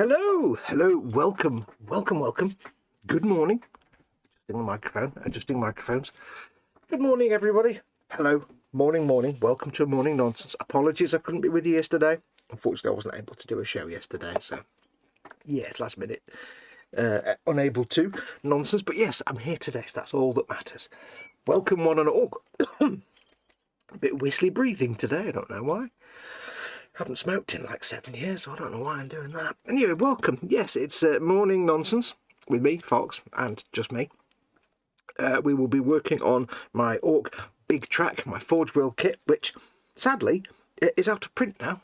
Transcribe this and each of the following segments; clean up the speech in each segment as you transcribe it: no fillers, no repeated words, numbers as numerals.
Hello, hello, welcome, welcome, welcome. Good morning. Adjusting microphones. Good morning, everybody. Hello, morning, morning. Welcome to a morning nonsense. Apologies I couldn't be with you yesterday. Unfortunately, I wasn't able to do a show yesterday, so yes, last minute. Unable to nonsense, but yes, I'm here today, so that's all that matters. Welcome, one and all. A bit whistly breathing today, I don't know why. Haven't smoked in like 7 years, so I don't know why I'm doing that. Anyway, welcome. Yes, it's morning nonsense with me, Foxx, and just me. We will be working on my Ork Big Trakk, my Forgeworld kit, which sadly is out of print now.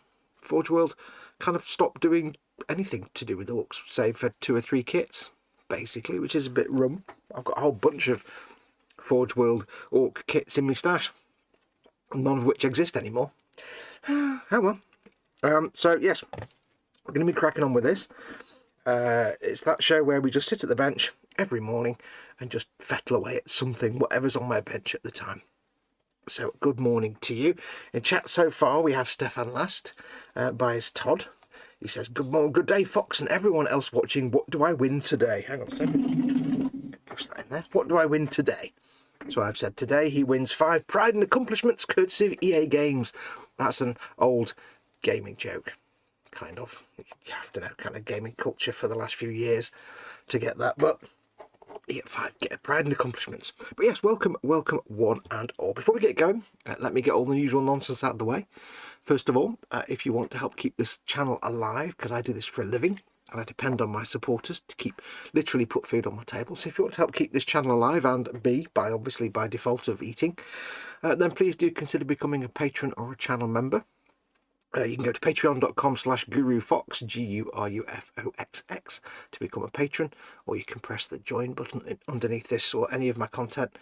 Forgeworld kind of stopped doing anything to do with Orks, save for 2 or 3 kits, basically, which is a bit rum. I've got a whole bunch of Forgeworld Ork kits in my stash, none of which exist anymore. Oh well. So yes, we're going to be cracking on with this. It's that show where we just sit at the bench every morning and just fettle away at something, whatever's on my bench at the time. So good morning to you. In chat so far we have Stefan Last by his Todd. He says, good morning, good day Foxx and everyone else watching. What do I win today? Hang on a second. Push that in there. What do I win today? So I've said today he wins 5 pride and accomplishments courtesy of EA Games. That's an old gaming joke, kind of. You have to know kind of gaming culture for the last few years to get that, but you get 5 pride and accomplishments. But yes, welcome one and all. Before we get going, let me get all the usual nonsense out of the way. First of all, if you want to help keep this channel alive, because I do this for a living and I depend on my supporters to literally put food on my table. So if you want to help keep this channel alive and obviously by default of eating, then please do consider becoming a patron or a channel member. You can go to patreon.com/gurufoxx, GURUFOXX, to become a patron, or you can press the join button underneath this or any of my content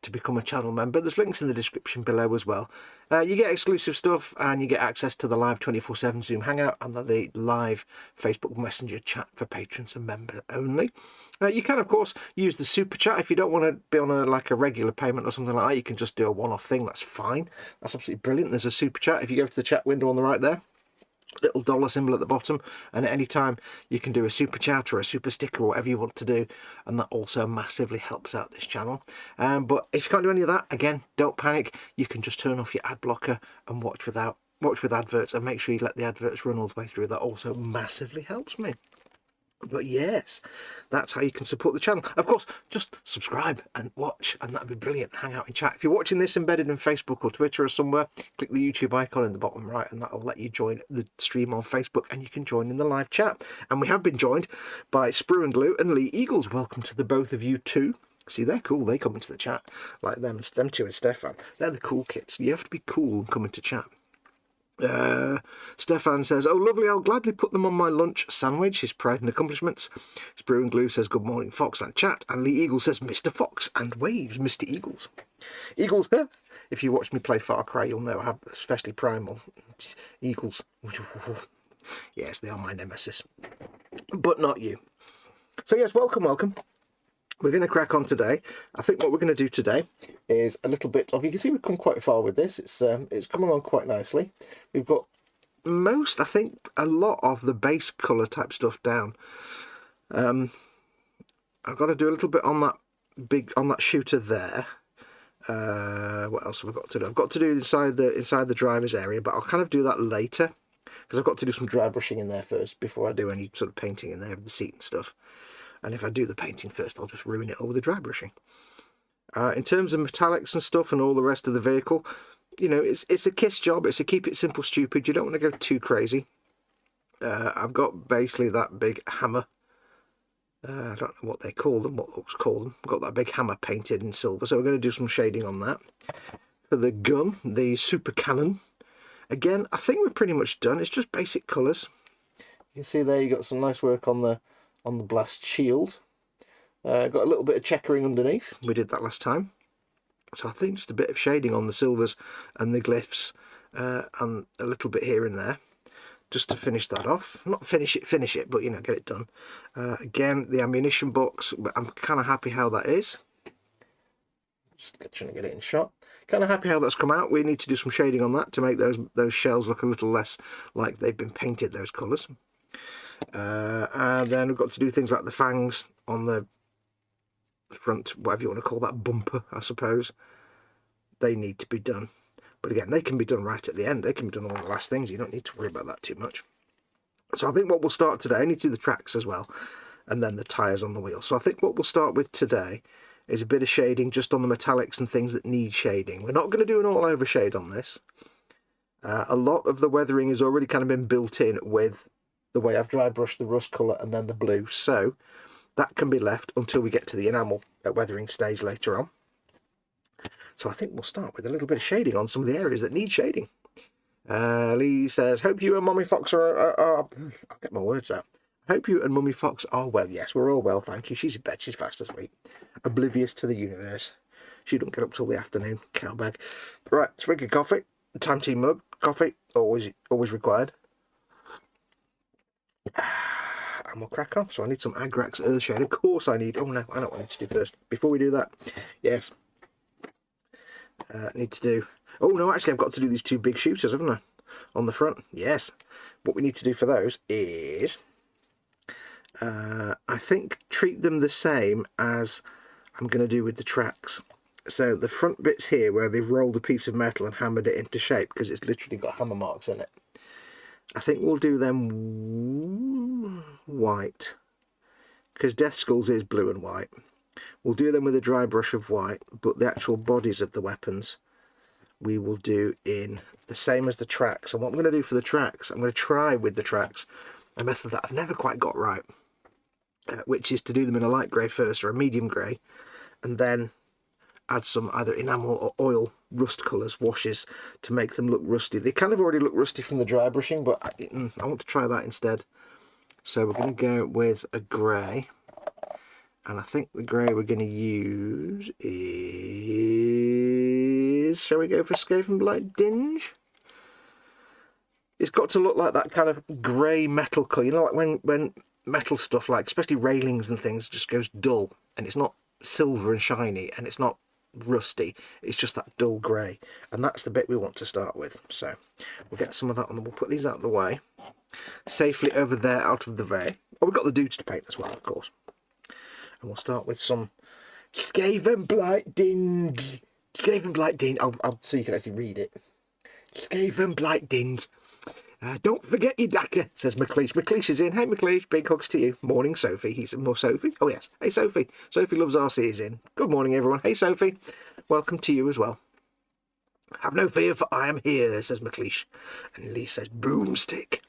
to become a channel member. There's links in the description below as well. You get exclusive stuff and you get access to the live 24/7 Zoom hangout and the live Facebook Messenger chat for patrons and members only. You can of course use the super chat if you don't want to be on a regular payment or something like that. You can just do a one-off thing. That's fine. That's absolutely brilliant. There's a super chat if you go to the chat window on the right there. Little dollar symbol at the bottom, and at any time you can do a super chat or a super sticker or whatever you want to do, and that also massively helps out this channel. But if you can't do any of that, again, don't panic. You can just turn off your ad blocker and watch with adverts, and make sure you let the adverts run all the way through. That also massively helps me. But yes, that's how you can support the channel. Of course, just subscribe and watch, and that'd be brilliant. Hang out and chat. If you're watching this embedded in Facebook or Twitter or somewhere, click the YouTube icon in the bottom right, and that'll let you join the stream on Facebook, and you can join in the live chat. And we have been joined by Sprue and Glue and Lee Eagles. Welcome to the both of you too. See, they're cool. They come into the chat like them two and Stefan. They're the cool kids. You have to be cool and come into chat. Stefan says, oh lovely, I'll gladly put them on my lunch sandwich, his pride and accomplishments. Sprue and Glue says, good morning Foxx and chat, and Lee Eagles says, Mr. Foxx, and waves Mr. Eagles. Eagles, huh? If you watch me play Far Cry, you'll know I have especially primal Eagles. Yes, they are my nemesis, but not you. So yes, welcome. We're going to crack on today. I think what we're going to do today is a little bit of, you can see we've come quite far with this. It's coming on quite nicely. We've got I think a lot of the base colour type stuff down. I've got to do a little bit on that shooter there. What else have I got to do? I've got to do inside the driver's area, but I'll kind of do that later because I've got to do some dry brushing in there first before I do any sort of painting in there of the seat and stuff. And if I do the painting first, I'll just ruin it all with the dry brushing. In terms of metallics and stuff and all the rest of the vehicle, you know, it's a KISS job. It's a keep it simple, stupid. You don't want to go too crazy. I've got basically that big hammer. I don't know what they call them, what Orks call them. I've got that big hammer painted in silver, so we're going to do some shading on that. For the gun, the super cannon. Again, I think we're pretty much done. It's just basic colours. You can see there you got some nice work on the blast shield. Got a little bit of checkering underneath. We did that last time. So I think just a bit of shading on the silvers and the glyphs and a little bit here and there just to finish that off. Not finish it, but you know, get it done. Again, the ammunition box, I'm kind of happy how that is. Just trying to get it in shot. Kind of happy how that's come out. We need to do some shading on that to make those shells look a little less like they've been painted, those colours. And then we've got to do things like the fangs on the front, whatever you want to call that, bumper, I suppose. They need to be done. But again, they can be done right at the end. They can be done on the last things. You don't need to worry about that too much. So I think what we'll start today, I need to do the tracks as well, and then the tyres on the wheel. So I think what we'll start with today is a bit of shading just on the metallics and things that need shading. We're not going to do an all-over shade on this. A lot of the weathering has already kind of been built in with the way I've dry brushed the rust colour and then the blue. So that can be left until we get to the enamel weathering stage later on. So I think we'll start with a little bit of shading on some of the areas that need shading. Lee says, hope you and Mummy Fox are I'll get my words out. Hope you and Mummy Fox are well. Yes, we're all well, thank you. She's in bed, she's fast asleep. Oblivious to the universe. She don't get up till the afternoon. Cowbag. Right, swig of coffee. Time tea mug. Coffee. Always required. And we'll crack on. So I need some Agrax Earthshade. Of course I need... Oh no, I know what I need to do first. Before we do that, yes. I need to do... Oh no, actually I've got to do these two big shooters, haven't I? On the front. Yes. What we need to do for those is... I think treat them the same as I'm going to do with the tracks. So the front bits here where they've rolled a piece of metal and hammered it into shape, because it's literally got hammer marks in it. I think we'll do them white, because Death Skulls is blue and white. We'll do them with a dry brush of white, but the actual bodies of the weapons we will do in the same as the tracks. And what I'm going to do for the tracks, I'm going to try with the tracks a method that I've never quite got right, which is to do them in a light grey first or a medium grey, and then add some either enamel or oil rust colours, washes, to make them look rusty. They kind of already look rusty from the dry brushing, but I want to try that instead. So we're going to go with a grey, and I think the grey we're going to use is... Shall we go for Skaven Blight Dinge? It's got to look like that kind of grey metal colour. You know, like when metal stuff, like especially railings and things, just goes dull, and it's not silver and shiny, and it's not rusty, it's just that dull grey, and that's the bit we want to start with. So we'll get some of that on. We'll put these out of the way safely over there, out of the way. Oh, we've got the dudes to paint as well, of course, and we'll start with some Skaven Blight Dinge. Skaven Blight Dinge. I'll so you can actually read it. Skaven Blight Dinge. Don't forget your Daka, says McLeish. McLeish is in. Hey McLeish, big hugs to you. Morning Sophie. He said, more Sophie? Oh yes. Hey Sophie. Sophie Loves RC is in. Good morning everyone. Hey Sophie. Welcome to you as well. Have no fear, for I am here, says McLeish. And Lee says, broomstick.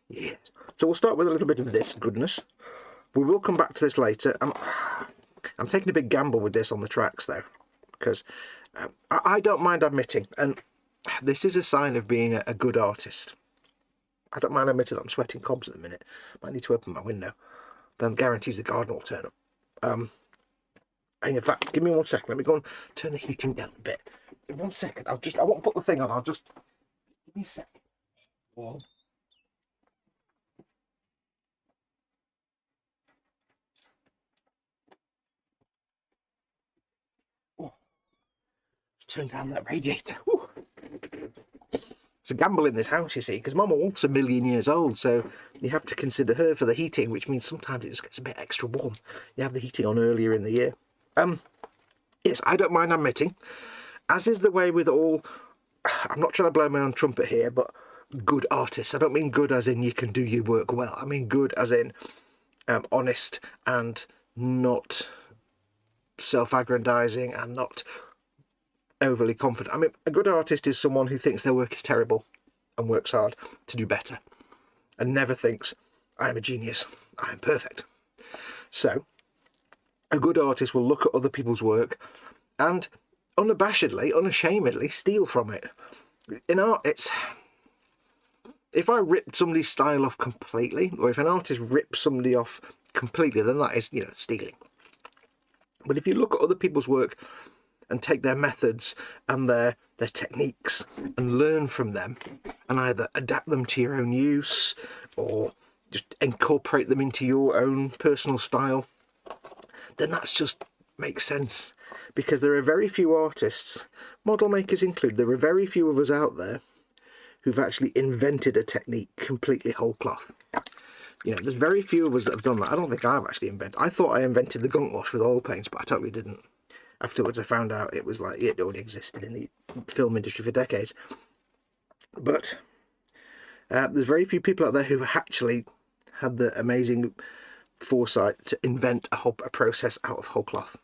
Yes. So we'll start with a little bit of this goodness. We will come back to this later. I'm taking a big gamble with this on the tracks though, because I don't mind admitting, and this is a sign of being a good artist. I don't mind admitting that I'm sweating cobs at the minute. Might need to open my window. Then guarantees the garden will turn up. And in fact, give me 1 second. Let me go and turn the heating down a bit. 1 second. I won't put the thing on. Give me a second. Oh. Just turn down that radiator. Ooh. It's a gamble in this house, you see, because Mama Wolf's 1,000,000 years old, so you have to consider her for the heating, which means sometimes it just gets a bit extra warm. You have the heating on earlier in the year. Yes, I don't mind admitting, as is the way with all... I'm not trying to blow my own trumpet here, but good artists. I don't mean good as in you can do your work well. I mean good as in honest and not self-aggrandizing and not overly confident. I mean, a good artist is someone who thinks their work is terrible and works hard to do better and never thinks, I am a genius, I am perfect. So a good artist will look at other people's work and unabashedly, unashamedly steal from it. In art, it's... If I ripped somebody's style off completely, or if an artist rips somebody off completely, then that is, stealing. But if you look at other people's work and take their methods and their techniques and learn from them and either adapt them to your own use or just incorporate them into your own personal style, then that's just makes sense. Because there are very few artists, model makers included, there are very few of us out there who've actually invented a technique completely whole cloth. You know, there's very few of us that have done that. I don't think I've actually invented. I thought I invented the gunk wash with oil paints, but I totally didn't. Afterwards, I found out it was like it already existed in the film industry for decades. But there's very few people out there who actually had the amazing foresight to invent a process out of whole cloth.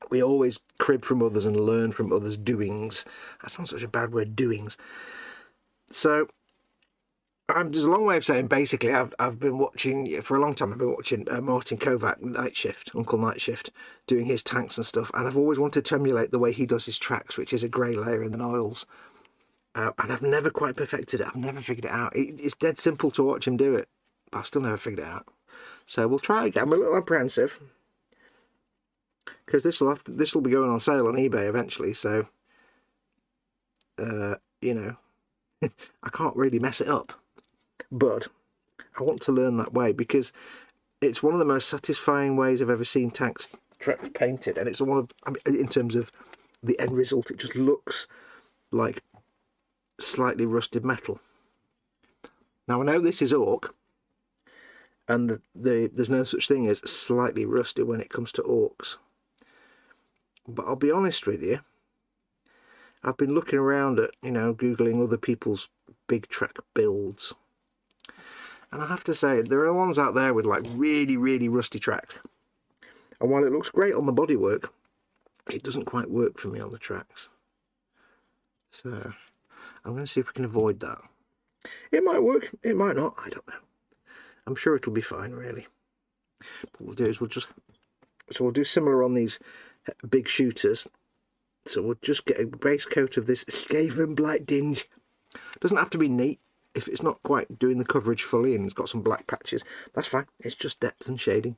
We always crib from others and learn from others' doings. That sounds such a bad word, doings. So there's a long way of saying basically I've been watching for a long time. I've been watching Martin Kovac Uncle Night Shift, doing his tanks and stuff, and I've always wanted to emulate the way he does his tracks, which is a grey layer and then oils. And I've never quite perfected it. I've never figured it out. It's dead simple to watch him do it, but I've still never figured it out. So we'll try again. I'm a little apprehensive because this will be going on sale on eBay eventually. So you know, I can't really mess it up. But I want to learn that way because it's one of the most satisfying ways I've ever seen tracks painted, and it's one of, I mean, in terms of the end result, it just looks like slightly rusted metal. Now I know this is Ork, and there's no such thing as slightly rusty when it comes to Orks. But I'll be honest with you, I've been looking around at, you know, Googling other people's Big Trakk builds. And I have to say, there are ones out there with like really, really rusty tracks. And while it looks great on the bodywork, it doesn't quite work for me on the tracks. So I'm going to see if we can avoid that. It might work, it might not, I don't know. I'm sure it'll be fine, really. What we'll do is we'll do similar on these big shooters. So we'll just get a base coat of this Skaven Black Dinge. Doesn't have to be neat. If it's not quite doing the coverage fully and it's got some black patches, that's fine. It's just depth and shading.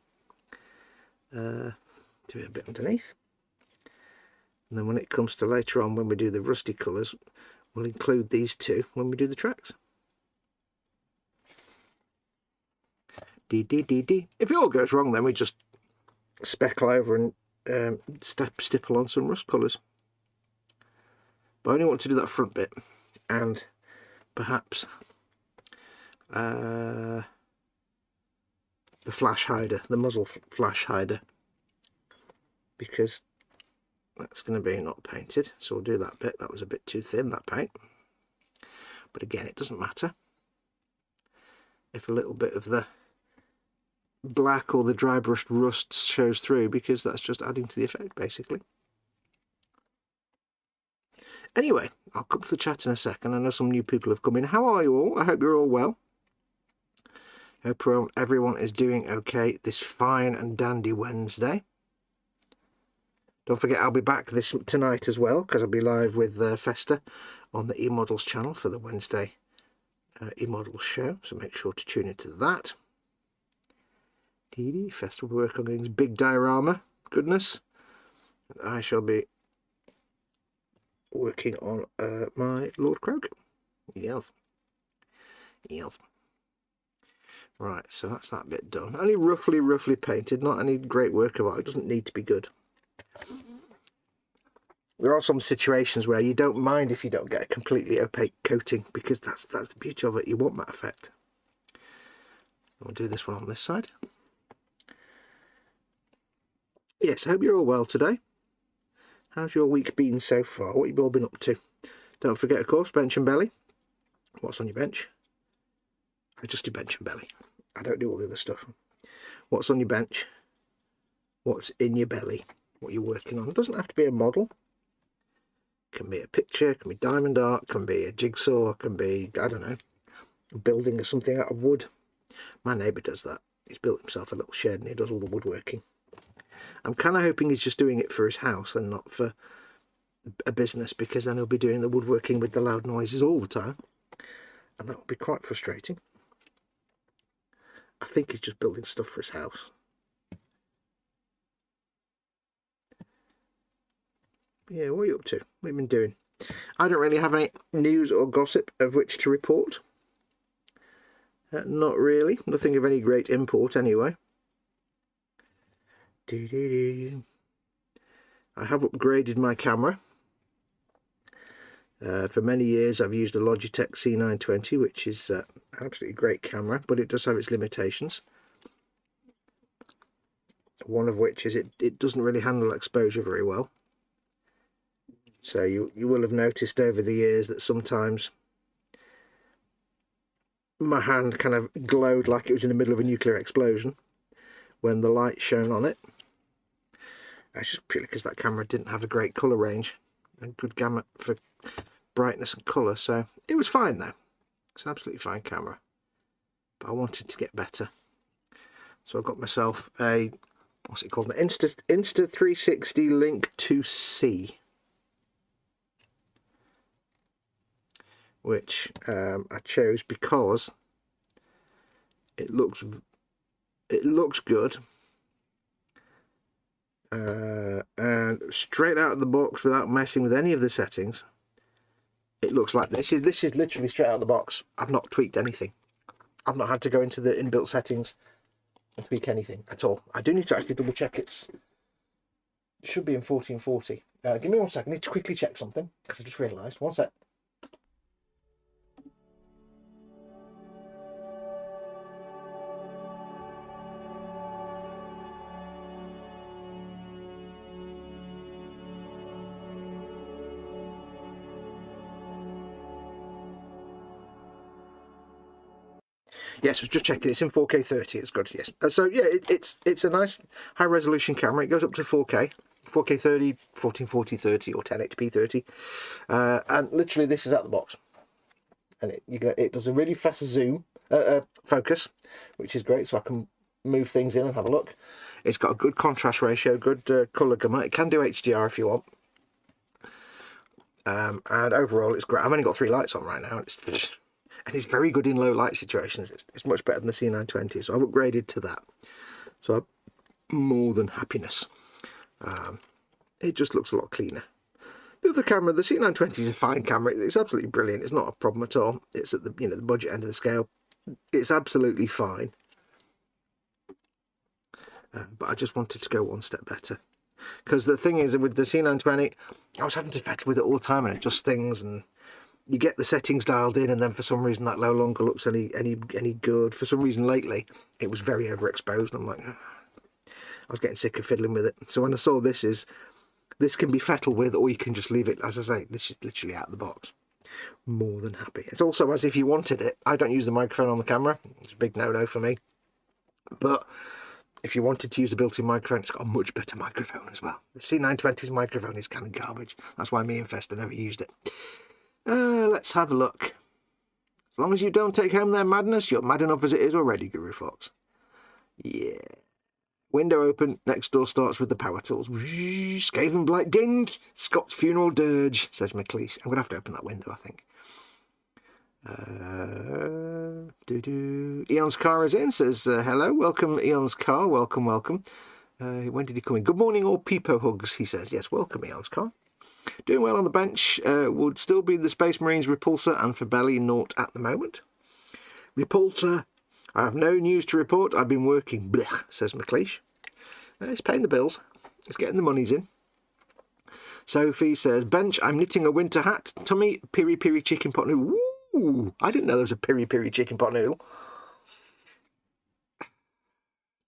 Do it a bit underneath. And then when it comes to later on, when we do the rusty colours, we'll include these two when we do the tracks. D. If it all goes wrong, then we just speckle over and stipple on some rust colours. But I only want to do that front bit and perhaps the flash hider, the muzzle flash hider, because that's going to be not painted, so we'll do that bit. That was a bit too thin, that paint, but again, it doesn't matter if a little bit of the black or the dry brushed rust shows through, because that's just adding to the effect basically. Anyway, I'll come to the chat in a second. I know some new people have come in. How are you all? I hope you're all well. I hope everyone is doing okay this fine and dandy Wednesday. Don't forget, I'll be back tonight as well, because I'll be live with Festa on the eModels channel for the Wednesday eModels show. So make sure to tune into that. Festa will work on things big diorama. Goodness. And I shall be working on my Lord Croak. Yes. Right, so that's that bit done. Only roughly painted, not any great work of art. It doesn't need to be good. There are some situations where you don't mind if you don't get a completely opaque coating, because that's the beauty of it. You want that effect. We'll do this one on this side. Yes, I hope you're all well today. How's your week been so far? What have you all been up to? Don't forget, of course, bench and belly. What's on your bench? I just do bench and belly. I don't do all the other stuff. What's on your bench? What's in your belly? What you're working on. It doesn't have to be a model. It can be a picture, it can be diamond art, it can be a jigsaw, it can be, I don't know, building something out of wood. My neighbour does that. He's built himself a little shed and he does all the woodworking. I'm kind of hoping he's just doing it for his house and not for a business, because then he'll be doing the woodworking with the loud noises all the time, and that would be quite frustrating. I think he's just building stuff for his house. But yeah, what are you up to? What have you been doing? I don't really have any news or gossip of which to report. Not really. Nothing of any great import anyway. I have upgraded my camera. For many years I've used a Logitech C920, which is an absolutely great camera, but it does have its limitations. One of which is it doesn't really handle exposure very well. So you will have noticed over the years that sometimes my hand kind of glowed like it was in the middle of a nuclear explosion when the light shone on it. That's just purely because that camera didn't have a great colour range and good gamut for brightness and colour, so it was fine though. It's an absolutely fine camera, but I wanted to get better, so I got myself a, what's it called, an Insta360 Link 2C, which I chose because it looks good, and straight out of the box without messing with any of the settings. It looks like this is literally straight out of the box. I've not tweaked anything. I've not had to go into the inbuilt settings and tweak anything at all. I do need to actually double check it should be in 1440. Give me 1 second. I need to quickly check something because I just realised. 1 sec. Yes, I was just checking. It's in 4K 30. It's good. Yes. So yeah, it's a nice high resolution camera. It goes up to 4K, 4K 30, 1440 30, or 1080p 30, and literally this is out the box, and it does a really fast zoom focus, which is great. So I can move things in and have a look. It's got a good contrast ratio, good color gamut. It can do HDR if you want. And overall, it's great. I've only got 3 lights on right now. And it's very good in low light situations. It's much better than the C920, so I've upgraded to that. So I'm more than happiness. It just looks a lot cleaner. The other camera, the C920 is a fine camera. It's absolutely brilliant. It's not a problem at all. It's at the the budget end of the scale. It's absolutely fine. But I just wanted to go one step better. Because the thing is, with the C920, I was having to fiddle with it all the time and adjust things, and you get the settings dialed in, and then for some reason that no longer looks any good. For some reason lately, it was very overexposed, and I'm like, I was getting sick of fiddling with it. So when I saw this can be fettled with, or you can just leave it, as I say, this is literally out of the box. More than happy. It's also as if you wanted it. I don't use the microphone on the camera. It's a big no-no for me. But if you wanted to use a built-in microphone, it's got a much better microphone as well. The C920's microphone is kind of garbage. That's why me and Festa never used it. Let's have a look. As long as you don't take home their madness, you're mad enough as it is already, gurufoxx. Yeah. Window open, next door starts with the power tools. Skaven blight ding, Scott's funeral dirge, says McLeish. I'm going to have to open that window, I think. Eon's car is in, says hello, welcome Eon's car, welcome. When did he come in? Good morning, all peepo hugs, he says. Yes, welcome Eon's car. Doing well on the bench, would still be the Space Marines Repulsor, and for belly naught at the moment. Repulsor, I have no news to report, I've been working, blech, says McLeish. He's paying the bills, he's getting the monies in. Sophie says, bench, I'm knitting a winter hat, tummy, piri piri chicken pot noodle. Ooh, I didn't know there was a piri piri chicken pot noodle.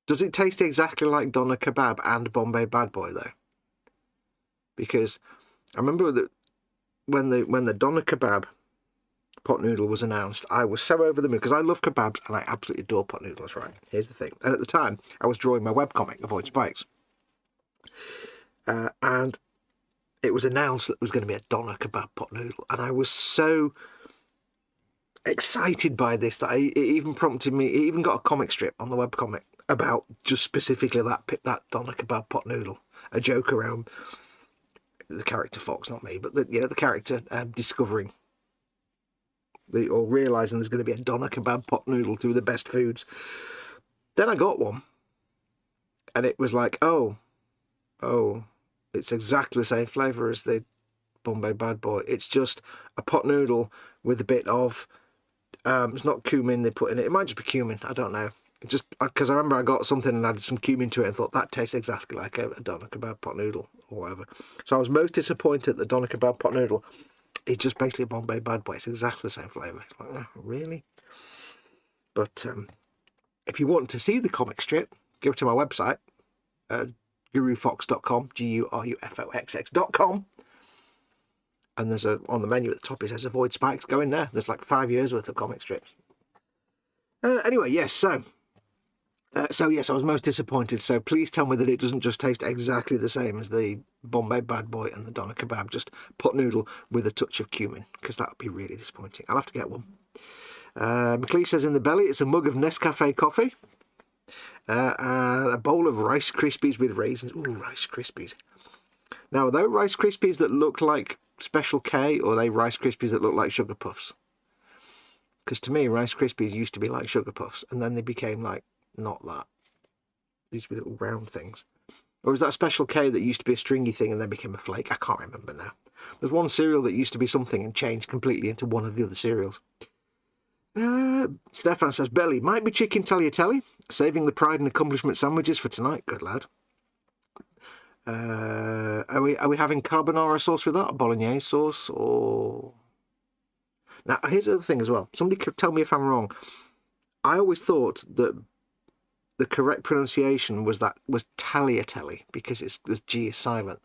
Does it taste exactly like doner kebab and Bombay Bad Boy though? Because I remember that when the doner kebab pot noodle was announced, I was so over the moon because I love kebabs and I absolutely adore pot noodles. Right, here's the thing. And at the time, I was drawing my webcomic, Avoid Spikes, and it was announced that there was going to be a doner kebab pot noodle, and I was so excited by this that it even prompted me. It even got a comic strip on the webcomic about just specifically that doner kebab pot noodle, a joke around the character Fox, not me, but the character discovering or realising there's going to be a doner kebab pot noodle through the best foods. Then I got one, and it was like, oh, it's exactly the same flavour as the Bombay Bad Boy. It's just a pot noodle with a bit of it's not cumin they put in it. It might just be cumin. I don't know. Just because I remember I got something and added some cumin to it and thought that tastes exactly like a doner kebab pot noodle or whatever. So I was most disappointed that doner kebab pot noodle It's just basically a Bombay Bad Boy. It's exactly the same flavour. It's like, oh, really? But if you want to see the comic strip, go to my website, gurufoxx.com, gurufoxx.com. And there's on the menu at the top, it says avoid spikes. Go in there. There's like 5 years worth of comic strips. Anyway, yes, so yes, I was most disappointed. So please tell me that it doesn't just taste exactly the same as the Bombay Bad Boy and the doner kebab, just pot noodle with a touch of cumin, because that would be really disappointing. I'll have to get one. McLeish says in the belly it's a mug of Nescafe coffee and a bowl of Rice Krispies with raisins. Ooh, Rice Krispies. Now, are they Rice Krispies that look like Special K, or are they Rice Krispies that look like Sugar Puffs? Because to me, Rice Krispies used to be like Sugar Puffs, and then they became like not that. They used to be little round things. Or is that Special K that used to be a stringy thing and then became a flake? I can't remember now. There's one cereal that used to be something and changed completely into one of the other cereals. Stefan says, belly, might be chicken tagliatelle, saving the pride and accomplishment sandwiches for tonight. Good lad. Are we having carbonara sauce with that, or bolognese sauce, or... Now, here's the other thing as well. Somebody could tell me if I'm wrong. I always thought that the correct pronunciation was tagliatelle, because the G is silent.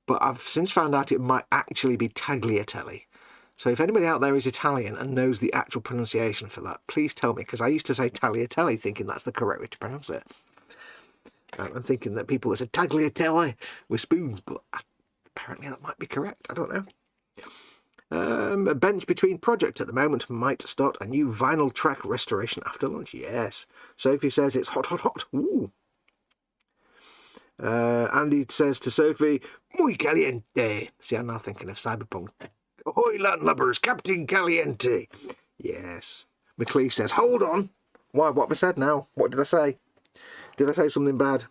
But I've since found out it might actually be tagliatelle. So if anybody out there is Italian and knows the actual pronunciation for that, please tell me, because I used to say tagliatelle thinking that's the correct way to pronounce it. I'm thinking that people that said tagliatelle with spoons, but apparently that might be correct. I don't know. A bench between project at the moment might start a new vinyl track restoration after lunch. Yes. Sophie says it's hot, hot, hot. Ooh. Andy says to Sophie, muy caliente. See, I'm now thinking of Cyberpunk. Ahoy, landlubbers, Captain Caliente. Yes. McLeish says, hold on. Why, what have I said now? What did I say? Did I say something bad?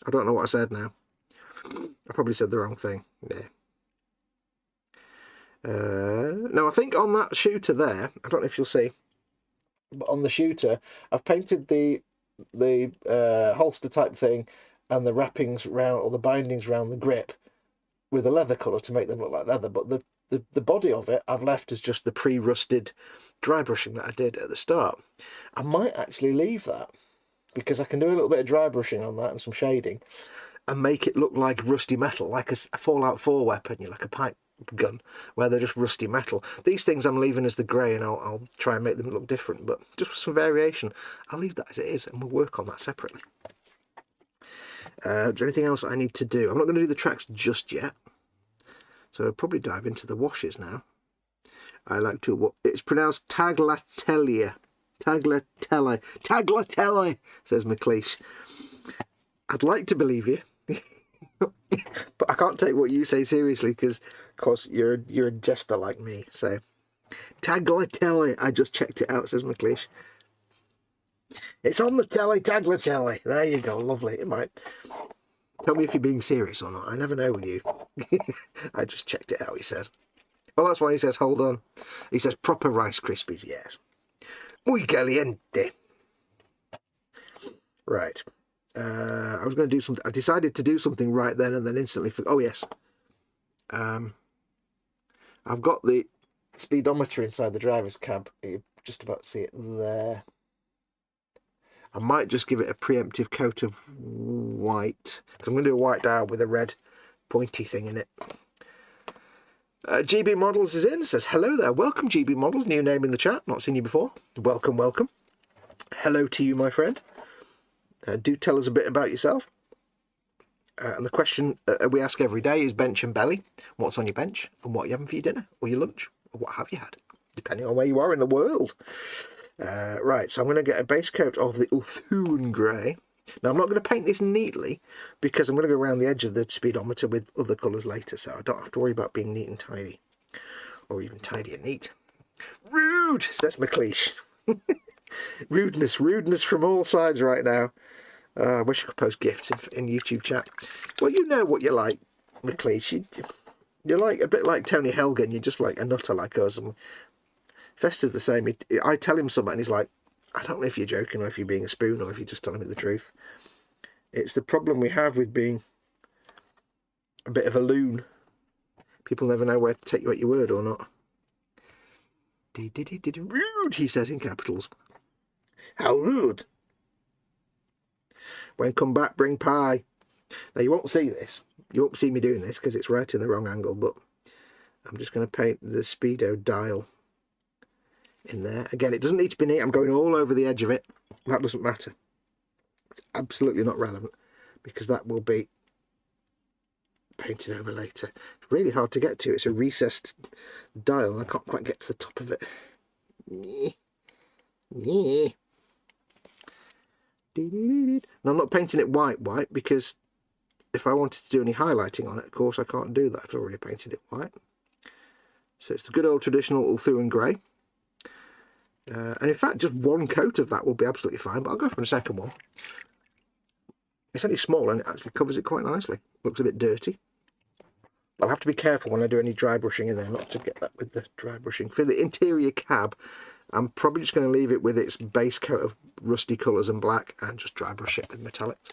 I don't know what I said now. I probably said the wrong thing. Yeah. No, I think on that shooter there, I don't know if you'll see, but on the shooter, I've painted the holster type thing and the wrappings round, or the bindings around the grip with a leather colour to make them look like leather, but the body of it I've left as just the pre-rusted dry brushing that I did at the start. I might actually leave that, because I can do a little bit of dry brushing on that and some shading and make it look like rusty metal, like a Fallout 4 weapon, like a pipe gun, where they're just rusty metal. These things I'm leaving as the grey, and I'll try and make them look different, but just for some variation, I'll leave that as it is, and we'll work on that separately. Is there anything else I need to do? I'm not going to do the tracks just yet, so I'll probably dive into the washes now. I like to... It's pronounced tagliatelle. Tagliatelle, says McLeish. I'd like to believe you, but I can't take what you say seriously, because of course you're a jester like me. So tagliatelle, I just checked it out, says McLeish. It's on the telly, tagliatelle. There you go, lovely. It might. Tell me if you're being serious or not. I never know with you. I just checked it out, he says. Well, that's why he says, hold on. He says, proper Rice Krispies, yes. Muy caliente. Right. I was going to do something. I decided to do something right then and then instantly forgot. Oh, yes. I've got the speedometer inside the driver's cab. You just about see it there. I might just give it a preemptive coat of white, because I'm going to do a white dial with a red pointy thing in it. GB Models is in, says, hello there, welcome GB Models, new name in the chat, not seen you before. Welcome, welcome. Hello to you, my friend. Do tell us a bit about yourself. And the question we ask every day is bench and belly. What's on your bench, and what are you having for your dinner, or your lunch, or what have you had, depending on where you are in the world. Right, so I'm going to get a base coat of the Ulthuan Grey. Now, I'm not going to paint this neatly, because I'm going to go around the edge of the speedometer with other colours later, so I don't have to worry about being neat and tidy. Or even tidy and neat. Rude, says McLeish. Rudeness from all sides right now. I wish I could post gifts in YouTube chat. Well, you know what you're like, McLeish. You're like a bit like Tony Helgen. You're just like a nutter like us. And Fester's the same. I tell him something and he's like, I don't know if you're joking or if you're being a spoon or if you're just telling me the truth. It's the problem we have with being a bit of a loon. People never know where to take you at your word or not. Rude, he says in capitals. How rude. When come back, bring pie. Now, you won't see this. You won't see me doing this because it's right in the wrong angle, but I'm just going to paint the speedo dial in there. Again, it doesn't need to be neat. I'm going all over the edge of it. That doesn't matter. It's absolutely not relevant because that will be painted over later. It's really hard to get to. It's a recessed dial. I can't quite get to the top of it. And I'm not painting it white because if I wanted to do any highlighting on it, of course I can't do that. I've already painted it white. So it's the good old traditional Ulthuan grey. And in fact, just one coat of that will be absolutely fine, but I'll go for a second one. It's only small and it actually covers it quite nicely. Looks a bit dirty. I'll have to be careful when I do any dry brushing in there, not to get that with the dry brushing. For the interior cab, I'm probably just going to leave it with its base coat of rusty colours and black and just dry brush it with metallics.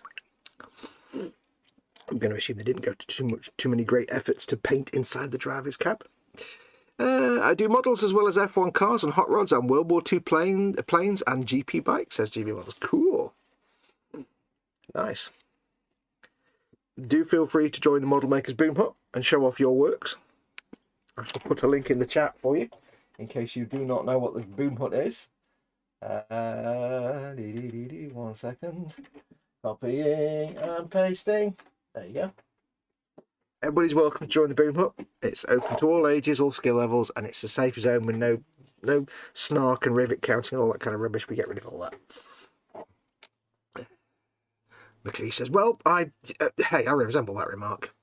I'm going to assume they didn't go to too many great efforts to paint inside the driver's cab. I do models as well as F1 cars and hot rods and World War II planes and GP bikes, says GB Models. Cool. Nice. Do feel free to join the Model Makers Boom Hut and show off your works. I shall put a link in the chat for you in case you do not know what the Boom Hut is. 1 second. Copying and pasting. There you go. Everybody's welcome to join the Boom Hut. It's open to all ages, all skill levels, and it's a safe zone with no snark and rivet counting, all that kind of rubbish. We get rid of all that. McLeish says, well, hey, I resemble that remark.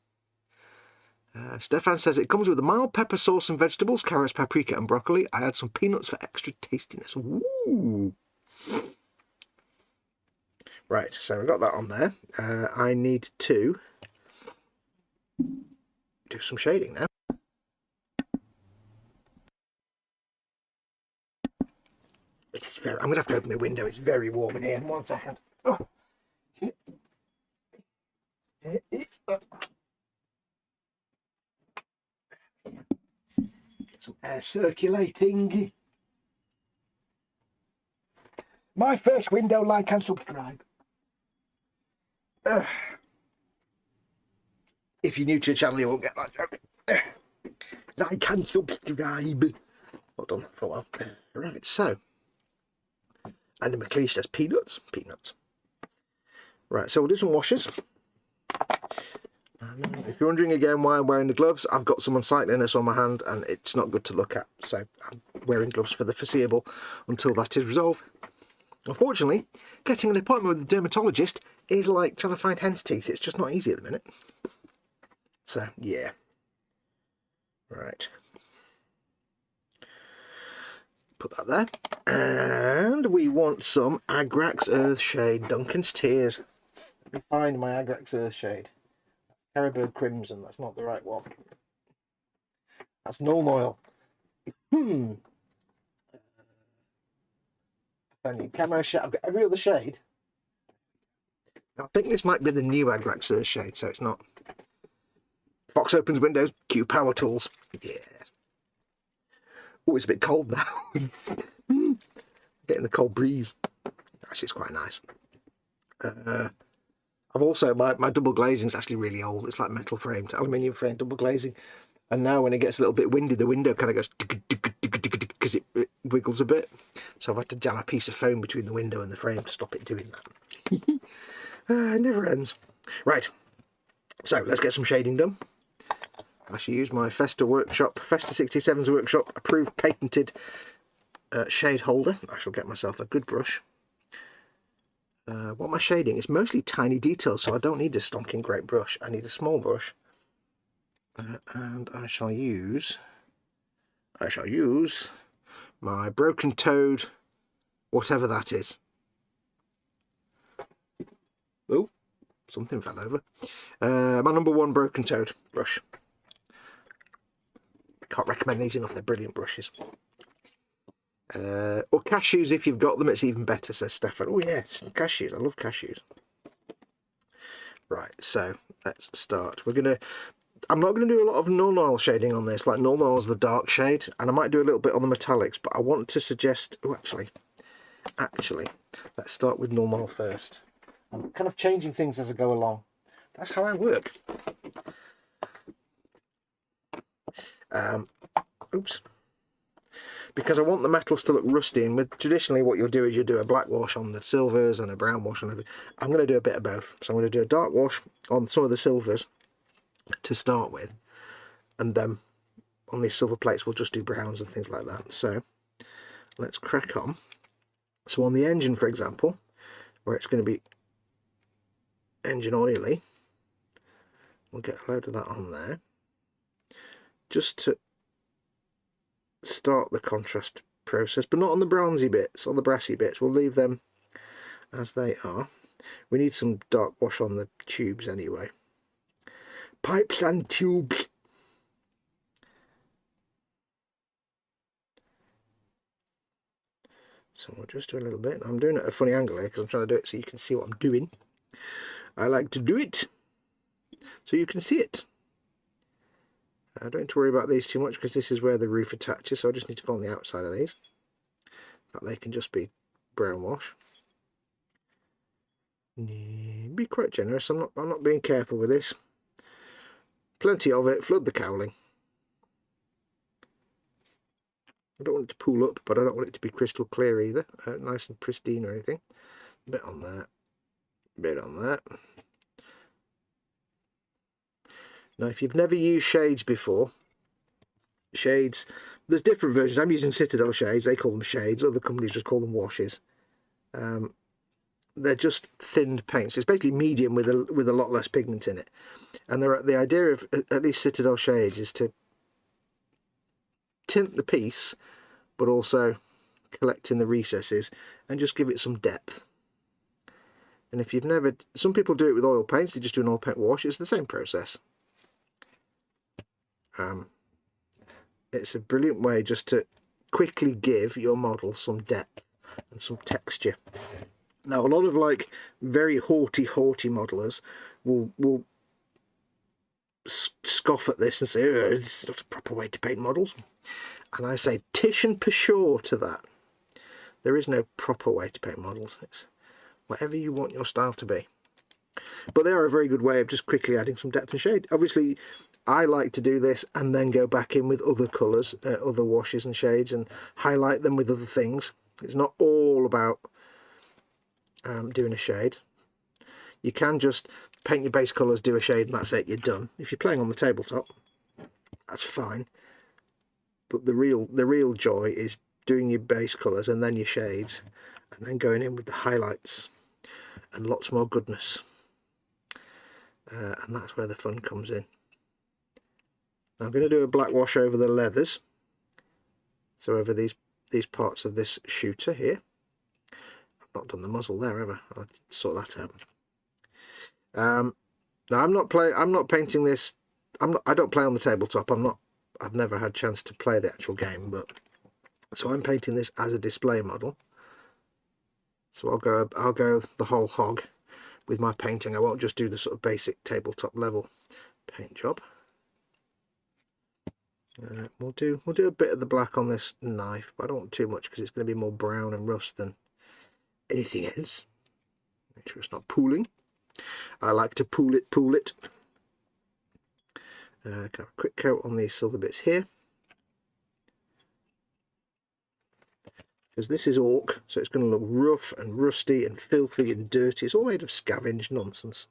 Stefan says, it comes with a mild pepper sauce and vegetables, carrots, paprika and broccoli. I add some peanuts for extra tastiness. Ooh. Right, so we've got that on there. I need to do some shading now. It is very, I'm going to have to open my window. It's very warm in here. 1 second. Oh. Get some air circulating. My first window, like and subscribe. If you're new to the channel, you won't get that joke. Like and subscribe. Not done that for a while. Right, so. And the McLeish says peanuts. Peanuts. Right, so we'll do some washes. If you're wondering again why I'm wearing the gloves, I've got some unsightliness on my hand and it's not good to look at. So I'm wearing gloves for the foreseeable until that is resolved. Unfortunately, getting an appointment with a dermatologist is like trying to find hen's teeth. It's just not easy at the minute. So, yeah. Right. Put that there. And we want some Agrax Earthshade. Duncan's Tears. Let me find my Agrax Earthshade. Caribou Crimson, that's not the right one. That's Null Oil. Camo shade. I've got every other shade. I think this might be the new Agrax Earthshade, so it's not. Fox opens windows, cue power tools. Yeah. Oh, it's a bit cold now. Getting the cold breeze. Actually, it's quite nice. I've also, my double glazing is actually really old. It's like metal framed, aluminium framed double glazing. And now when it gets a little bit windy, the window kind of goes because it wiggles a bit. So I've had to jam a piece of foam between the window and the frame to stop it doing that. It never ends. Right, so let's get some shading done. I shall use my Festa 67's Workshop approved patented shade holder. I shall get myself a good brush. What my shading is mostly tiny details, so I don't need a stonking great brush. I need a small brush, and I shall use my broken toed, whatever that is. Oh, something fell over. My #1 broken toed brush. Can't recommend these enough. They're brilliant brushes. Or cashews, if you've got them, it's even better, says Stefan. Oh yes, cashews. I love cashews. Right, so let's start. We're going to I'm not going to do a lot of non-oil shading on this. Like, non-oil is the dark shade, and I might do a little bit on the metallics, but I want to suggest... Oh, actually, let's start with normal first. I'm kind of changing things as I go along. That's how I work. Oops. Because I want the metals to look rusty, and with traditionally what you'll do is you do a black wash on the silvers and a brown wash on everything. I'm going to do a bit of both. So I'm going to do a dark wash on some of the silvers to start with, and then on these silver plates we'll just do browns and things like that. So let's crack on. So on the engine, for example, where it's going to be engine oily, we'll get a load of that on there just to start the contrast process, but not on the bronzy bits, on the brassy bits. We'll leave them as they are. We need some dark wash on the tubes anyway. Pipes and tubes. So we'll just do a little bit. I'm doing it at a funny angle here because I'm trying to do it so you can see what I'm doing. I like to do it so you can see it. I don't need to worry about these too much because this is where the roof attaches, so I just need to go on the outside of these. But they can just be brown wash. Be quite generous. I'm not being careful with this. Plenty of it. Flood the cowling. I don't want it to pool up, but I don't want it to be crystal clear either. Nice and pristine or anything. A bit on that. A bit on that. Now, if you've never used shades before, shades, there's different versions. I'm using Citadel shades. They call them shades. Other companies just call them washes. They're just thinned paints. It's basically medium with a lot less pigment in it. And the idea of at least Citadel shades is to tint the piece, but also collect in the recesses and just give it some depth. And if you've never, some people do it with oil paints. They just do an oil paint wash. It's the same process. It's a brilliant way just to quickly give your model some depth and some texture. Now, a lot of like very haughty modelers will scoff at this and say, oh, it's not a proper way to paint models. And I say, tish and pshaw to that. There is no proper way to paint models. It's whatever you want your style to be. But they are a very good way of just quickly adding some depth and shade. Obviously, I like to do this and then go back in with other colours, other washes and shades, and highlight them with other things. It's not all about doing a shade. You can just paint your base colours, do a shade, and that's it, you're done. If you're playing on the tabletop, that's fine. But the real joy is doing your base colours and then your shades, and then going in with the highlights and lots more goodness. And that's where the fun comes in. I'm going to do a black wash over the leathers, so over these parts of this shooter here. I've not done the muzzle there, have I? I'll sort that out. Now I'm not painting this. I don't play on the tabletop. I've never had a chance to play the actual game, but so I'm painting this as a display model. So I'll go the whole hog with my painting. I won't just do the sort of basic tabletop level paint job. We'll do a bit of the black on this knife, but I don't want too much because it's going to be more brown and rust than anything else. Make sure it's not pooling. I like to pool it. Kind of a quick coat on these silver bits here, because this is Ork, so it's going to look rough and rusty and filthy and dirty. It's all made of scavenged nonsense.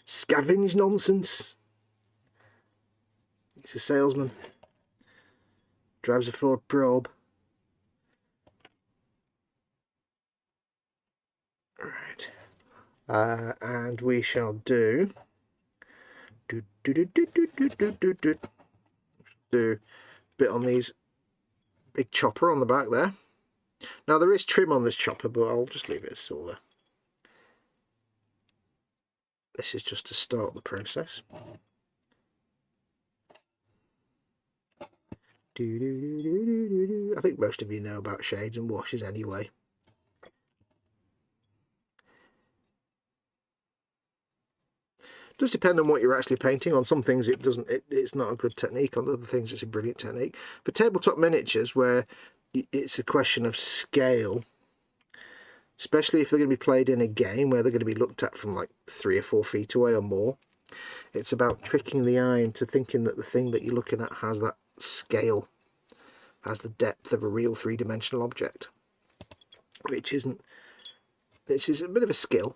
Scavenged nonsense. He's a salesman. Drives a Ford Probe. Right. And we shall do a bit on these big chopper on the back there. Now there is trim on this chopper, but I'll just leave it as silver. This is just to start the process. I think most of you know about shades and washes anyway. does depend on what you're actually painting. On some things it's not a good technique, on other things it's a brilliant technique. For tabletop miniatures, where it's a question of scale, especially if they're going to be played in a game where they're going to be looked at from like 3 or 4 feet away or more, it's about tricking the eye into thinking that the thing that you're looking at has that scale, has the depth of a real 3-dimensional object, which isn't. This is a bit of a skill,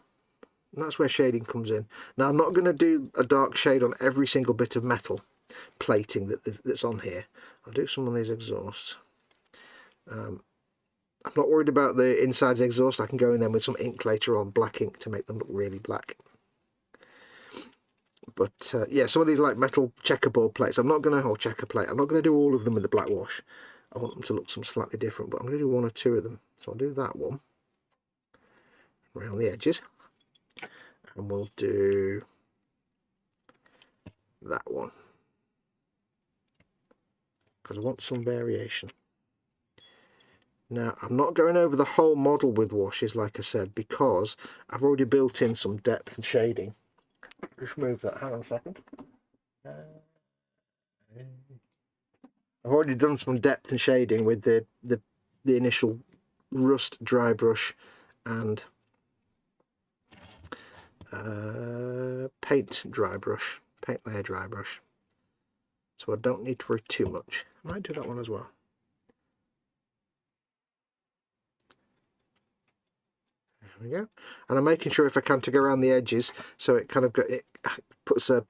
and that's where shading comes in. Now, I'm not going to do a dark shade on every single bit of metal plating that's on here. I'll do some on these exhausts. I'm not worried about the insides exhaust. I can go in them with some ink later on, black ink, to make them look really black. But yeah, some of these like metal checkerboard plates, I'm not going to, or checker plate, I'm not going to do all of them with the black wash. I want them to look some slightly different, but I'm going to do 1 or 2 of them. So I'll do that one around the edges, and we'll do that one because I want some variation. Now, I'm not going over the whole model with washes, like I said, because I've already built in some depth and shading. Just move that, hang on a second. I've already done some depth and shading with the initial rust dry brush and paint layer dry brush. So I don't need to worry too much. I might do that one as well. There we go. And I'm making sure, if I can, to go around the edges, so it kind of puts a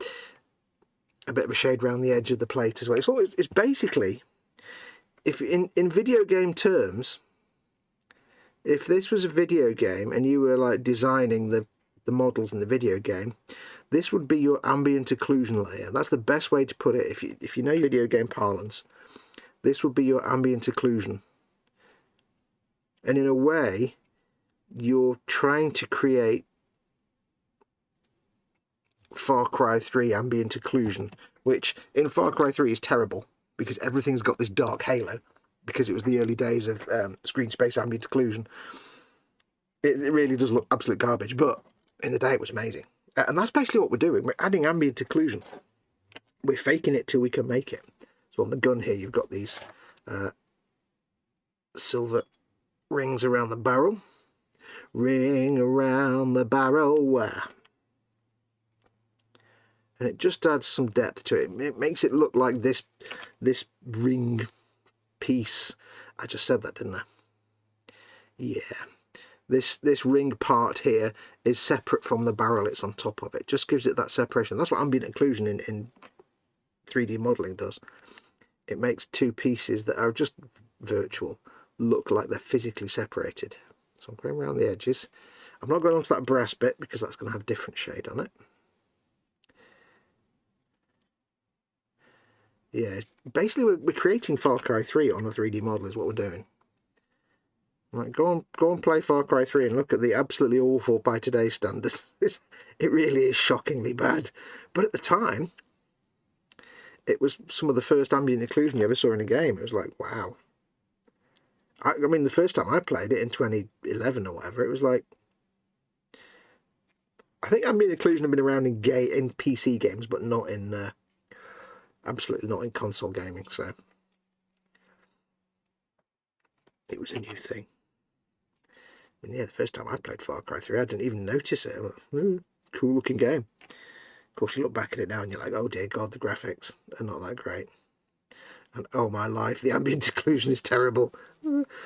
bit of a shade around the edge of the plate as well. It's basically, if in video game terms, if this was a video game and you were like designing the models in the video game, this would be your ambient occlusion layer. That's the best way to put it. If you know your video game parlance, this would be your ambient occlusion. And in a way, you're trying to create Far Cry 3 ambient occlusion, which in Far Cry 3 is terrible because everything's got this dark halo, because it was the early days of screen space ambient occlusion. It really does look absolute garbage, but in the day it was amazing. And that's basically what we're doing. We're adding ambient occlusion. We're faking it till we can make it. So on the gun here, you've got these silver rings around the barrel. Ring around the barrel. And it just adds some depth to it. It makes it look like this ring piece. I just said that, didn't I? Yeah. This ring part here is separate from the barrel it's on top of. It just gives it that separation. That's what ambient occlusion in 3D modelling does. It makes 2 pieces that are just virtual look like they're physically separated. So I'm going around the edges. I'm not going onto that brass bit because that's going to have a different shade on it. Yeah, basically we're creating Far Cry 3 on a 3D model is what we're doing. Like, go and play Far Cry 3 and look at the absolutely awful, by today's standards. It really is shockingly bad. But at the time, it was some of the first ambient occlusion you ever saw in a game. It was like, wow. I mean, the first time I played it in 2011 or whatever, it was like, I think ambient occlusion had been around in PC games, but not in, absolutely not in console gaming, so it was a new thing. I mean, yeah, the first time I played Far Cry 3, I didn't even notice it. Cool looking game. Of course, you look back at it now and you're like, oh dear God, the graphics are not that great. And oh my life, the ambient occlusion is terrible.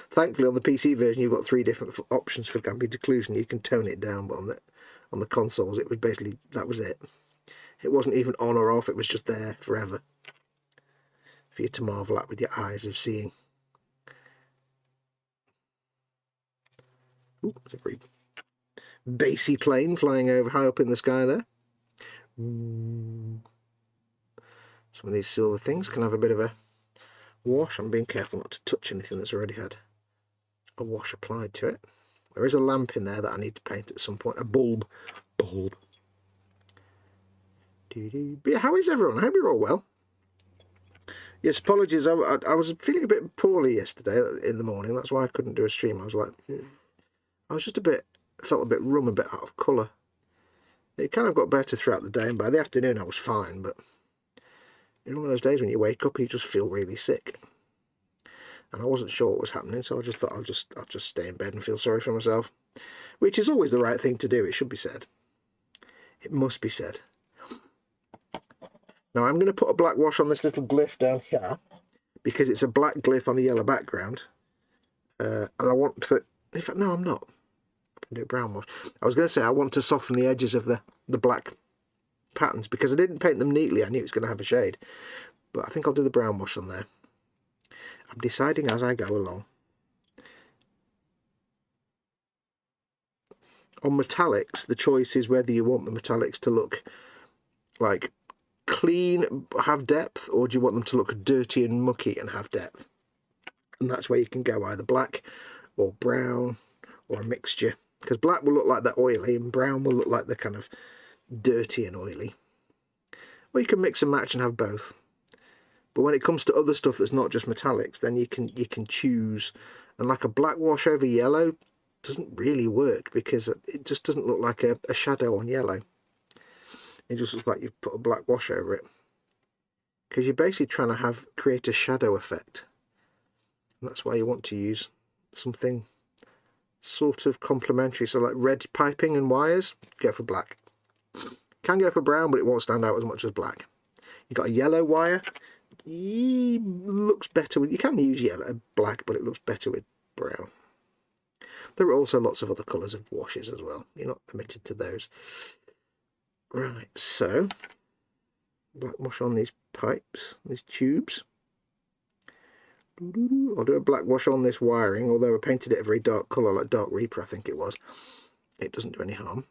Thankfully, on the PC version, you've got 3 different options for ambient occlusion. You can tone it down, but on the consoles, it was basically, that was it. It wasn't even on or off, it was just there forever for you to marvel at with your eyes of seeing. Ooh, it's a very bassy plane flying over high up in the sky there. Some of these silver things can have a bit of a wash. I'm being careful not to touch anything that's already had a wash applied to it. There is a lamp in there that I need to paint at some point. A bulb. But yeah, how is everyone? I hope you're all well. Yes, apologies. I was feeling a bit poorly yesterday in the morning. That's why I couldn't do a stream. I was like, I was just felt a bit rum, a bit out of colour. It kind of got better throughout the day, and by the afternoon I was fine, but it's one of those days when you wake up and you just feel really sick. And I wasn't sure what was happening, so I just thought I'll just stay in bed and feel sorry for myself. Which is always the right thing to do, it should be said. It must be said. Now I'm going to put a black wash on this little glyph down here, because it's a black glyph on a yellow background. And I want to... In fact, no, I'm not. I'm going to do a brown wash. I was going to say I want to soften the edges of the black patterns, because I didn't paint them neatly. I knew it was going to have a shade. But I think I'll do the brown wash on there. I'm deciding as I go along. On metallics, the choice is whether you want the metallics to look like clean, have depth, or do you want them to look dirty and mucky and have depth? And that's where you can go either black or brown or a mixture, because black will look like they're oily and brown will look like they're kind of dirty and oily. Or you can mix and match and have both. But when it comes to other stuff that's not just metallics, then you can choose. And like a black wash over yellow doesn't really work, because it just doesn't look like a shadow on yellow. It just looks like you've put a black wash over it, because you're basically trying to create a shadow effect. And that's why you want to use something sort of complementary. So like red piping and wires, go for black. Can go for brown, but it won't stand out as much as black. You've got a yellow wire. It looks better with... You can use black, but it looks better with brown. There are also lots of other colours of washes as well. You're not limited to those. Right, so black wash on these pipes, these tubes. I'll do a black wash on this wiring, although I painted it a very dark colour, like Dark Reaper I think it was. It doesn't do any harm.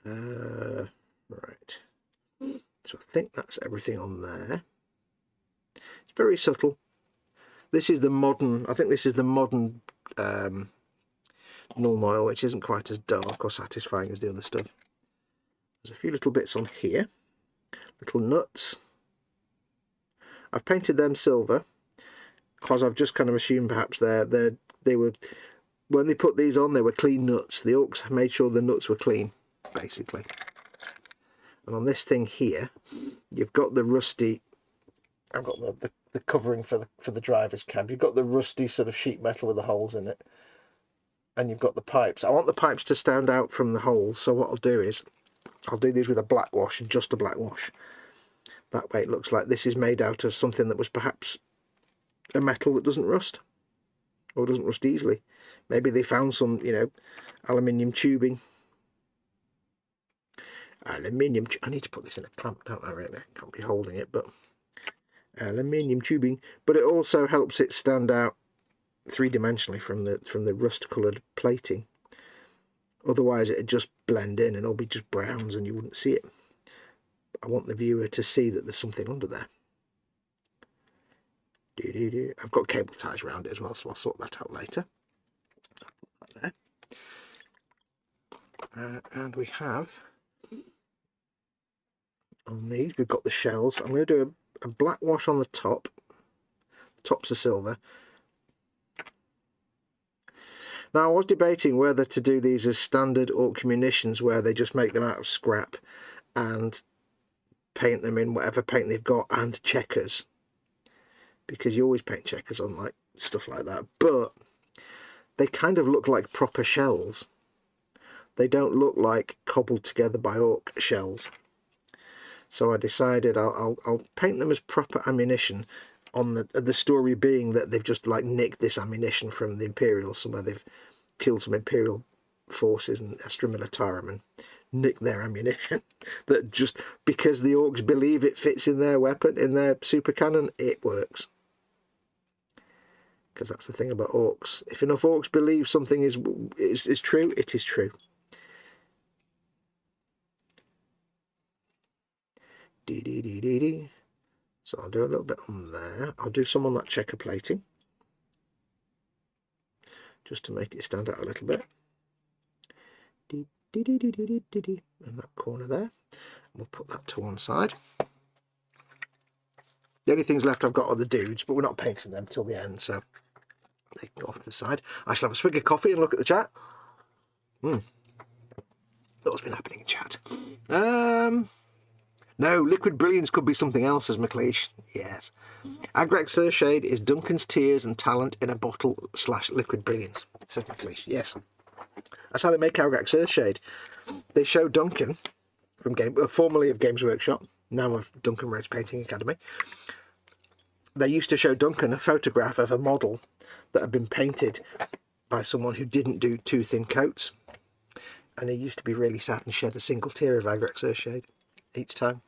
Right, so I think that's everything on there. It's very subtle. This is the modern, I think this is the modern Null Oil, which isn't quite as dark or satisfying as the other stuff. There's a few little bits on here, little nuts. I've painted them silver because I've just kind of assumed perhaps they were, when they put these on, they were clean nuts. The Orks made sure the nuts were clean, basically. And on this thing here, you've got the rusty. I've got the covering for the driver's cab. You've got the rusty sort of sheet metal with the holes in it, and you've got the pipes. I want the pipes to stand out from the holes, so what I'll do is I'll do these with a black wash, and just a black wash. That way it looks like this is made out of something that was perhaps a metal that doesn't rust, or doesn't rust easily. Maybe they found some, aluminium tubing. I need to put this in a clamp, don't I, really? I can't be holding it, but aluminium tubing. But it also helps it stand out three-dimensionally from the rust-coloured plating. Otherwise it'd just blend in and it'll be just browns and you wouldn't see it. I want the viewer to see that there's something under there. I've got cable ties around it as well, so I'll sort that out later. I'll put that there. And we have, on these, we've got the shells. I'm going to do a black wash on the top. The tops are silver. Now, I was debating whether to do these as standard Ork munitions, where they just make them out of scrap and paint them in whatever paint they've got, and checkers, because you always paint checkers on like stuff like that, but they kind of look like proper shells. They don't look like cobbled together by Ork shells. So I decided I'll paint them as proper ammunition, on the story being that they've just like nicked this ammunition from the Imperials somewhere. They've killed some Imperial forces and Astra Militarum and nicked their ammunition. That just because the Orks believe it fits in their weapon, in their super cannon, it works. Because that's the thing about Orks. If enough Orks believe something is true, it is true. So I'll do a little bit on there. I'll do some on that checker plating, just to make it stand out a little bit. In that corner there. We'll put that to one side. The only things left I've got are the dudes, but we're not painting them till the end, so they can go off to the side. I shall have a swig of coffee and look at the chat. what's been happening in chat? No, Liquid Brilliance could be something else, says McLeish. Yes. Agrek Surshade is Duncan's tears and talent in a bottle / Liquid Brilliance, says McLeish. Yes. That's how they make Agrek Surshade. They show Duncan, from formerly of Games Workshop, now of Duncan Rhodes Painting Academy. They used to show Duncan a photograph of a model that had been painted by someone who didn't do too thin coats. And he used to be really sad and shed a single tear of Agrek Surshade each time.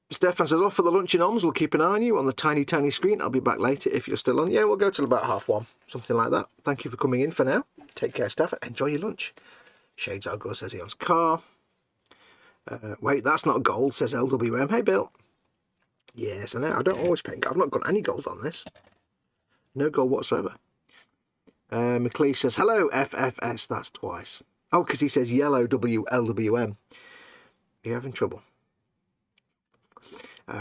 Stefan says, off for the luncheon arms. We'll keep an eye on you on the tiny screen. I'll be back later if you're still on. Yeah, we'll go till about 1:30, something like that. Thank you for coming in for now. Take care, Stefan. Enjoy your lunch. Shades Argo says he owns car. Wait, that's not gold, says LWM. Hey, Bill. Yes, I know. I don't always paint. I've not got any gold on this. No gold whatsoever. McLeish says, hello, FFS. That's twice. Oh, because he says yellow WLWM. You're having trouble.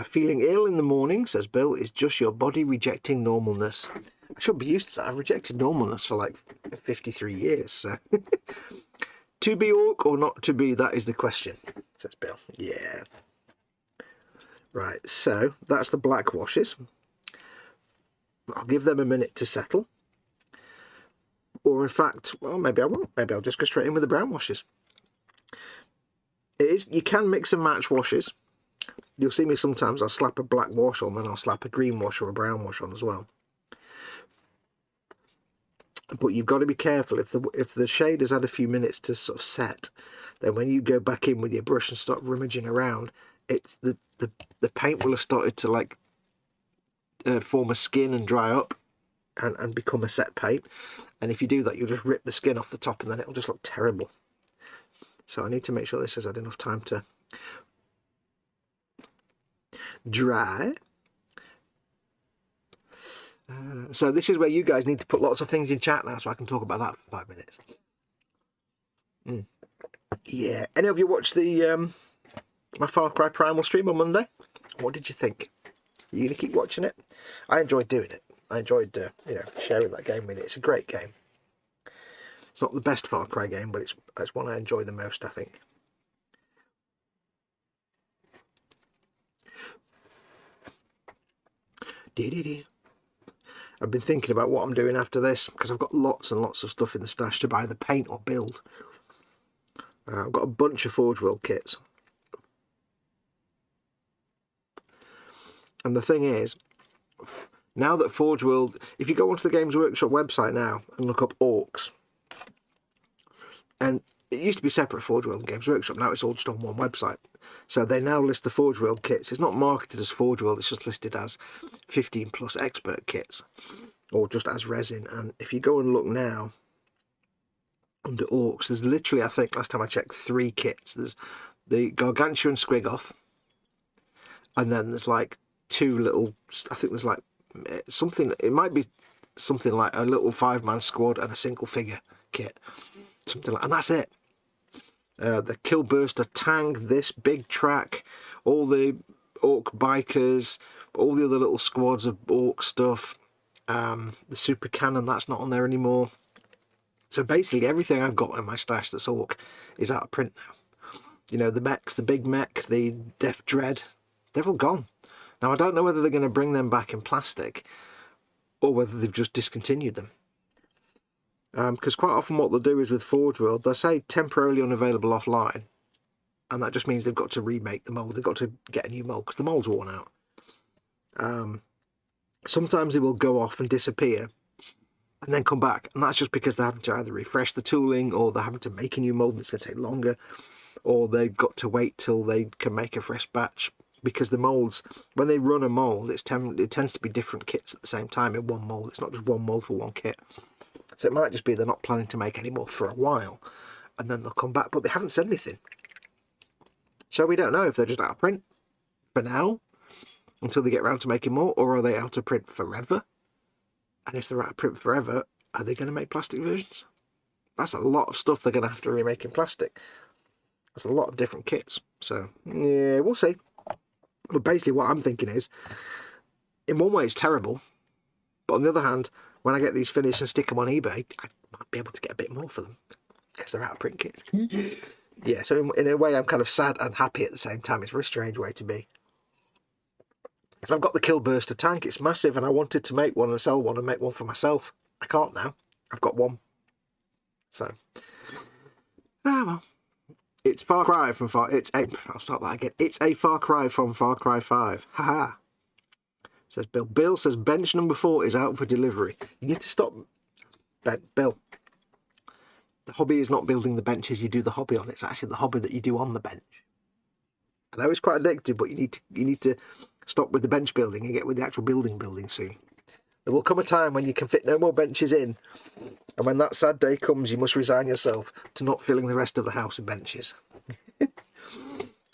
Feeling ill in the morning, says Bill, is just your body rejecting normalness. I should be used to that. I've rejected normalness for like 53 years. So. To be orc or not to be, that is the question, says Bill. Yeah. Right, so that's the black washes. I'll give them a minute to settle. Or in fact, well, maybe I won't. Maybe I'll just go straight in with the brown washes. You can mix and match washes. You'll see me sometimes, I'll slap a black wash on, then I'll slap a green wash or a brown wash on as well. But you've got to be careful. If the shade has had a few minutes to sort of set, then when you go back in with your brush and start rummaging around, it's the paint will have started to like form a skin and dry up and become a set paint. And if you do that, you'll just rip the skin off the top and then it'll just look terrible. So I need to make sure this has had enough time to dry. So this is where you guys need to put lots of things in chat now so I can talk about that for 5 minutes. Yeah. Any of you watched the my Far Cry Primal stream on Monday? What did you think? Are you going to keep watching it? I enjoyed doing it. I enjoyed sharing that game with you. It's a great game. It's not the best Far Cry game, but it's one I enjoy the most, I think. I've been thinking about what I'm doing after this because I've got lots and lots of stuff in the stash to buy the paint or build. I've got a bunch of Forgeworld kits. And the thing is, now that Forgeworld, if you go onto the Games Workshop website now and look up Orks, and it used to be separate Forgeworld and Games Workshop, now it's all just on one website. So they now list the Forgeworld kits. It's not marketed as Forgeworld, it's just listed as 15 plus expert kits, or just as resin. And if you go and look now under Orks, there's literally, I think last time I checked, 3 kits. There's the Gargantuan Squigoth, and then there's like 2 little, I think there's like something, it might be something like a little 5-man squad and a single figure kit, something like, and that's it. The Killburster Tank, this Big Trakk, all the Ork bikers, all the other little squads of Ork stuff, the Super Cannon, that's not on there anymore. So basically everything I've got in my stash that's Ork is out of print now. You know, the mechs, the big mech, the Death Dread, they're all gone. Now I don't know whether they're going to bring them back in plastic or whether they've just discontinued them. Because quite often what they'll do is with Forgeworld, they'll say temporarily unavailable offline, and that just means they've got to remake the mould. They've got to get a new mould because the mould's worn out. Sometimes they will go off and disappear and then come back, and that's just because they're having to either refresh the tooling, or they're having to make a new mould that's going to take longer, or they've got to wait till they can make a fresh batch, because the moulds, when they run a mould, it tends to be different kits at the same time in one mould. It's not just one mould for one kit. So it might just be they're not planning to make any more for a while, and then they'll come back, but they haven't said anything. So we don't know if they're just out of print for now, until they get around to making more, or are they out of print forever? And if they're out of print forever, are they going to make plastic versions? That's a lot of stuff they're going to have to remake in plastic. That's a lot of different kits. So, yeah, we'll see. But basically what I'm thinking is, in one way it's terrible, but on the other hand, when I get these finished and stick them on eBay, I might be able to get a bit more for them. because they're out of print kits. Yeah, so in a way I'm kind of sad and happy at the same time. It's a very strange way to be. Because I've got the Killburster tank, it's massive, and I wanted to make one and sell one and make one for myself. I can't now. I've got one. So, well. It's Far Cry from I'll start that again. It's a Far Cry from Far Cry 5. Haha. Says Bill. Bill says bench number 4 is out for delivery. You need to stop, Bill. The hobby is not building the benches you do the hobby on. It's actually the hobby that you do on the bench. I know it's quite addictive, but you need to stop with the bench building and get with the actual building soon. There will come a time when you can fit no more benches in, and when that sad day comes, you must resign yourself to not filling the rest of the house with benches.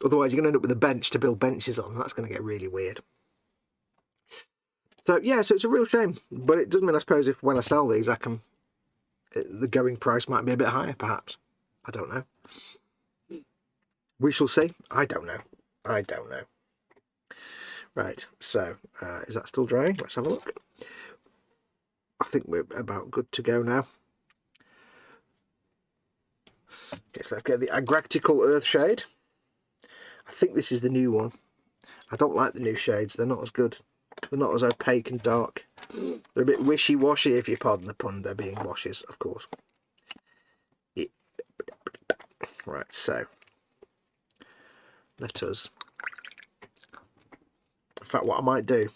Otherwise, you're going to end up with a bench to build benches on, and that's going to get really weird. So, yeah, so it's a real shame. But it does mean, I suppose, if when I sell these, the going price might be a bit higher, perhaps. I don't know. We shall see. I don't know. Right, so, is that still drying? Let's have a look. I think we're about good to go now. Okay, so let's get the Agractical Earth Shade. I think this is the new one. I don't like the new shades. They're not as good. They're not as opaque and dark. They're a bit wishy-washy, if you pardon the pun. They're being washes, of course. Yeah. Right, so let us... In fact, what I might do,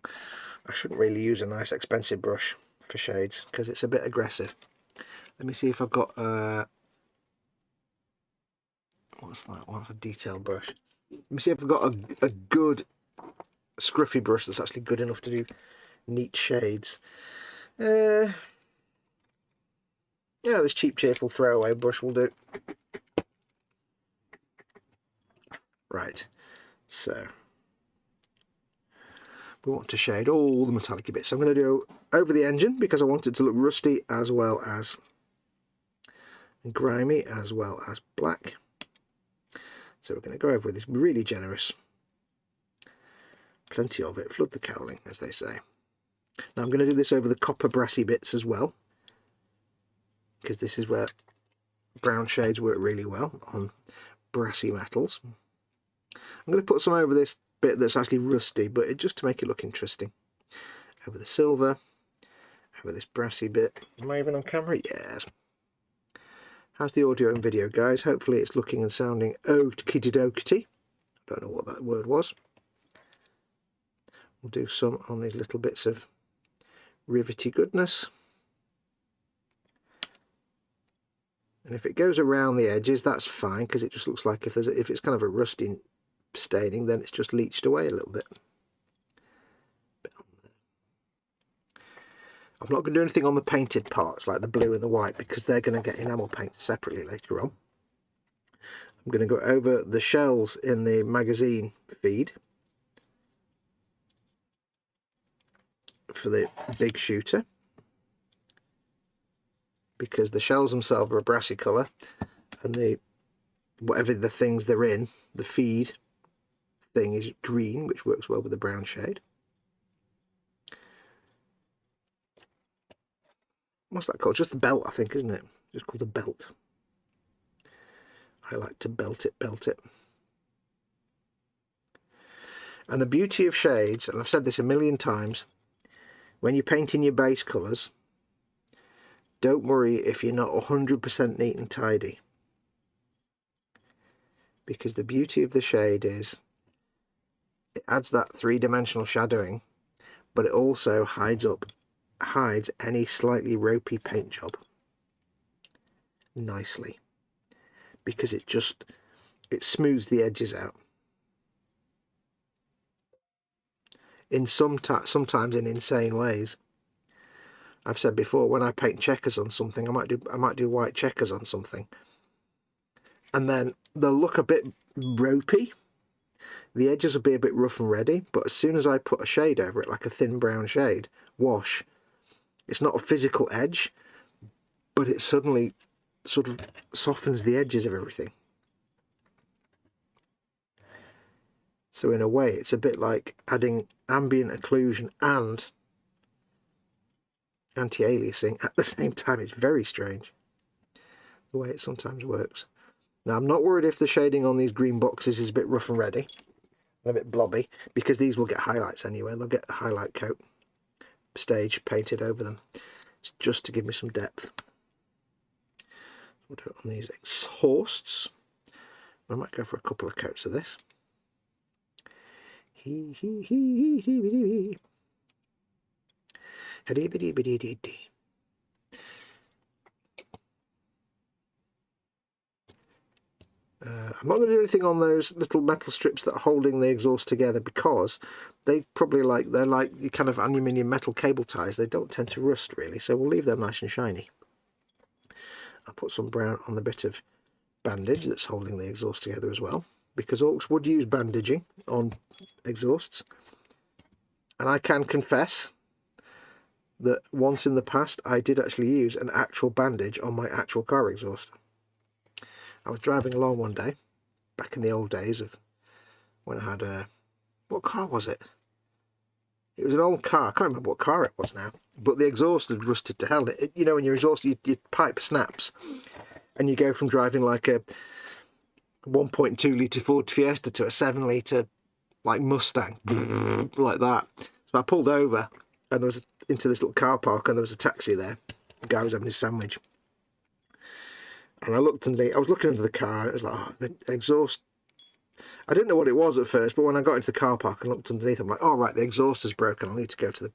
I shouldn't really use a nice expensive brush for shades because it's a bit aggressive. Let me see if I've got what's that? What's a detail brush? Let me see if I've got a good scruffy brush that's actually good enough to do neat shades. Yeah, this cheap cheerful throwaway brush will do. Right, so we want to shade all the metallic bits. So I'm going to do over the engine because I want it to look rusty as well as grimy as well as black. So we're going to go over with this really generous. Plenty of it. Flood the cowling, as they say. Now I'm going to do this over the copper brassy bits as well, because this is where brown shades work really well on brassy metals. I'm going to put some over this bit that's actually rusty, but just to make it look interesting. Over the silver, over this brassy bit. Am I even on camera? Yes. How's the audio and video, guys? Hopefully it's looking and sounding okie dokie. Don't know what that word was. We'll do some on these little bits of rivety goodness. And if it goes around the edges, that's fine, because it just looks like if it's kind of a rusty staining, then it's just leached away a little bit. I'm not going to do anything on the painted parts like the blue and the white because they're going to get enamel painted separately later on. I'm going to go over the shells in the magazine feed for the big shooter, because the shells themselves are a brassy colour, and whatever the things they're in, the feed thing is green, which works well with the brown shade. What's that called? Just the belt, I think, isn't it? Just called a belt. I like to belt it. And the beauty of shades, and I've said this a million times, when you're painting your base colours, don't worry if you're not 100% neat and tidy. Because the beauty of the shade is it adds that three-dimensional shadowing, but it also hides any slightly ropey paint job nicely, because it smooths the edges out. Sometimes in insane ways. I've said before, when I paint checkers on something, I might do white checkers on something, and then they'll look a bit ropey. The edges will be a bit rough and ready, but as soon as I put a shade over it, like a thin brown shade, wash, it's not a physical edge, but it suddenly sort of softens the edges of everything. So in a way, it's a bit like adding ambient occlusion and anti-aliasing at the same time. It's very strange. the way it sometimes works. Now I'm not worried if the shading on these green boxes is a bit rough and ready, and a bit blobby, because these will get highlights anyway. They'll get a highlight coat stage painted over them. It's just to give me some depth. We'll do it on these exhausts. I might go for a couple of coats of this. I'm not going to do anything on those little metal strips that are holding the exhaust together, because they're like your kind of aluminium metal cable ties. They don't tend to rust really, so we'll leave them nice and shiny. I'll put some brown on the bit of bandage that's holding the exhaust together as well, because Orks would use bandaging on exhausts, and I can confess that once in the past I did actually use an actual bandage on my actual car exhaust. I was driving along one day, back in the old days of when I had a... what car was it? It was an old car. I can't remember what car it was now, but the exhaust had rusted to hell. You know, when your exhaust, your pipe snaps, and you go from driving like a 1.2 litre Ford Fiesta to a 7 litre like Mustang, like that. So I pulled over, and there was into this little car park, and there was a taxi there. The guy was having his sandwich, and I looked and I was looking under the car, and it was like, oh, the exhaust. I didn't know what it was at first, but when I got into the car park and looked underneath, I'm like, oh right, the exhaust is broken. I'll need to go to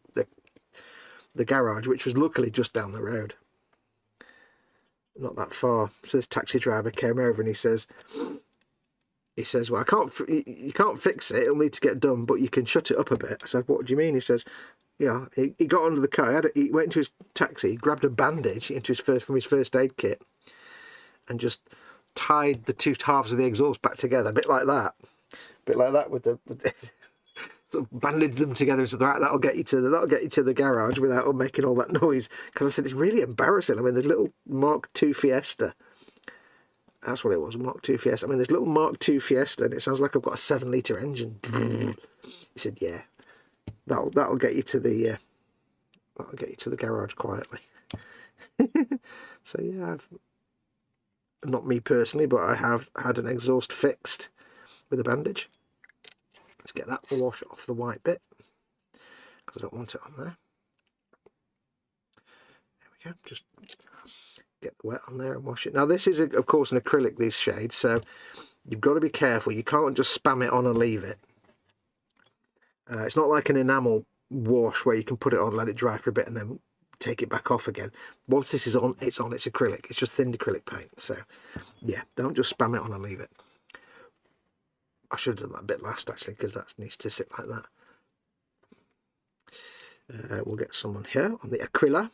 the garage, which was luckily just down the road, not that far. So this taxi driver came over and he says, well, you can't fix it. It'll need to get done, but you can shut it up a bit. I said, what do you mean? He says, yeah. He got under the car. He went into his taxi, he grabbed a bandage from his first aid kit, and just tied the two halves of the exhaust back together, a bit like that with the sort of bandage them together, so that'll get you to the garage without making all that noise. Because I said, it's really embarrassing. I mean, there's little Mark II Fiesta. That's what it was, Mark II Fiesta. I mean, there's little Mark II Fiesta, and it sounds like I've got a 7 litre engine. He said, yeah, that'll get you to the garage quietly. So yeah, not me personally, but I have had an exhaust fixed with a bandage. Let's get that wash off the white bit, because I don't want it on there. There we go. Just get the wet on there and wash it. Now this is, of course, an acrylic, these shades, so you've got to be careful. You can't just spam it on and leave it. It's not like an enamel wash where you can put it on, let it dry for a bit, and then take it back off again. Once this is on, it's acrylic. It's just thinned acrylic paint. So yeah, don't just spam it on and leave it. I should have done that bit last actually, because that needs to sit like that. We'll get some on here on the acryla.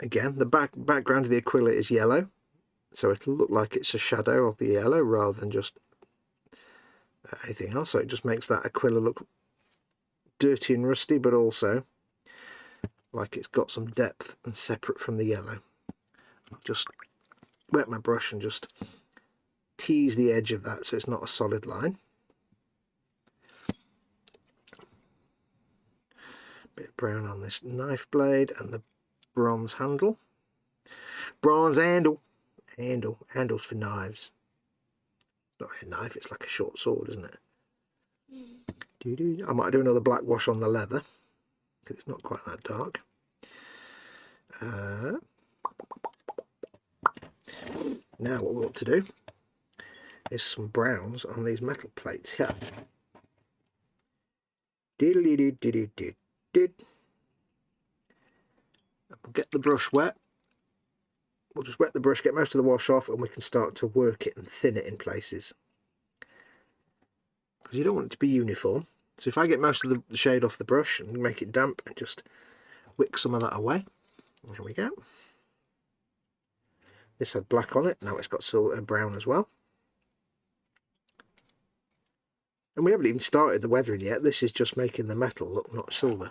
Again, the background of the acryla is yellow, so it'll look like it's a shadow of the yellow rather than just anything else. So it just makes that acryla look dirty and rusty, but also like it's got some depth and separate from the yellow. I'll just wet my brush and just tease the edge of that so it's not a solid line. Bit of brown on this knife blade and the bronze handle. Bronze handle. Handles for knives. Not a knife, it's like a short sword, isn't it? I might do another black wash on the leather, because it's not quite that dark. Now what we want to do is some browns on these metal plates here. We'll get the brush wet. We'll just wet the brush, get most of the wash off, and we can start to work it and thin it in places. Because you don't want it to be uniform. So if I get most of the shade off the brush and make it damp and just wick some of that away. There we go. This had black on it, now it's got silver brown as well. And we haven't even started the weathering yet. This is just making the metal look not silver.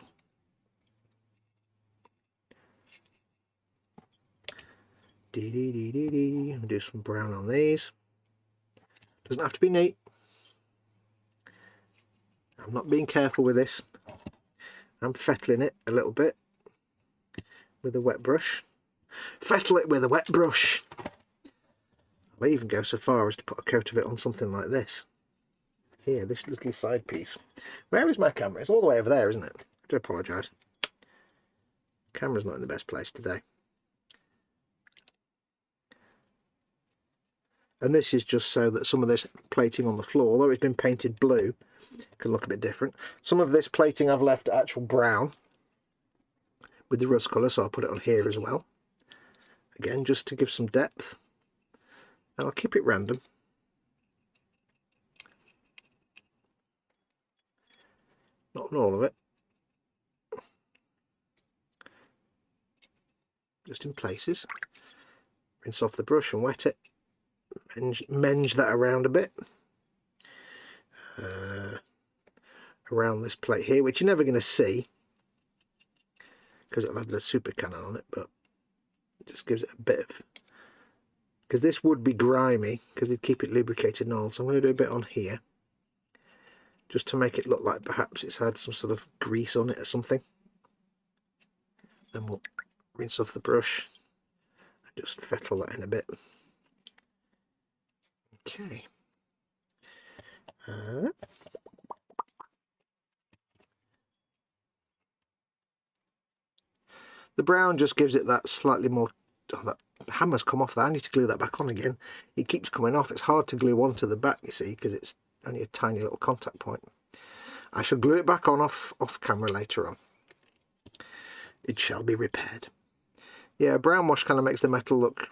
Do some brown on these. Doesn't have to be neat. I'm not being careful with this. I'm fettling it a little bit with a wet brush. Fettle it with a wet brush. I'll even go so far as to put a coat of it on something like this. Here, this little side piece. Where is my camera? It's all the way over there, isn't it? I do apologise. Camera's not in the best place today. And this is just so that some of this plating on the floor, although it's been painted blue, can look a bit different. Some of this plating I've left actual brown with the rust colour, so I'll put it on here as well. Again, just to give some depth. And I'll keep it random. Not on all of it. Just in places. Rinse off the brush and wet it. Menge that around a bit. Around this plate here, which you're never going to see because it'll have the super cannon on it, but it just gives it a bit of, because this would be grimy because they'd keep it lubricated and all, so I'm going to do a bit on here just to make it look like perhaps it's had some sort of grease on it or something. Then we'll rinse off the brush and just fettle that in a bit. Okay. The brown just gives it that slightly more... Oh, that hammer's come off there. I need to glue that back on again. It keeps coming off. It's hard to glue onto the back, you see, because it's only a tiny little contact point. I shall glue it back on off camera later on. It shall be repaired. Yeah, brown wash kind of makes the metal look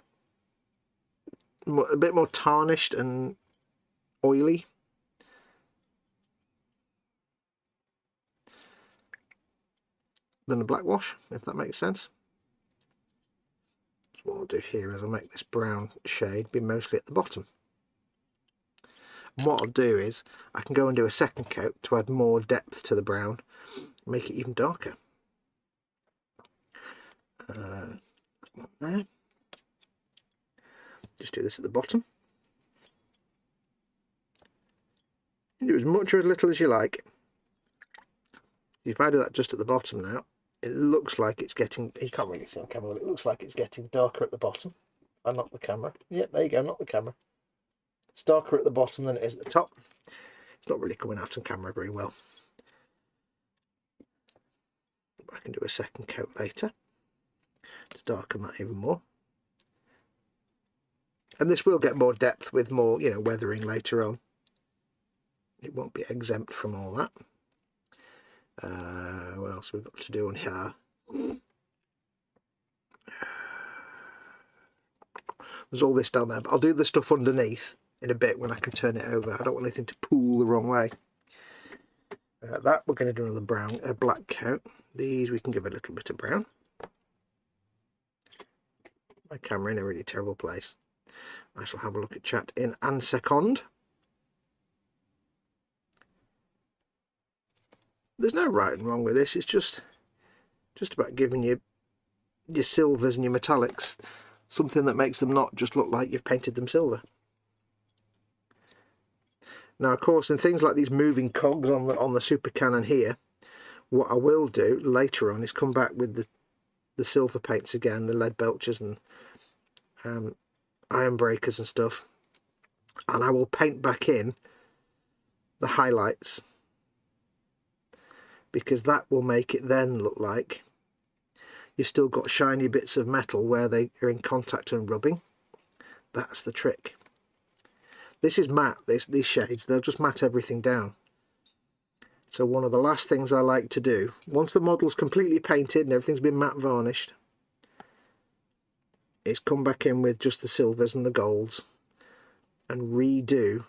a bit more tarnished and oily. Than a black wash, if that makes sense. So what I'll do here is I'll make this brown shade be mostly at the bottom. And what I'll do is I can go and do a second coat to add more depth to the brown, make it even darker. There. Just do this at the bottom. You do as much or as little as you like. If I do that just at the bottom now, it looks like it's getting, you can't really see on camera, but it looks like it's getting darker at the bottom. I knocked the camera. Yep, there you go, knock the camera. It's darker at the bottom than it is at the top. It's not really coming out on camera very well. I can do a second coat later to darken that even more. And this will get more depth with more, you know, weathering later on. It won't be exempt from all that. What else we've got to do on here? There's all this down there, but I'll do the stuff underneath in a bit when I can turn it over. I don't want anything to pool the wrong way. That we're going to do another brown, a black coat. These we can give a little bit of brown. My camera in a really terrible place. I shall have a look at chat in an second. There's no right and wrong with this. It's just about giving you your silvers and your metallics something that makes them not just look like you've painted them silver. Now, of course, in things like these moving cogs on the super cannon here, what I will do later on is come back with the silver paints again, the lead belchers and iron breakers and stuff, and I will paint back in the highlights, because that will make it then look like you've still got shiny bits of metal where they are in contact and rubbing. That's the trick. This is matte, these shades, they'll just matte everything down. So one of the last things I like to do, once the model's completely painted and everything's been matte varnished, is come back in with just the silvers and the golds and redo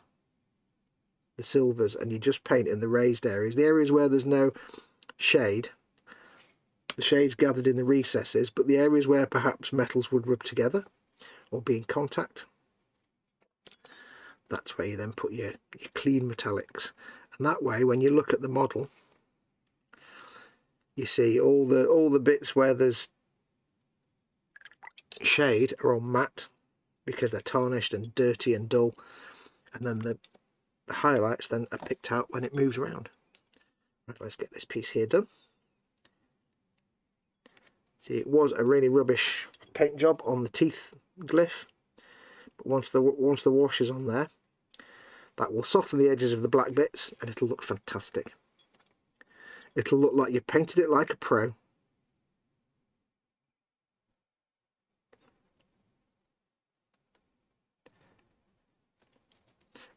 the silvers, and you just paint in the raised areas, the areas where there's no shade. The shade's gathered in the recesses, but the areas where perhaps metals would rub together or be in contact, that's where you then put your clean metallics. And that way, when you look at the model, you see all the bits where there's shade are all matte because they're tarnished and dirty and dull, and then the highlights then are picked out when it moves around. Right, let's get this piece here done. See, it was a really rubbish paint job on the teeth glyph. But once the wash is on there, that will soften the edges of the black bits and it'll look fantastic. It'll look like you painted it like a pro.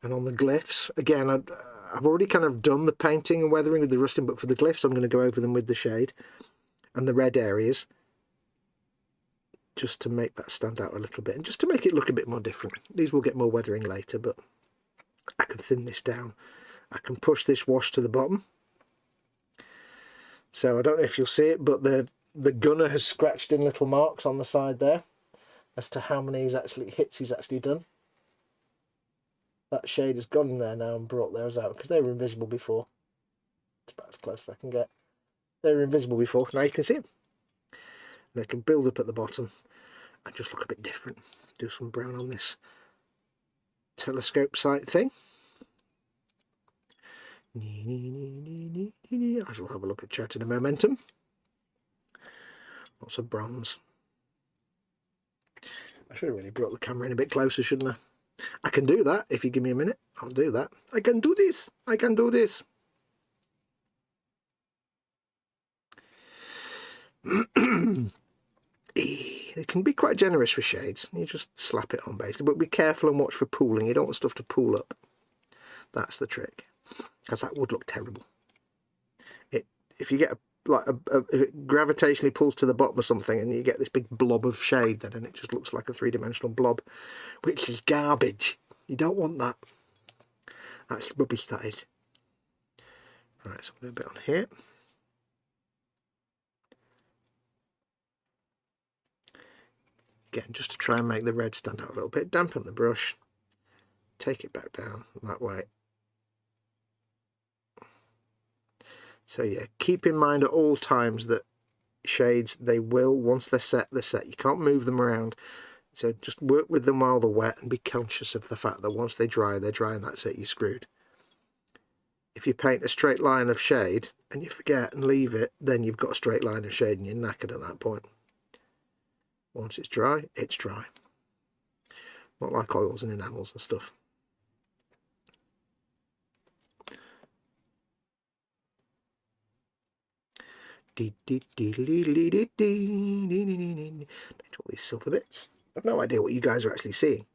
And on the glyphs, again, I've already kind of done the painting and weathering with the rusting, but for the glyphs I'm going to go over them with the shade and the red areas, just to make that stand out a little bit and just to make it look a bit more different. These will get more weathering later, but I can thin this down. I can push this wash to the bottom. So I don't know if you'll see it, but the gunner has scratched in little marks on the side there as to how many hits he's actually done. That shade has gone in there now and brought those out because they were invisible before. It's about as close as I can get. They were invisible before, now you can see them. And it'll build up at the bottom and just look a bit different. Do some brown on this telescope sight thing. I shall have a look at chat in a momentum. Lots of bronze. I should have really brought the camera in a bit closer, shouldn't I? I can do that if you give me a minute. I'll do that. I can do this. I can do this. It can be quite generous for shades. You just slap it on basically, but be careful and watch for pooling. You don't want stuff to pool up. That's the trick, because that would look terrible. If you get if it gravitationally pulls to the bottom of something and you get this big blob of shade then, and it just looks like a three-dimensional blob, which is garbage. You don't want that. That's rubbish, that is. Right, so we'll do a bit on here. Again, just to try and make the red stand out a little bit, dampen the brush, take it back down that way. So yeah, keep in mind at all times that shades, they will, once they're set, they're set. You can't move them around. So just work with them while they're wet and be conscious of the fact that once they dry, they're dry and that's it, you're screwed. If you paint a straight line of shade and you forget and leave it, then you've got a straight line of shade and you're knackered at that point. Once it's dry, it's dry. Not like oils and enamels and stuff. Paint all these silver bits. I've no idea what you guys are actually seeing.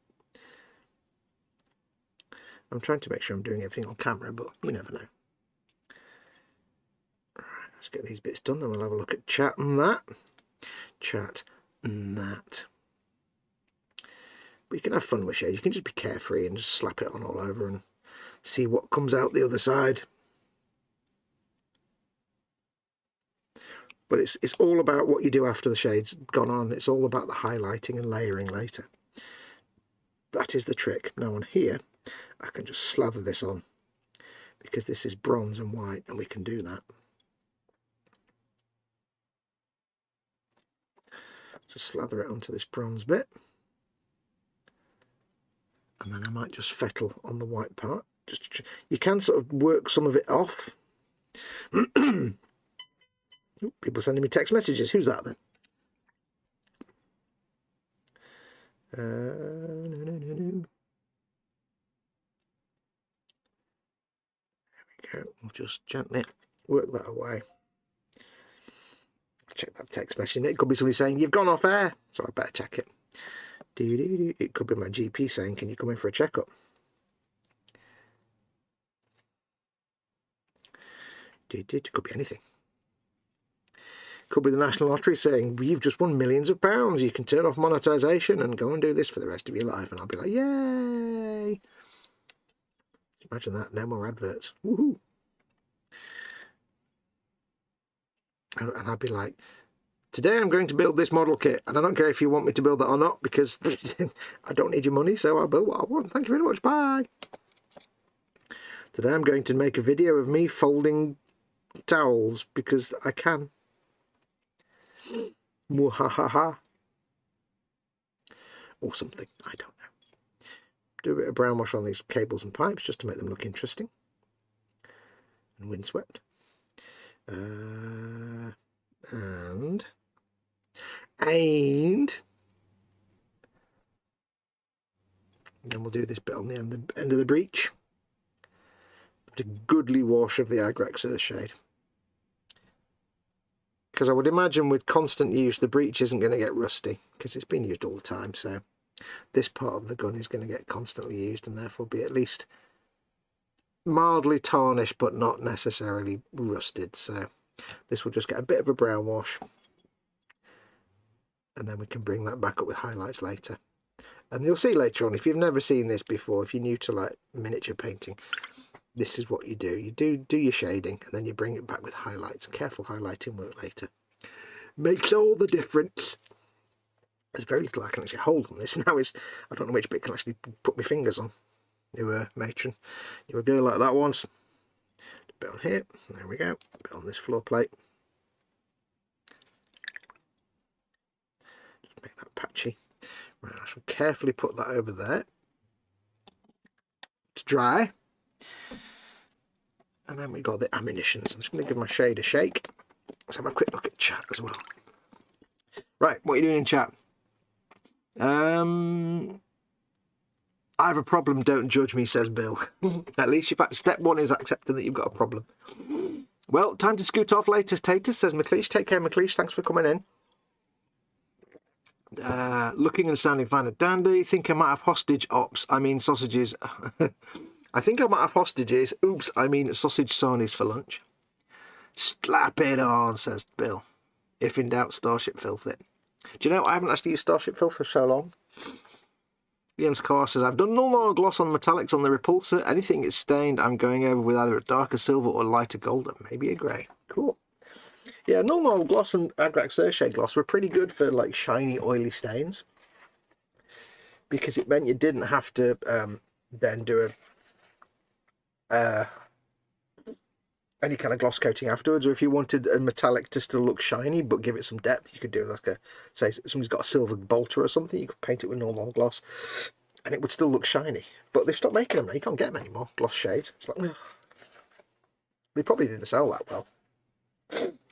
I'm trying to make sure I'm doing everything on camera, but you never know. Alright, let's get these bits done, then we'll have a look at chat and that. Chat and that. But you can have fun with shades. You can just be carefree and just slap it on all over and see what comes out the other side. But it's all about what you do after the shade's gone on. It's all about the highlighting and layering later. That is the trick. Now on here, I can just slather this on because this is bronze and white and we can do that. Just slather it onto this bronze bit. And then I might just fettle on the white part. You can sort of work some of it off. Ooh, people sending me text messages. Who's that then? No. There we go. We'll just gently work that away. Check that text message. It could be somebody saying, you've gone off air. So I better check it. It could be my GP saying, can you come in for a checkup? It could be anything. Could be the National Lottery saying, you've just won millions of pounds. You can turn off monetisation and go and do this for the rest of your life. And I'll be like, yay! Imagine that, no more adverts. Woohoo! And I'd be like, today I'm going to build this model kit. And I don't care if you want me to build that or not, because I don't need your money, so I'll build what I want. Thank you very much. Bye! Today I'm going to make a video of me folding towels, because I can. Muhahaha. Or something, I don't know. Do a bit of brown wash on these cables and pipes just to make them look interesting and windswept. And And then we'll do this bit on the end of the breech. A goodly wash of the Agrax Earth shade. Because I would imagine with constant use the breech isn't going to get rusty because it's been used all the time, so this part of the gun is going to get constantly used and therefore be at least mildly tarnished but not necessarily rusted. So this will just get a bit of a brown wash and then we can bring that back up with highlights later. And you'll see later on, if you've never seen this before, if you're new to like miniature painting, this is what you do. You do your shading and then you bring it back with highlights. Careful highlighting work later makes all the difference. There's very little I can actually hold on this. Now is I don't know which bit can actually put my fingers on. You were matron. You were a girl like that once. A bit on here. There we go. A bit on this floor plate. Just make that patchy. Right, I shall carefully put that over there to dry. And then we got the ammunitions. I'm just going to give my shade a shake. Let's have a quick look at chat as well. Right, what are you doing in chat? I have a problem, don't judge me, says Bill. At least step one is accepting that you've got a problem. Well, time to scoot off latest taters, says McLeish. Take care, McLeish. Thanks for coming in. Looking and sounding fine and dandy. Think I might have hostage ops. I mean sausages. I think I might have hostages. Oops, I mean sausage sarnies for lunch. Slap it on, says Bill. If in doubt, Starship Filth it. Do you know, I haven't actually used Starship Filth for so long. Ian's car says, I've done null gloss on metallics on the repulsor. Anything is stained, I'm going over with either a darker silver or lighter gold, maybe a grey. Cool. Yeah, null gloss and Agrax Earthshade gloss were pretty good for like shiny, oily stains. Because it meant you didn't have to then do any kind of gloss coating afterwards, or if you wanted a metallic to still look shiny but give it some depth, you could do like say somebody's got a silver bolter or something, you could paint it with normal gloss and it would still look shiny. But they've stopped making them now, you can't get them anymore, gloss shades. It's like, ugh. They probably didn't sell that well.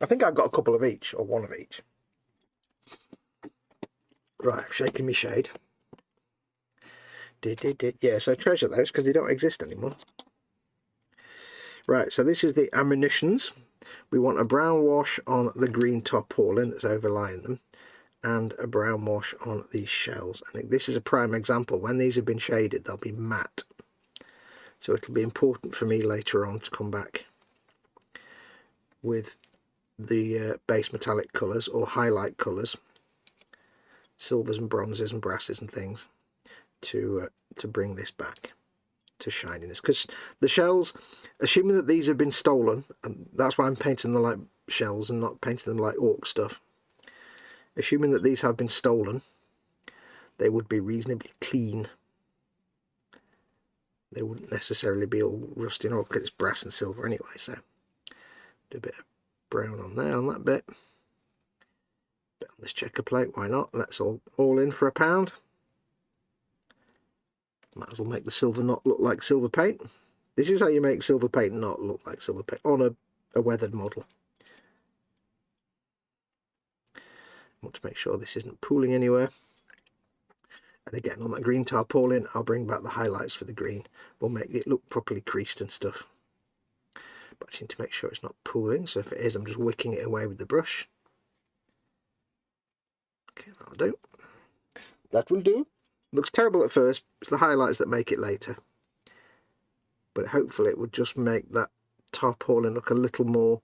I think I've got a couple of each, or one of each. Right, shaking me shade. Yeah, so treasure those because they don't exist anymore. Right, so this is the ammunitions. We want a brown wash on the green tarpaulin that's overlying them and a brown wash on these shells. And this is a prime example. When these have been shaded, they'll be matte. So it'll be important for me later on to come back with the base metallic colours or highlight colours, silvers and bronzes and brasses and things, to bring this back to shininess. Because the shells, assuming that these have been stolen, and that's why I'm painting them like shells and not painting them like orc stuff, assuming that these have been stolen, they would be reasonably clean. They wouldn't necessarily be all rusty and all because it's brass and silver anyway. So do a bit of brown on there on that bit, bit on this checker plate, why not? That's all in for £1. Might as well make the silver not look like silver paint. This is how you make silver paint not look like silver paint on a weathered model. I want to make sure this isn't pooling anywhere. And again, on that green tarpaulin, I'll bring back the highlights for the green. We'll make it look properly creased and stuff. But I just need to make sure it's not pooling. So if it is, I'm just wicking it away with the brush. Okay, that'll do. That will do. Looks terrible at first. It's the highlights that make it later. But hopefully it would just make that tarpaulin look a little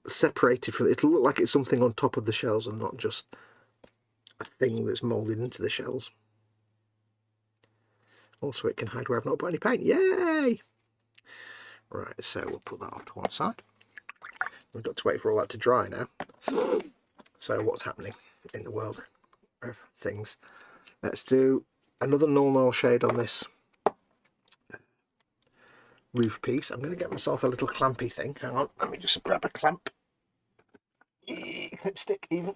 separated from it. It'll look like it's something on top of the shells and not just a thing that's moulded into the shells. Also, it can hide where I've not put any paint. Yay! Right, so we'll put that off to one side. We've got to wait for all that to dry now. So what's happening in the world of things? Let's do another normal shade on this roof piece. I'm going to get myself a little clampy thing. Hang on, let me just grab a clamp. Clipstick even.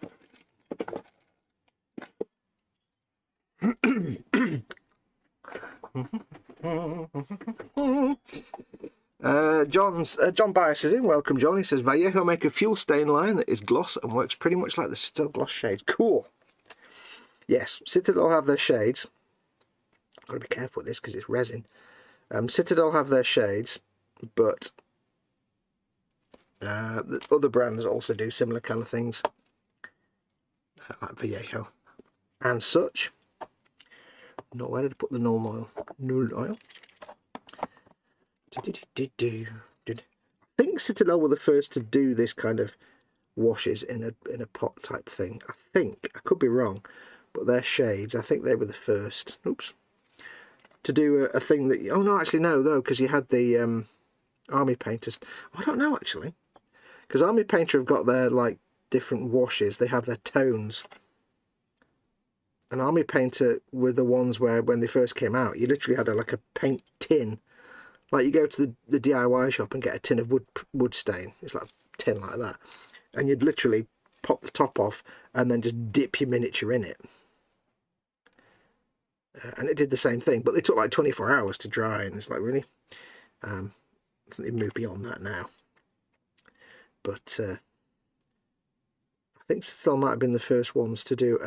John Bias is in. Welcome, John. He says Vallejo make a fuel stain line that is gloss and works pretty much like the still gloss shade. Cool. Yes, Citadel have their shades. I've got to be careful with this because it's resin. Citadel have their shades, but the other brands also do similar kind of things, like Vallejo and such. No, where did I put the null oil? Null oil. I think Citadel were the first to do this kind of washes in a pot type thing. I think, I could be wrong, but their shades, I think they were the first. Oops. To do a thing that, oh no, actually no, though, because you had the Army Painters. I don't know actually, because Army Painter have got their like different washes. They have their tones. And Army Painter were the ones where when they first came out, you literally had like a paint tin. Like you go to the DIY shop and get a tin of wood stain. It's like a tin like that, and you'd literally pop the top off and then just dip your miniature in it. And it did the same thing, but they took like 24 hours to dry, and it's like, really? I think they've moved beyond that now. But I think Citadel might have been the first ones to do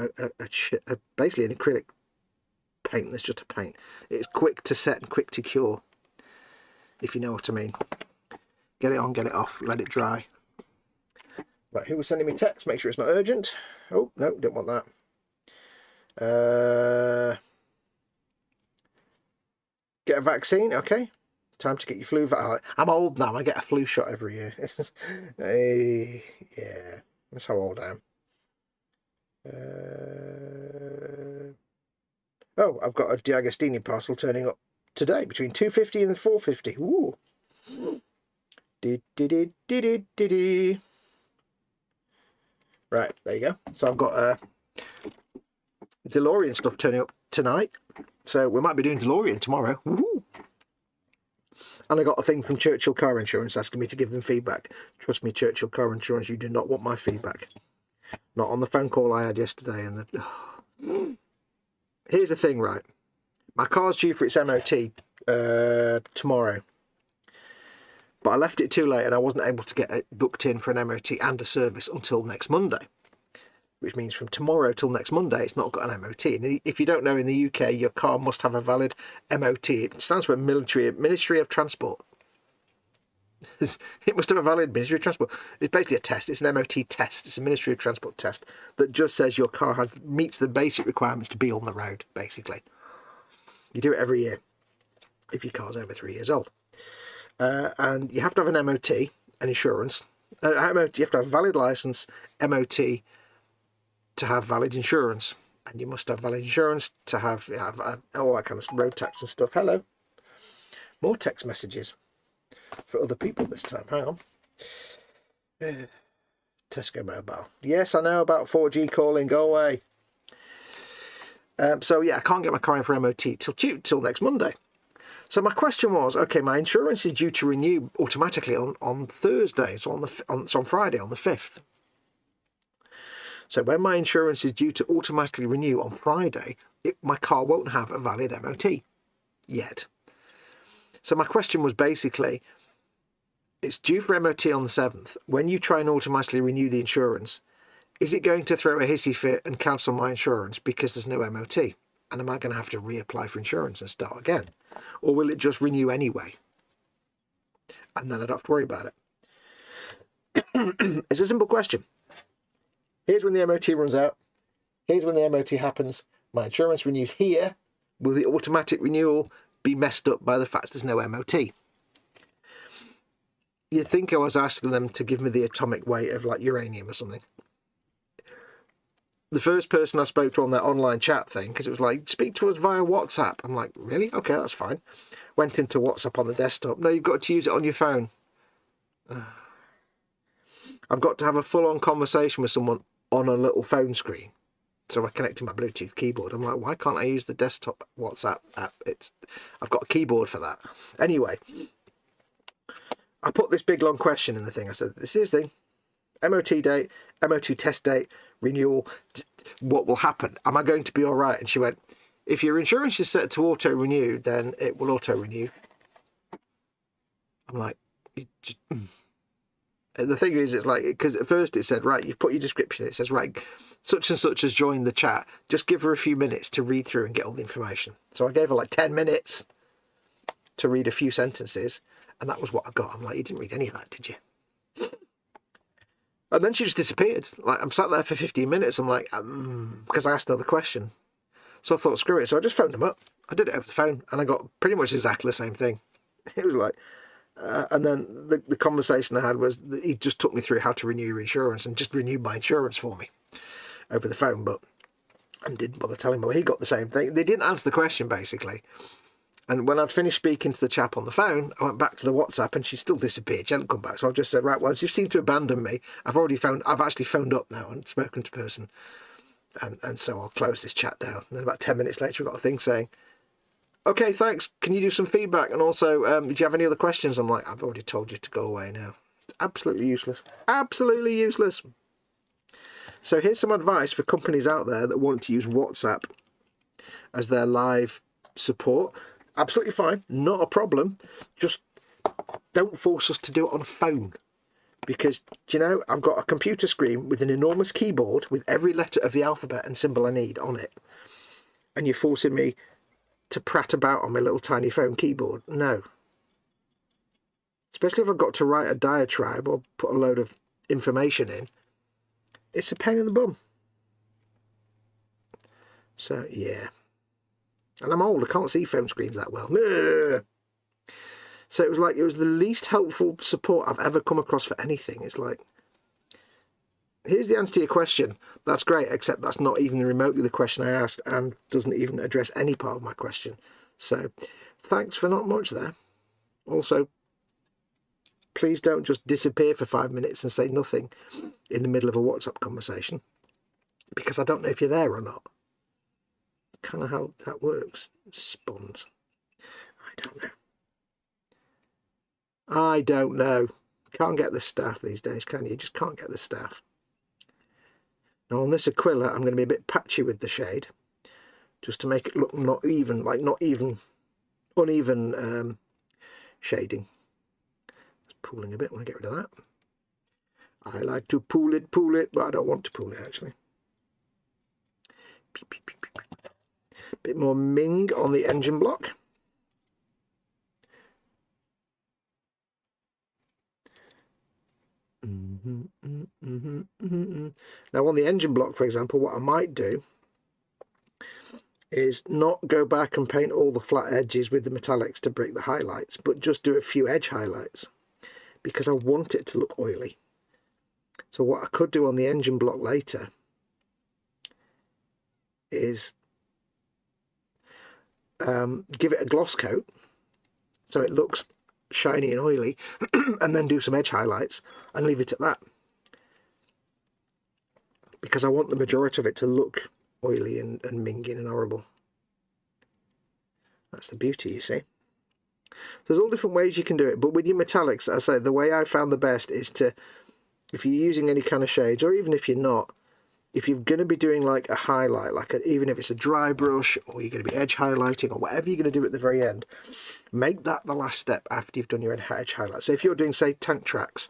basically an acrylic paint that's just a paint. It's quick to set and quick to cure, if you know what I mean. Get it on, get it off, let it dry. Right, who was sending me text? Make sure it's not urgent. Oh, no, don't want that. Get a vaccine, okay. Time to get your flu vaccine. I'm old now, I get a flu shot every year. Yeah, that's how old I am. Oh, I've got a D'Agostini parcel turning up today between 2:50 and 4:50. Ooh. Right, there you go. So I've got DeLorean stuff turning up tonight. So we might be doing DeLorean tomorrow. Woohoo! And I got a thing from Churchill Car Insurance asking me to give them feedback. Trust me, Churchill Car Insurance, you do not want my feedback. Not on the phone call I had yesterday. And here's the thing, right? My car's due for its MOT tomorrow. But I left it too late and I wasn't able to get it booked in for an MOT and a service until next Monday. Which means from tomorrow till next Monday, it's not got an MOT. And if you don't know, in the UK, your car must have a valid MOT. It stands for Ministry of Transport. It must have a valid Ministry of Transport. It's basically a test. It's an MOT test. It's a Ministry of Transport test that just says your car meets the basic requirements to be on the road, basically. You do it every year if your car's over 3 years old. And you have to have an MOT, an insurance. You have to have a valid license, MOT, to have valid insurance, and you must have valid insurance to have all that kind of road tax and stuff. Hello, more text messages for other people this time. Hang on. Tesco Mobile. Yes, I know about 4G calling. Go away. So yeah, I can't get my car in for MOT till next Monday. So my question was, okay, my insurance is due to renew automatically on Thursday, so on Friday, on the 5th. So when my insurance is due to automatically renew on Friday, my car won't have a valid MOT yet. So my question was basically, it's due for MOT on the 7th. When you try and automatically renew the insurance, is it going to throw a hissy fit and cancel my insurance because there's no MOT? And am I going to have to reapply for insurance and start again? Or will it just renew anyway? And then I don't have to worry about it. It's a simple question. Here's when the MOT runs out. Here's when the MOT happens. My insurance renews here. Will the automatic renewal be messed up by the fact there's no MOT? You'd think I was asking them to give me the atomic weight of like uranium or something. The first person I spoke to on that online chat thing, because it was like, speak to us via WhatsApp. I'm like, really? Okay, that's fine. Went into WhatsApp on the desktop. No, you've got to use it on your phone. I've got to have a full-on conversation with someone on a little phone screen. So I connected my Bluetooth keyboard. I'm like, why can't I use the desktop WhatsApp app? I've got a keyboard for that. Anyway, I put this big long question in the thing. I said, this is the thing. MOT date, MOT test date, renewal. What will happen? Am I going to be all right? And she went, if your insurance is set to auto-renew, then it will auto-renew. I'm like, And the thing is, it's like, because at first it said, right, you've put your description, it says, right, such and such has joined the chat, just give her a few minutes to read through and get all the information. So I gave her like 10 minutes to read a few sentences, and that was what I got. I'm like, you didn't read any of that, did you? And then she just disappeared. Like, I'm sat there for 15 minutes, I'm like, because I asked another question. So I thought, screw it. So I just phoned them up. I did it over the phone, and I got pretty much exactly the same thing. It was like, and then the conversation I had was that he just took me through how to renew your insurance and just renewed my insurance for me over the phone, but I didn't bother telling him. But he got the same thing. They didn't answer the question, basically. And when I'd finished speaking to the chap on the phone, I went back to the WhatsApp and she still disappeared. She hadn't come back. So I just said, right, well, as you seem to abandon me, I've actually phoned up now and spoken to the person. And so I'll close this chat down. And then about 10 minutes later, I got a thing saying, okay, thanks. Can you do some feedback? And also, did you have any other questions? I'm like, I've already told you to go away now. Absolutely useless. Absolutely useless. So here's some advice for companies out there that want to use WhatsApp as their live support. Absolutely fine. Not a problem. Just don't force us to do it on a phone. Because, do you know, I've got a computer screen with an enormous keyboard with every letter of the alphabet and symbol I need on it. And you're forcing me to prat about on my little tiny phone keyboard. No. Especially if I've got to write a diatribe or put a load of information in. It's a pain in the bum. So, yeah. And I'm old. I can't see phone screens that well. So it was the least helpful support I've ever come across for anything. It's like, here's the answer to your question. That's great, except that's not even remotely the question I asked and doesn't even address any part of my question. So thanks for not much there. Also, please don't just disappear for 5 minutes and say nothing in the middle of a WhatsApp conversation, because I don't know if you're there or not. Kind of how that works. Spawns. I don't know. Can't get the staff these days, can you? Just can't get the staff. Now on this Aquila, I'm going to be a bit patchy with the shade, just to make it look not even, like not even uneven shading. It's pooling a bit. I want to get rid of that. I like to pool it, but I don't want to pool it actually. Bit more Ming on the engine block. Now on the engine block, for example, what I might do is not go back and paint all the flat edges with the metallics to break the highlights, but just do a few edge highlights because I want it to look oily. So what I could do on the engine block later is give it a gloss coat so it looks shiny and oily, and then do some edge highlights and leave it at that, because I want the majority of it to look oily and minging and horrible. That's the beauty, you see. There's all different ways you can do it, but with your metallics, as I say, the way I found the best is to, if you're using any kind of shades, or even if you're not, if you're going to be doing like a highlight, even if it's a dry brush, or you're going to be edge highlighting, or whatever you're going to do at the very end, make that the last step after you've done your edge highlight. So if you're doing, say, tank tracks,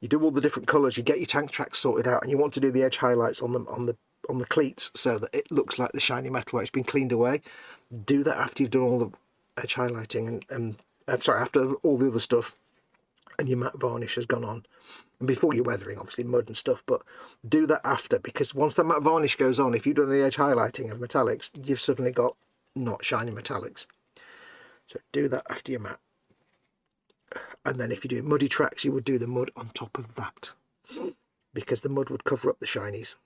you do all the different colours, you get your tank tracks sorted out, and you want to do the edge highlights on the cleats so that it looks like the shiny metal where it's been cleaned away. Do that after you've done all the edge highlighting and after all the other stuff and your matte varnish has gone on. And before you're weathering, obviously, mud and stuff, but do that after, because once the matte varnish goes on, if you've done the edge highlighting of metallics, you've suddenly got not shiny metallics. So do that after your matte. And then if you're doing muddy tracks, you would do the mud on top of that, because the mud would cover up the shinies.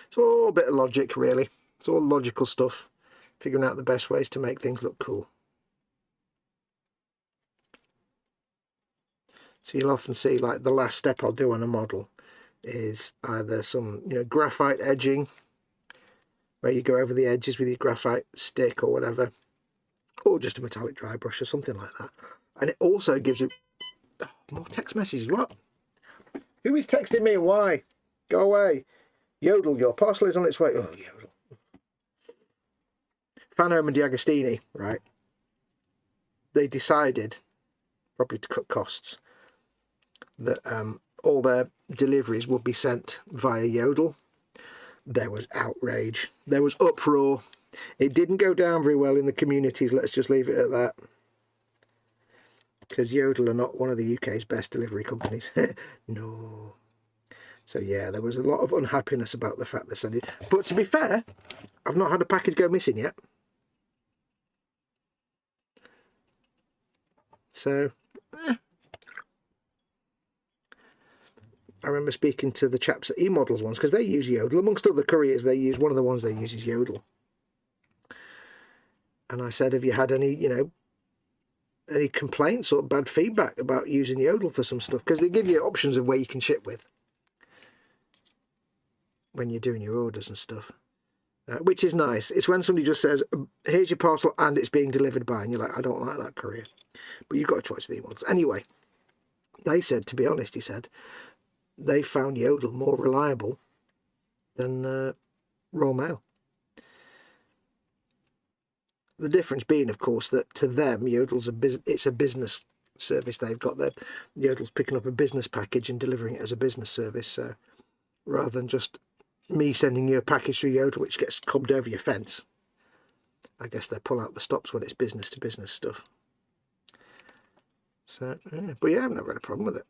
It's all a bit of logic, really. It's all logical stuff, figuring out the best ways to make things look cool. So you'll often see, like, the last step I'll do on a model is either some, graphite edging, where you go over the edges with your graphite stick or whatever, or just a metallic dry brush or something like that. And it also gives you more text messages. What? Who is texting me? Why? Go away. Yodel, your parcel is on its way. Oh, Yodel. Fanhome and D'Agostini, right? They decided, probably to cut costs, that all their deliveries would be sent via Yodel. There was outrage. There was uproar. It didn't go down very well in the communities, let's just leave it at that. Because Yodel are not one of the UK's best delivery companies. No. So yeah, there was a lot of unhappiness about the fact they sent it. But to be fair, I've not had a package go missing yet. So, I remember speaking to the chaps at eModels once, because they use Yodel. Amongst other couriers, they use, one of the ones they use is Yodel. And I said, have you had any, you know, any complaints or bad feedback about using Yodel for some stuff? Because they give you options of where you can ship with when you're doing your orders and stuff, which is nice. It's when somebody just says, here's your parcel and it's being delivered by, and you're like, I don't like that courier. But you've got a choice with eModels. Anyway, they said, to be honest, he said, they found Yodel more reliable than Royal Mail. The difference being, of course, that to them, Yodel's it's a business service. They've got their Yodel's picking up a business package and delivering it as a business service. So rather than just me sending you a package through Yodel which gets cubbed over your fence, I guess they pull out the stops when it's business to business stuff. So, yeah. But yeah, I've never had a problem with it.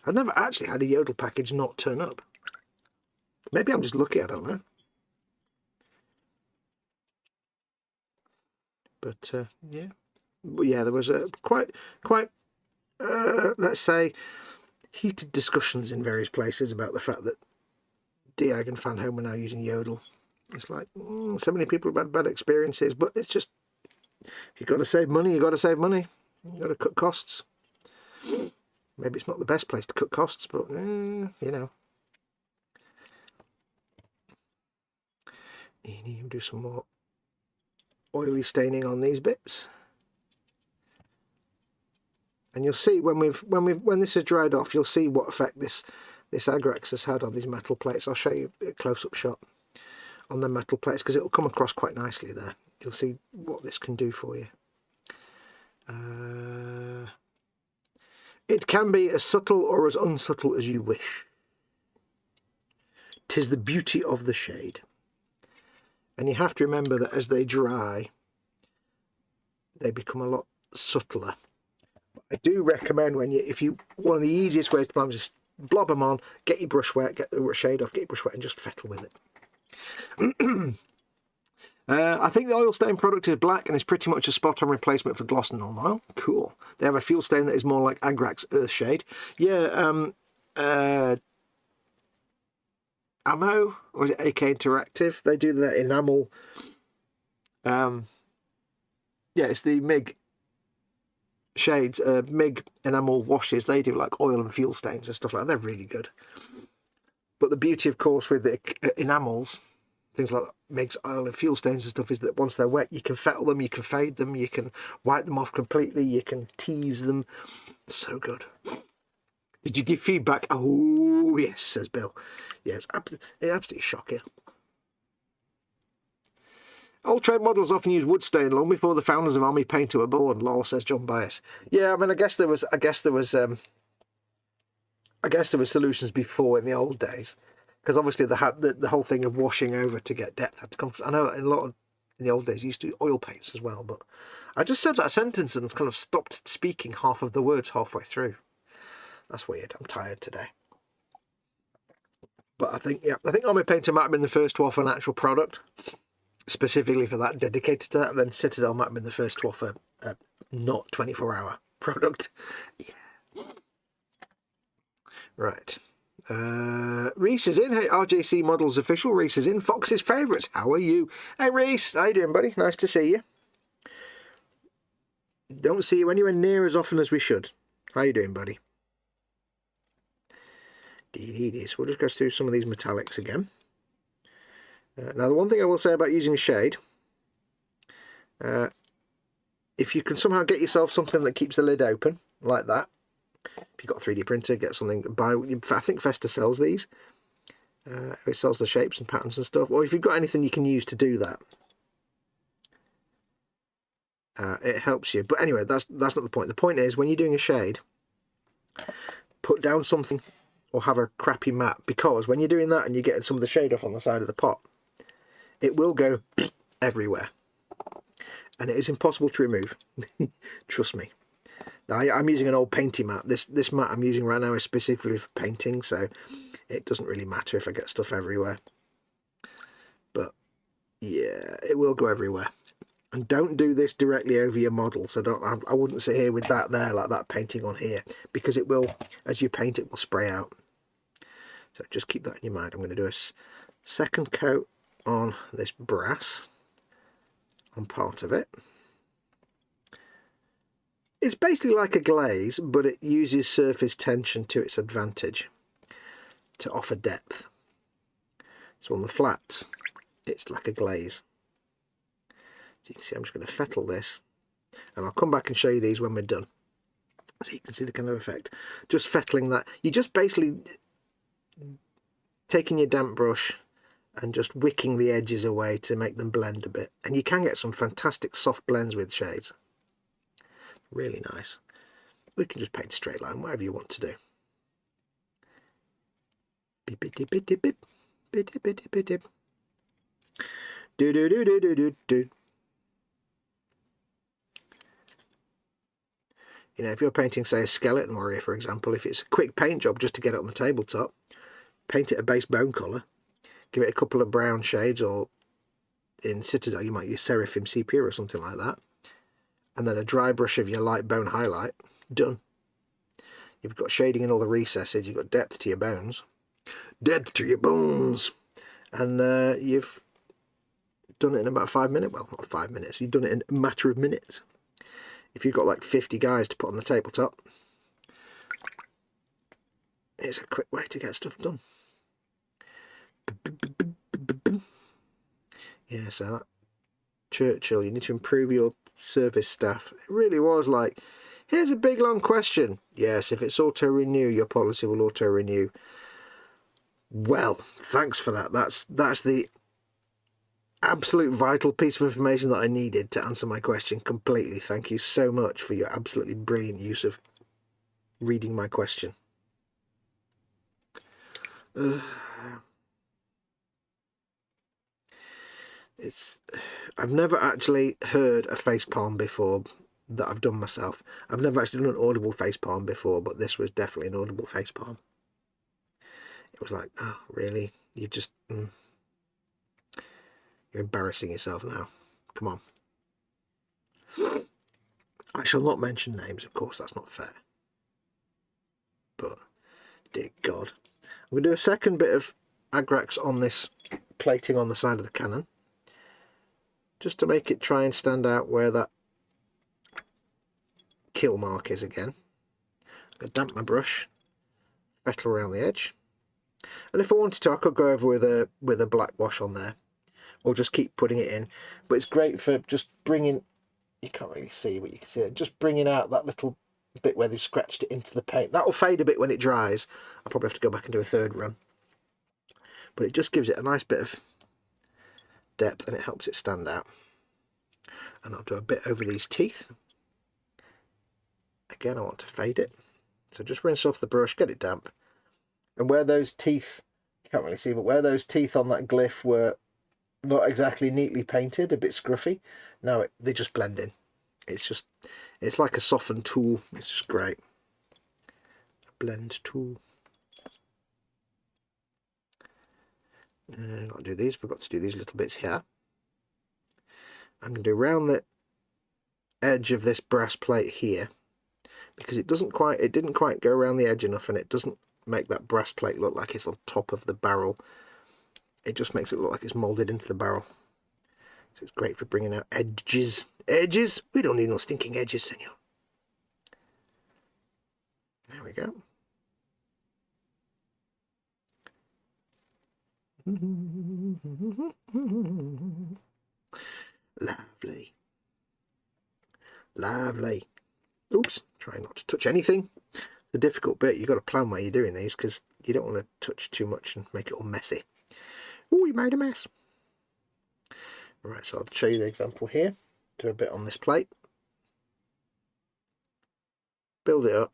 I've never actually had a Yodel package not turn up. Maybe I'm just lucky, I don't know. But yeah. But yeah, there was a quite let's say heated discussions in various places about the fact that Diag and Fanhome are now using Yodel. It's like so many people have had bad experiences, but it's just, if you've got to save money, you've got to save money. You've got to cut costs. Maybe it's not the best place to cut costs, but you know. You need to do some more oily staining on these bits. And you'll see when this has dried off, you'll see what effect this Agrax has had on these metal plates. I'll show you a close-up shot on the metal plates because it'll come across quite nicely there. You'll see what this can do for you. It can be as subtle or as unsubtle as you wish. 'Tis the beauty of the shade. And you have to remember that as they dry, they become a lot subtler. I do recommend one of the easiest ways to apply them is just blob them on, get your brush wet, get the shade off, get your brush wet and just fettle with it. I think the oil stain product is black and is pretty much a spot-on replacement for gloss and normal oil. Cool. They have a fuel stain that is more like Agrax Earth Shade. Yeah, Ammo, or is it AK Interactive? They do the enamel. Yeah, it's the MIG shades, MIG enamel washes. They do like oil and fuel stains and stuff like that. They're really good. But the beauty, of course, with the enamels, things like MIG's oil and fuel stains and stuff, is that once they're wet, you can fettle them, you can fade them, you can wipe them off completely, you can tease them. So good. Did you give feedback? Oh, yes, says Bill. Yeah, it's absolutely shocking. Old trade models often use wood stain long before the founders of Army Painter were born. Lol, says John Bias. Yeah, I mean, I guess there was solutions before in the old days, because obviously the whole thing of washing over to get depth had to come. I know in the old days you used to do oil paints as well, but I just said that sentence and kind of stopped speaking half of the words halfway through. That's weird. I'm tired today. But I think Army Painter might have been the first to offer an actual product specifically for that, dedicated to that, and then Citadel might have been the first to offer a not 24-hour product. Yeah. Right. Reese is in. Hey, RJC Models official. Reese is in. Fox's favourites. How are you? Hey, Reese. How you doing, buddy? Nice to see you. Don't see you anywhere near as often as we should. How you doing, buddy? So we'll just go through some of these metallics again. Now, the one thing I will say about using a shade, if you can somehow get yourself something that keeps the lid open, like that, if you've got a 3D printer, get something, I think Festa sells these. It sells the shapes and patterns and stuff. Or if you've got anything you can use to do that, it helps you. But anyway, that's not the point. The point is, when you're doing a shade, put down something or have a crappy mat, because when you're doing that and you're getting some of the shade off on the side of the pot, it will go everywhere and it is impossible to remove. Trust me. Now, I'm using an old painting mat. This mat I'm using right now is specifically for painting, so it doesn't really matter if I get stuff everywhere. But yeah, it will go everywhere. And don't do this directly over your model. So I wouldn't sit here with that there, like that painting on here, because it will, as you paint, it will spray out. So just keep that in your mind. I'm going to do a second coat on this brass on part of it. It's basically like a glaze, but it uses surface tension to its advantage to offer depth. So on the flats, it's like a glaze. So you can see I'm just going to fettle this, and I'll come back and show you these when we're done, so you can see the kind of effect. Just fettling that, you're just basically taking your damp brush and just wicking the edges away to make them blend a bit, and you can get some fantastic soft blends with shades. Really nice. We can just paint straight line, whatever you want to do. Bip, bip, bip, bip, bip, bip, bip, bip, bip, bip. Do do do do do do do. You know, if you're painting, say, a skeleton warrior, for example, if it's a quick paint job just to get it on the tabletop, paint it a base bone colour, give it a couple of brown shades, or in Citadel you might use Seraphim Sepia or something like that, and then a dry brush of your light bone highlight, done. You've got shading in all the recesses, you've got depth to your bones. Depth to your bones! And you've done it in about 5 minutes. Well, not 5 minutes, you've done it in a matter of minutes. If you've got like 50 guys to put on the tabletop, it's a quick way to get stuff done. Yeah, so that Churchill, you need to improve your service staff. It really was like, here's a big long question. Yes, if it's auto-renew, your policy will auto-renew. Well, thanks for that. That's the absolute vital piece of information that I needed to answer my question completely. Thank you so much for your absolutely brilliant use of reading my question. I've never actually heard a facepalm before that I've done myself. I've never actually done an audible facepalm before, but this was definitely an audible facepalm. It was like, oh, really? You just... You're embarrassing yourself now. Come on. I shall not mention names, of course, that's not fair. But, dear God. I'm going to do a second bit of Agrax on this plating on the side of the cannon, just to make it try and stand out where that kill mark is again. I'm going to damp my brush, fettle around the edge, and if I wanted to I could go over with a black wash on there, or just keep putting it in. But it's great for just bringing, you can't really see, but you can see it, just bringing out that little bit where they've scratched it into the paint. That will fade a bit when it dries. I'll probably have to go back and do a third run. But it just gives it a nice bit of depth and it helps it stand out. And I'll do a bit over these teeth. Again, I want to fade it. So just rinse off the brush, get it damp. And where those teeth, you can't really see, but where those teeth on that glyph were not exactly neatly painted, a bit scruffy, now they just blend in. It's like a softened tool. It's just great. A blend tool. I'll do these. Forgot to do these little bits here. I'm going to do around the edge of this brass plate here, because it didn't quite go around the edge enough, and it doesn't make that brass plate look like it's on top of the barrel. It just makes it look like it's moulded into the barrel. So it's great for bringing out edges. Edges? We don't need no stinking edges, senor. There we go. Lovely. Lovely. Oops, try not to touch anything. The difficult bit, you've got to plan where you're doing these, because you don't want to touch too much and make it all messy. Oh, you made a mess. Right, so I'll show you the example here. Do a bit on this plate. Build it up.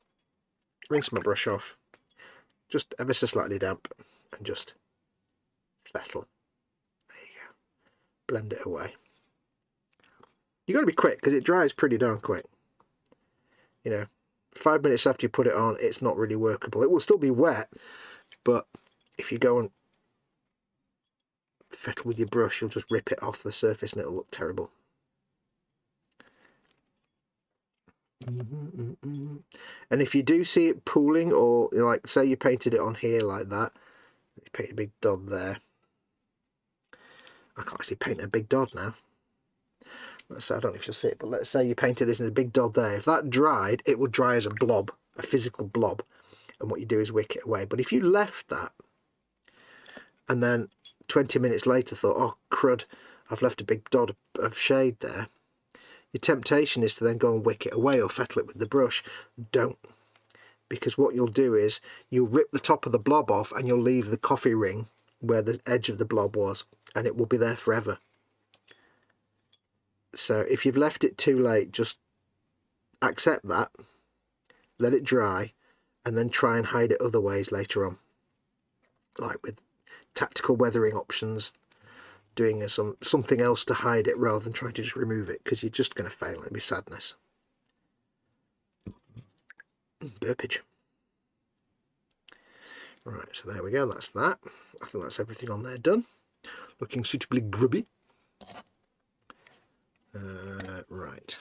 rinse my brush off, just ever so slightly damp, and just fettle. There you go. Blend it away. You got to be quick because it dries pretty darn quick. You know, 5 minutes after you put it on, it's not really workable. It will still be wet, but if you go and fettle with your brush, you'll just rip it off the surface and it'll look terrible. And if you do see it pooling, or like say you painted it on here like that, you paint a big dot there. I can't actually paint a big dot now. Let's say, I don't know if you'll see it, but let's say you painted this in a big dot there. If that dried, it would dry as a blob, a physical blob, and what you do is wick it away. But if you left that and then 20 minutes later thought, oh crud, I've left a big dot of shade there, your temptation is to then go and wick it away or fettle it with the brush. Don't, because what you'll do is you'll rip the top of the blob off and you'll leave the coffee ring where the edge of the blob was, and it will be there forever. So if you've left it too late, just accept that, let it dry, and then try and hide it other ways later on, like with tactical weathering options, doing something else to hide it rather than trying to just remove it, because you're just going to fail. It'll be sadness. Burpage. Right, so there we go, that's that. I think that's everything on there done. Looking suitably grubby. Right.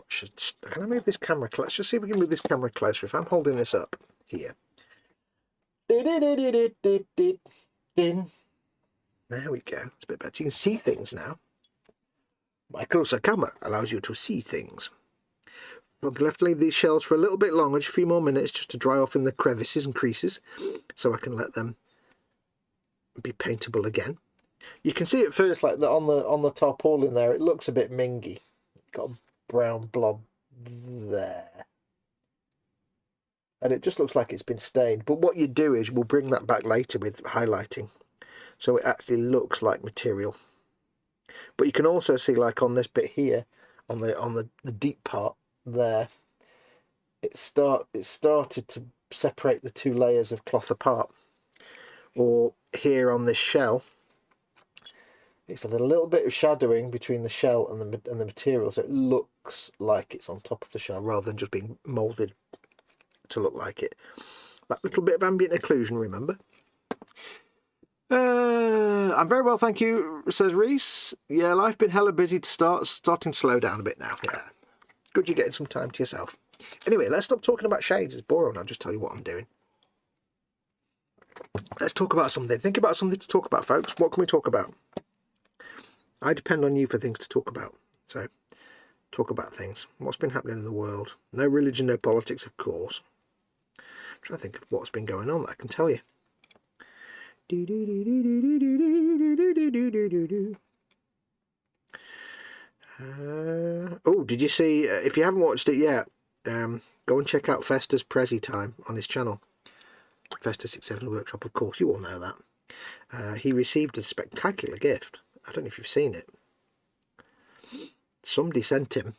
Can I move this camera close? Let's just see if we can move this camera closer. If I'm holding this up here. There we go. It's a bit better. You can see things now. My closer camera allows you to see things. I'm going to have to leave these shells for a little bit longer, just a few more minutes, just to dry off in the crevices and creases, so I can let them be paintable again. You can see at first, like on the tarpaulin there, it looks a bit mingy. Got a brown blob there, and it just looks like it's been stained. But what you do is we'll bring that back later with highlighting, so it actually looks like material. But you can also see, like on this bit here, on the deep part there, it started to separate the two layers of cloth apart. Or here on this shell, it's a little bit of shadowing between the shell and the material, so it looks like it's on top of the shell rather than just being moulded to look like it. That little bit of ambient occlusion, remember? I'm very well, thank you, says Reese. Yeah, life been hella busy to starting to slow down a bit now. Yeah, good you're getting some time to yourself. Anyway, let's stop talking about shades. It's boring. I'll just tell you what I'm doing. Let's talk about something. Think about something to talk about, folks. What can we talk about? I depend on you for things to talk about. So, talk about things. What's been happening in the world? No religion, no politics, of course. I'm trying to think of what's been going on that I can tell you. Oh, did you see, if you haven't watched it yet, go and check out Festa's Prezi Time on his channel. Festa 67 Workshop, of course, you all know that. He received a spectacular gift. I don't know if you've seen it. Somebody sent him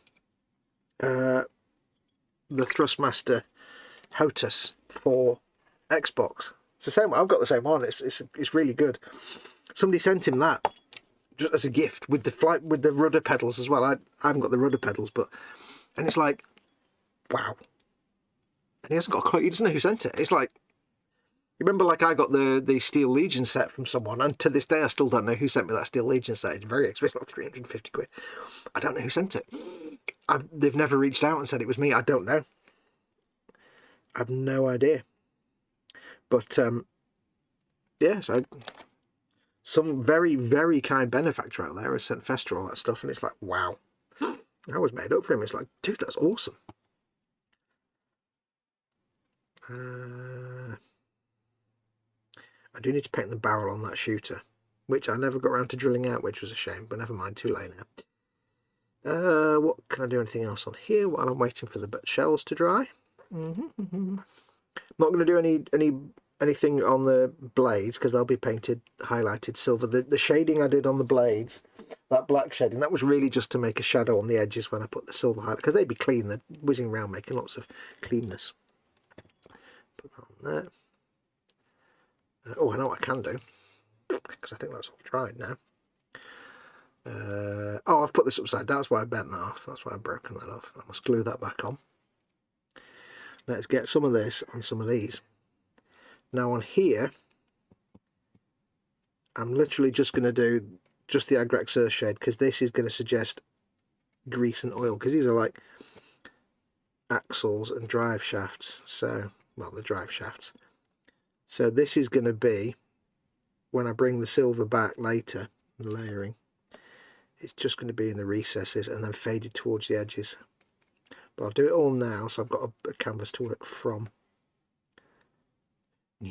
the Thrustmaster HOTAS for Xbox. It's the same one. I've got the same one. It's really good. Somebody sent him that just as a gift with the rudder pedals as well. I haven't got the rudder pedals, and it's like, wow. And he hasn't got a clue. He doesn't know who sent it. It's like, you remember, like, I got the Steel Legion set from someone, and to this day I still don't know who sent me that Steel Legion set. It's very expensive, like 350 quid. I don't know who sent it. They've never reached out and said it was me. I don't know. I have no idea. But yeah, so some very, very kind benefactor out there has sent Festa all that stuff, and it's like, wow. I was made up for him. It's like, dude, that's awesome. I do need to paint the barrel on that shooter, which I never got around to drilling out, which was a shame, but never mind, too late now. What can I do anything else on here while I'm waiting for the shells to dry? Not going to do any anything on the blades because they'll be painted highlighted silver. The shading I did on the blades, that black shading, that was really just to make a shadow on the edges when I put the silver highlight, because they'd be clean. They're whizzing around making lots of cleanness. Put that on there. Oh, I know what I can do, because I think that's all dried now. Oh, I've put this upside down. That's why I bent that off. That's why I've broken that off. I must glue that back on. Let's get some of this on some of these. Now on here, I'm literally just going to do just the Agrex Earth shade, because this is going to suggest grease and oil, because these are like axles and drive shafts. So, well, the drive shafts. So this is going to be, when I bring the silver back later, the layering, it's just going to be in the recesses and then faded towards the edges. But I'll do it all now, so I've got a canvas to work from. Now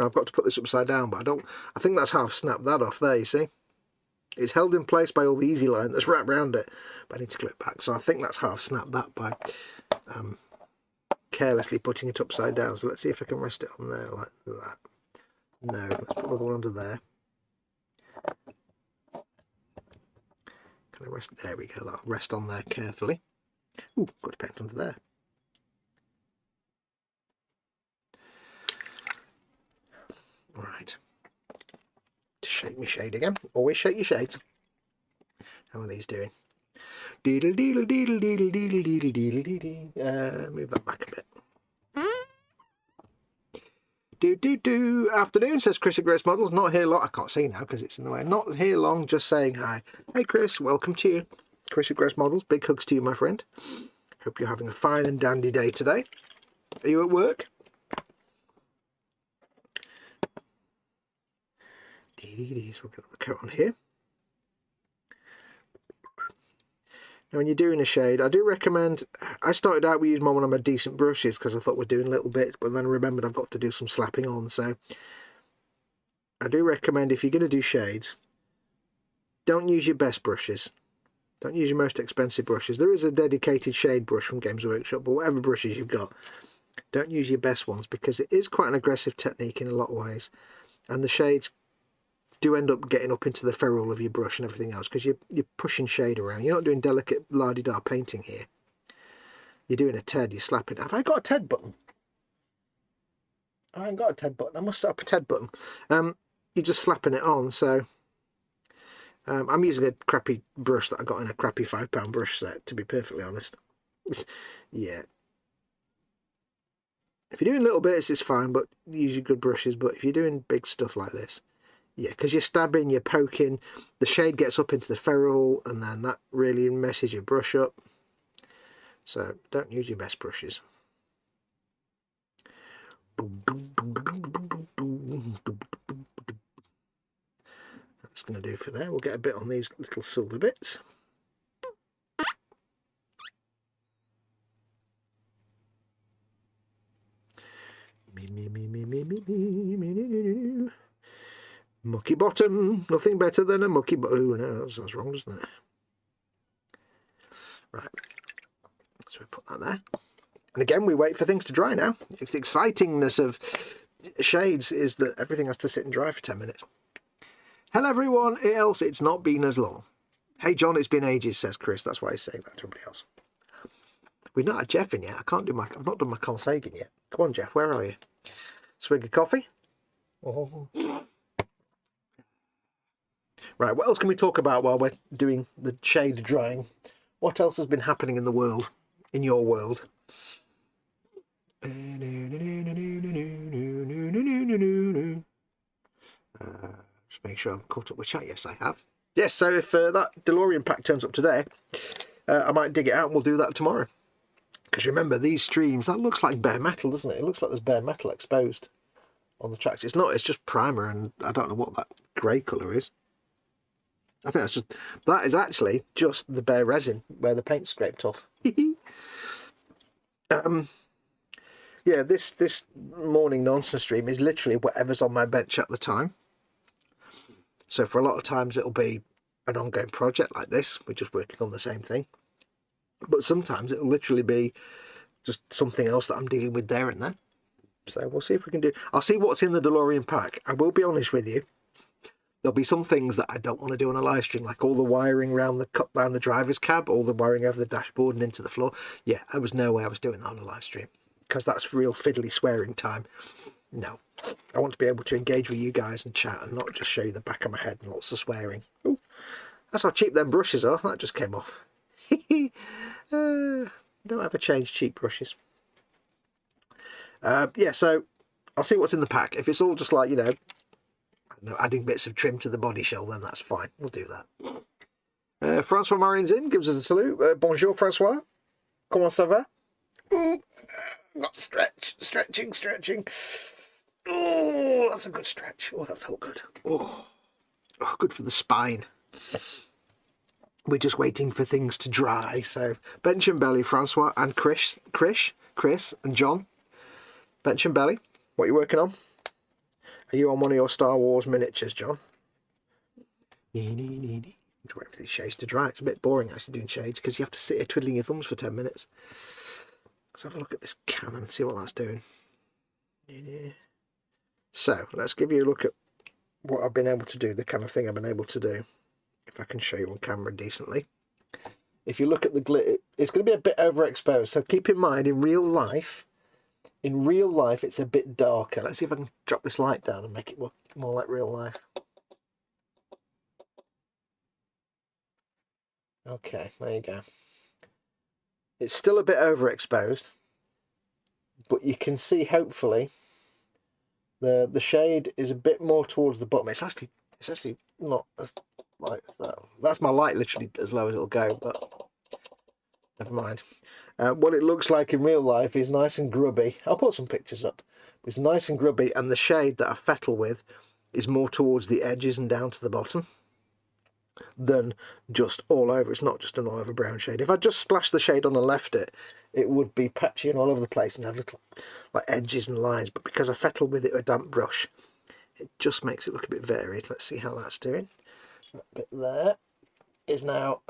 I've got to put this upside down, but I think that's how I've snapped that off there, you see. It's held in place by all the easy line that's wrapped around it, but I need to glue it back. So I think that's how I've snapped that, by carelessly putting it upside down. So let's see if I can rest it on there like that. No, let's put another one under there. Can I rest? There we go, that'll rest on there carefully. Ooh, got to paint under there. Right. To shake my shade again. Always shake your shades. How are these doing? Deedle deedle deedle deedle deedle deedle deedle deedle. Move that back a bit. Afternoon, says Chris at Grace Models. Not here long. I can't see now because it's in the way. Not here long, just saying hi. Hey Chris, welcome to you. Chris at Grace Models. Big hugs to you, my friend. Hope you're having a fine and dandy day today. Are you at work? So we'll get the coat on here. Now when you're doing a shade, I do recommend, I started out with using one of my decent brushes because I thought we're doing little bits, but then I remembered I've got to do some slapping on. So I do recommend, if you're going to do shades, don't use your best brushes. Don't use your most expensive brushes. There is a dedicated shade brush from Games Workshop, but whatever brushes you've got, don't use your best ones, because it is quite an aggressive technique in a lot of ways. And the shades do end up getting up into the ferrule of your brush and everything else, because you're pushing shade around. You're not doing delicate la-di-da painting here. You're doing a TED, you're slapping. Have I got a TED button? I ain't got a TED button. I must set up a TED button. You're just slapping it on, so I'm using a crappy brush that I got in a crappy £5 brush set, to be perfectly honest. Yeah. If you're doing little bits, it's fine, but use your good brushes. But if you're doing big stuff like this, yeah, because you're stabbing, you're poking, the shade gets up into the ferrule, and then that really messes your brush up. So don't use your best brushes. That's going to do for there. We'll get a bit on these little silver bits. Mucky bottom, nothing better than a mucky bottom. Oh no, that's wrong, doesn't it? Right, so we put that there. And again, we wait for things to dry now. It's the excitingness of shades is that everything has to sit and dry for 10 minutes. Hello everyone, else it's not been as long. Hey John, it's been ages, says Chris. That's why he's saying that to everybody else. We've not had Jeff in yet. I've not done my Carl Sagan yet. Come on Jeff, where are you? Swig of coffee? Oh. Right, what else can we talk about while we're doing the shade drying? What else has been happening in the world, in your world? Just make sure I've caught up with chat. Yes, I have. Yes, so if that DeLorean pack turns up today, I might dig it out and we'll do that tomorrow. Because remember, these streams, that looks like bare metal, doesn't it? It looks like there's bare metal exposed on the tracks. It's not, it's just primer, and I don't know what that grey colour is. I think that's just, that is actually just the bare resin where the paint scraped off. Yeah, this morning nonsense stream is literally whatever's on my bench at the time. So for a lot of times it'll be an ongoing project like this. We're just working on the same thing. But sometimes it'll literally be just something else that I'm dealing with there and then. So we'll see if we can do. I'll see what's in the DeLorean pack. I will be honest with you. There'll be some things that I don't want to do on a live stream, like all the wiring around the driver's cab, all the wiring over the dashboard and into the floor. Yeah, there was no way I was doing that on a live stream, because that's real fiddly swearing time. No, I want to be able to engage with you guys and chat, and not just show you the back of my head and lots of swearing. Ooh, that's how cheap them brushes are. That just came off. Don't ever change cheap brushes. Yeah, so I'll see what's in the pack. If it's all just like, you know, adding bits of trim to the body shell, then that's fine. We'll do that. Francois Marin's in, gives us a salute. Bonjour, Francois. Comment ça va? Ooh, got stretching. Oh, that's a good stretch. Oh, that felt good. Oh, good for the spine. We're just waiting for things to dry. So, bench and belly, Francois, and Chris, and John. Bench and belly, what are you working on? Are you on one of your Star Wars miniatures, John? Waiting for these shades to dry. It's a bit boring actually doing shades, because you have to sit here twiddling your thumbs for 10 minutes. Let's have a look at this cannon, see what that's doing. So, let's give you a look at what I've been able to do, the kind of thing I've been able to do. If I can show you on camera decently. If you look at the glitter, it's going to be a bit overexposed. So keep in mind, in real life, it's a bit darker. Let's see if I can drop this light down and make it more like real life. Okay, there you go. It's still a bit overexposed, but you can see, hopefully, the shade is a bit more towards the bottom. It's actually not as light as that. That's my light, literally as low as it'll go, but never mind. What it looks like in real life is nice and grubby. I'll put some pictures up. It's nice and grubby, and the shade that I fettle with is more towards the edges and down to the bottom than just all over. It's not just an all over brown shade. If I just splashed the shade on and left it, it would be patchy and all over the place and have little like edges and lines. But because I fettle with it with a damp brush, it just makes it look a bit varied. Let's see how that's doing. That bit there is now...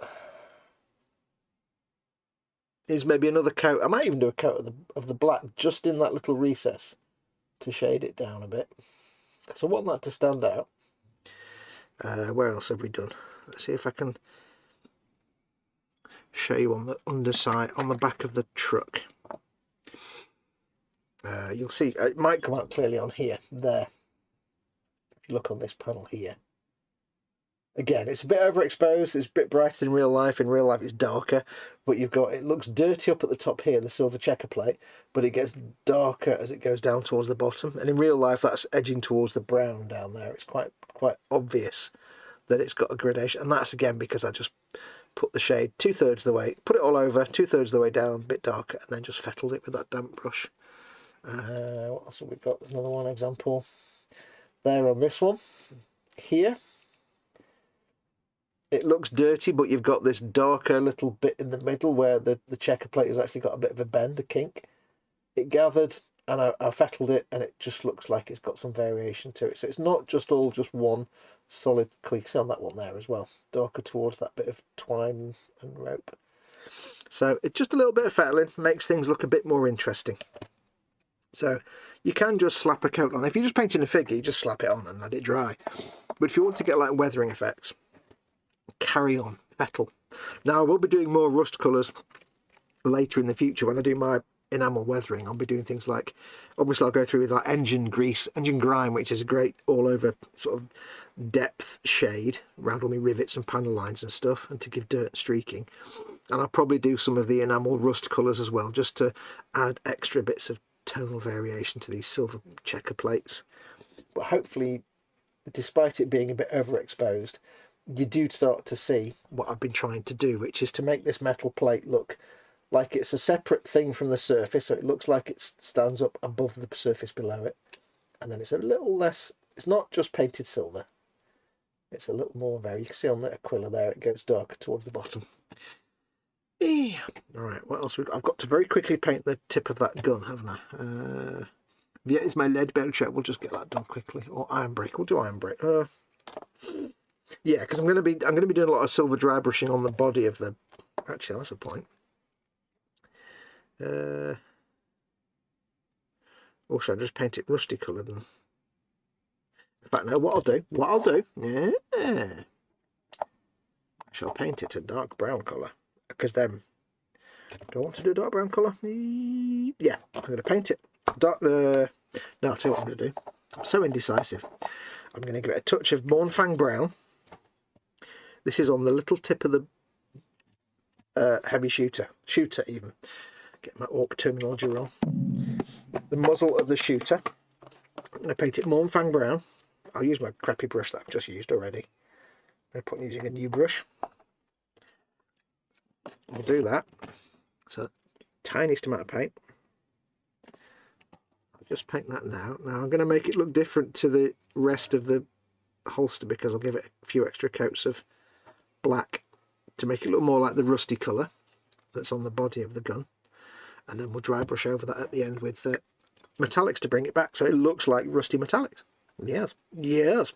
is maybe another coat. I might even do a coat of the black just in that little recess to shade it down a bit, because I want that to stand out. Where else have we done? Let's see if I can show you on the underside, on the back of the truck. You'll see, it might come out clearly on here, there. If you look on this panel here. Again, it's a bit overexposed, it's a bit brighter than real life. In real life it's darker, but you've got, it looks dirty up at the top here, the silver checker plate, but it gets darker as it goes down towards the bottom. And in real life that's edging towards the brown down there. It's quite obvious that it's got a gradation, and that's again because I just put the shade 2/3 of the way, put it all over, 2/3 of the way down, a bit darker, and then just fettled it with that damp brush. What else have we got? There's another one example there on this one here. It looks dirty, but you've got this darker little bit in the middle where the checker plate has actually got a bit of a bend, a kink. It gathered, and I fettled it, and it just looks like it's got some variation to it. So it's not just all just one solid clean. See on that one there as well, darker towards that bit of twine and rope. So it's just a little bit of fettling makes things look a bit more interesting. So you can just slap a coat on. If you're just painting a figure, you just slap it on and let it dry. But if you want to get like weathering effects, carry on, fettle. Now I will be doing more rust colours later in the future. When I do my enamel weathering, I'll be doing things like, obviously I'll go through with like engine grease, engine grime, which is a great all over sort of depth shade around all my rivets and panel lines and stuff, and to give dirt and streaking. And I'll probably do some of the enamel rust colours as well, just to add extra bits of tonal variation to these silver checker plates. But hopefully, despite it being a bit overexposed, you do start to see what I've been trying to do, which is to make this metal plate look like it's a separate thing from the surface, so it looks like it stands up above the surface below it, and then it's a little less, it's not just painted silver, it's a little more varied. You can see on the Aquila there it goes darker towards the bottom. Alright, what else I've got to very quickly paint the tip of that gun, haven't I? Yeah, it's my lead belcher. We'll just get that done quickly. Or iron brake. We'll do iron brake. Yeah, because I'm going to be doing a lot of silver dry brushing on the body of the. Actually, that's a point. Also, I just paint it rusty coloured. And... in fact, no, what I'll do, yeah, I shall paint it a dark brown colour. Because then, do I want to do a dark brown colour? Yeah, I'm going to paint it dark. No, I'll tell you what I'm going to do. I'm so indecisive. I'm going to give it a touch of Mornfang brown. This is on the little tip of the heavy shooter even. Get my orc terminology wrong. The muzzle of the shooter. I'm going to paint it Mornfang brown. I'll use my crappy brush that I've just used already. I'm going to put using a new brush. We'll do that. So, tiniest amount of paint. I'll just paint that now. Now I'm going to make it look different to the rest of the holster because I'll give it a few extra coats of black to make it look more like the rusty colour that's on the body of the gun. And then we'll dry brush over that at the end with metallics to bring it back so it looks like rusty metallics. Yes, yes.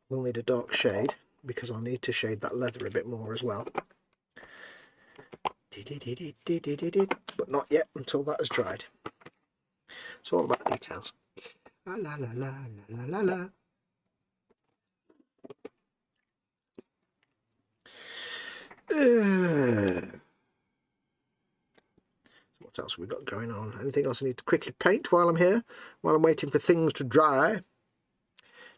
We'll need a dark shade because I'll need to shade that leather a bit more as well. But not yet until that has dried. It's all about details. La la la la la la la. What else have we got going on? Anything else I need to quickly paint while I'm here? While I'm waiting for things to dry?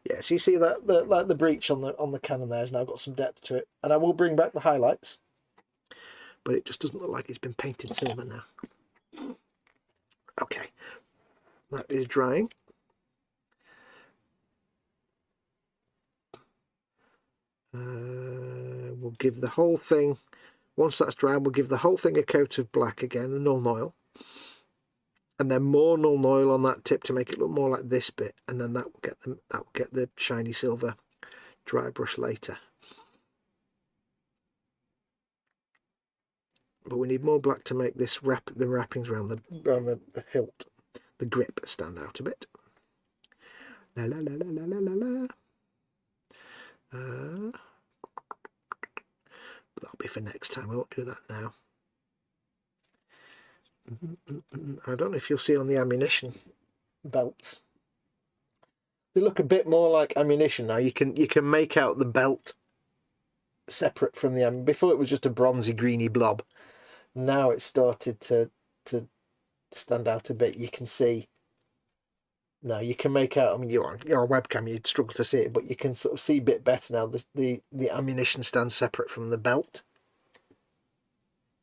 Yeah, so you see that the breach on the cannon there has now got some depth to it, and I will bring back the highlights, but it just doesn't look like it's been painted silver now. Okay, that is drying. We'll give the whole thing, once that's dry, we'll give the whole thing a coat of black again, the Nuln Oil. And then more Nuln Oil on that tip to make it look more like this bit, and then that will get the shiny silver dry brush later. But we need more black to make this the wrappings around the hilt, the grip, stand out a bit. La la la la la la la. But that'll be for next time. I won't do that now. I don't know if you'll see on the ammunition belts. They look a bit more like ammunition now. You can make out the belt separate from the before it was just a bronzy greeny blob. Now it's started to stand out a bit. You can see. Now you can make out. I mean, you're on a webcam, you'd struggle to see it, but you can sort of see a bit better now. The ammunition stands separate from the belt.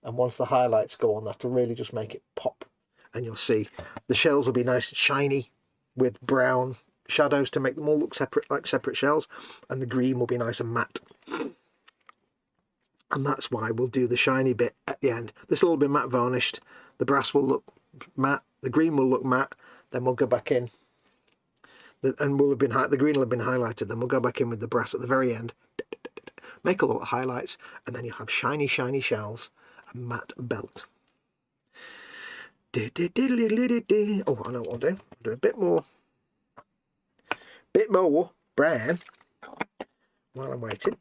And once the highlights go on, that'll really just make it pop. And you'll see the shells will be nice and shiny with brown shadows to make them all look separate, like separate shells. And the green will be nice and matte. And that's why we'll do the shiny bit at the end. This will all be matte varnished. The brass will look matte. The green will look matte. Then we'll go back in. And the green will have been highlighted. Then we'll go back in with the brass at the very end. Make all the highlights. And then you'll have shiny, shiny shells. Matte belt. Oh, I know what I'll do. I'll do a bit more brown while I'm waiting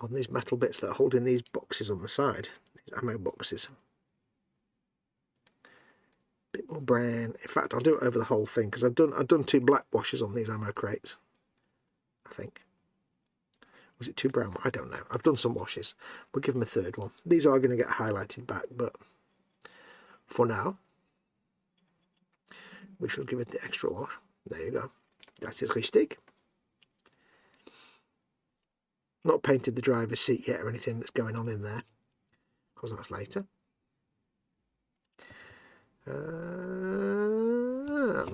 on these metal bits that are holding these boxes on the side, these ammo boxes. Bit more brown. In fact, I'll do it over the whole thing because I've done 2 black washes on these ammo crates, I think. Was it 2 brown? I don't know. I've done some washes. We'll give them a 3rd one. These are going to get highlighted back, but for now, we shall give it the extra wash. There you go. That's is richtig. Not painted the driver's seat yet or anything that's going on in there, because that's later. I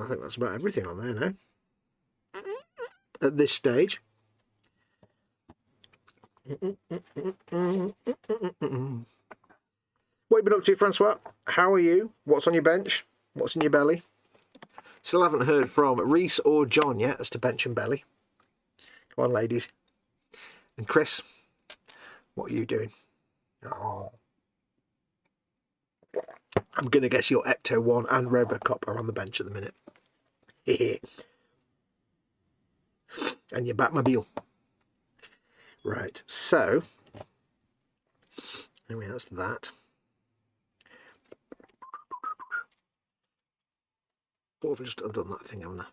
think that's about everything on there now. At this stage. What have you been up to, Francois? How are you? What's on your bench? What's in your belly? Still haven't heard from Reese or John yet as to bench and belly. Come on, ladies. And Chris, what are you doing? Oh. I'm going to guess your Ecto-1 and Robocop are on the bench at the minute. and your Batmobile. Right, so anyway, that's that. Or have I just undone that thing, haven't I?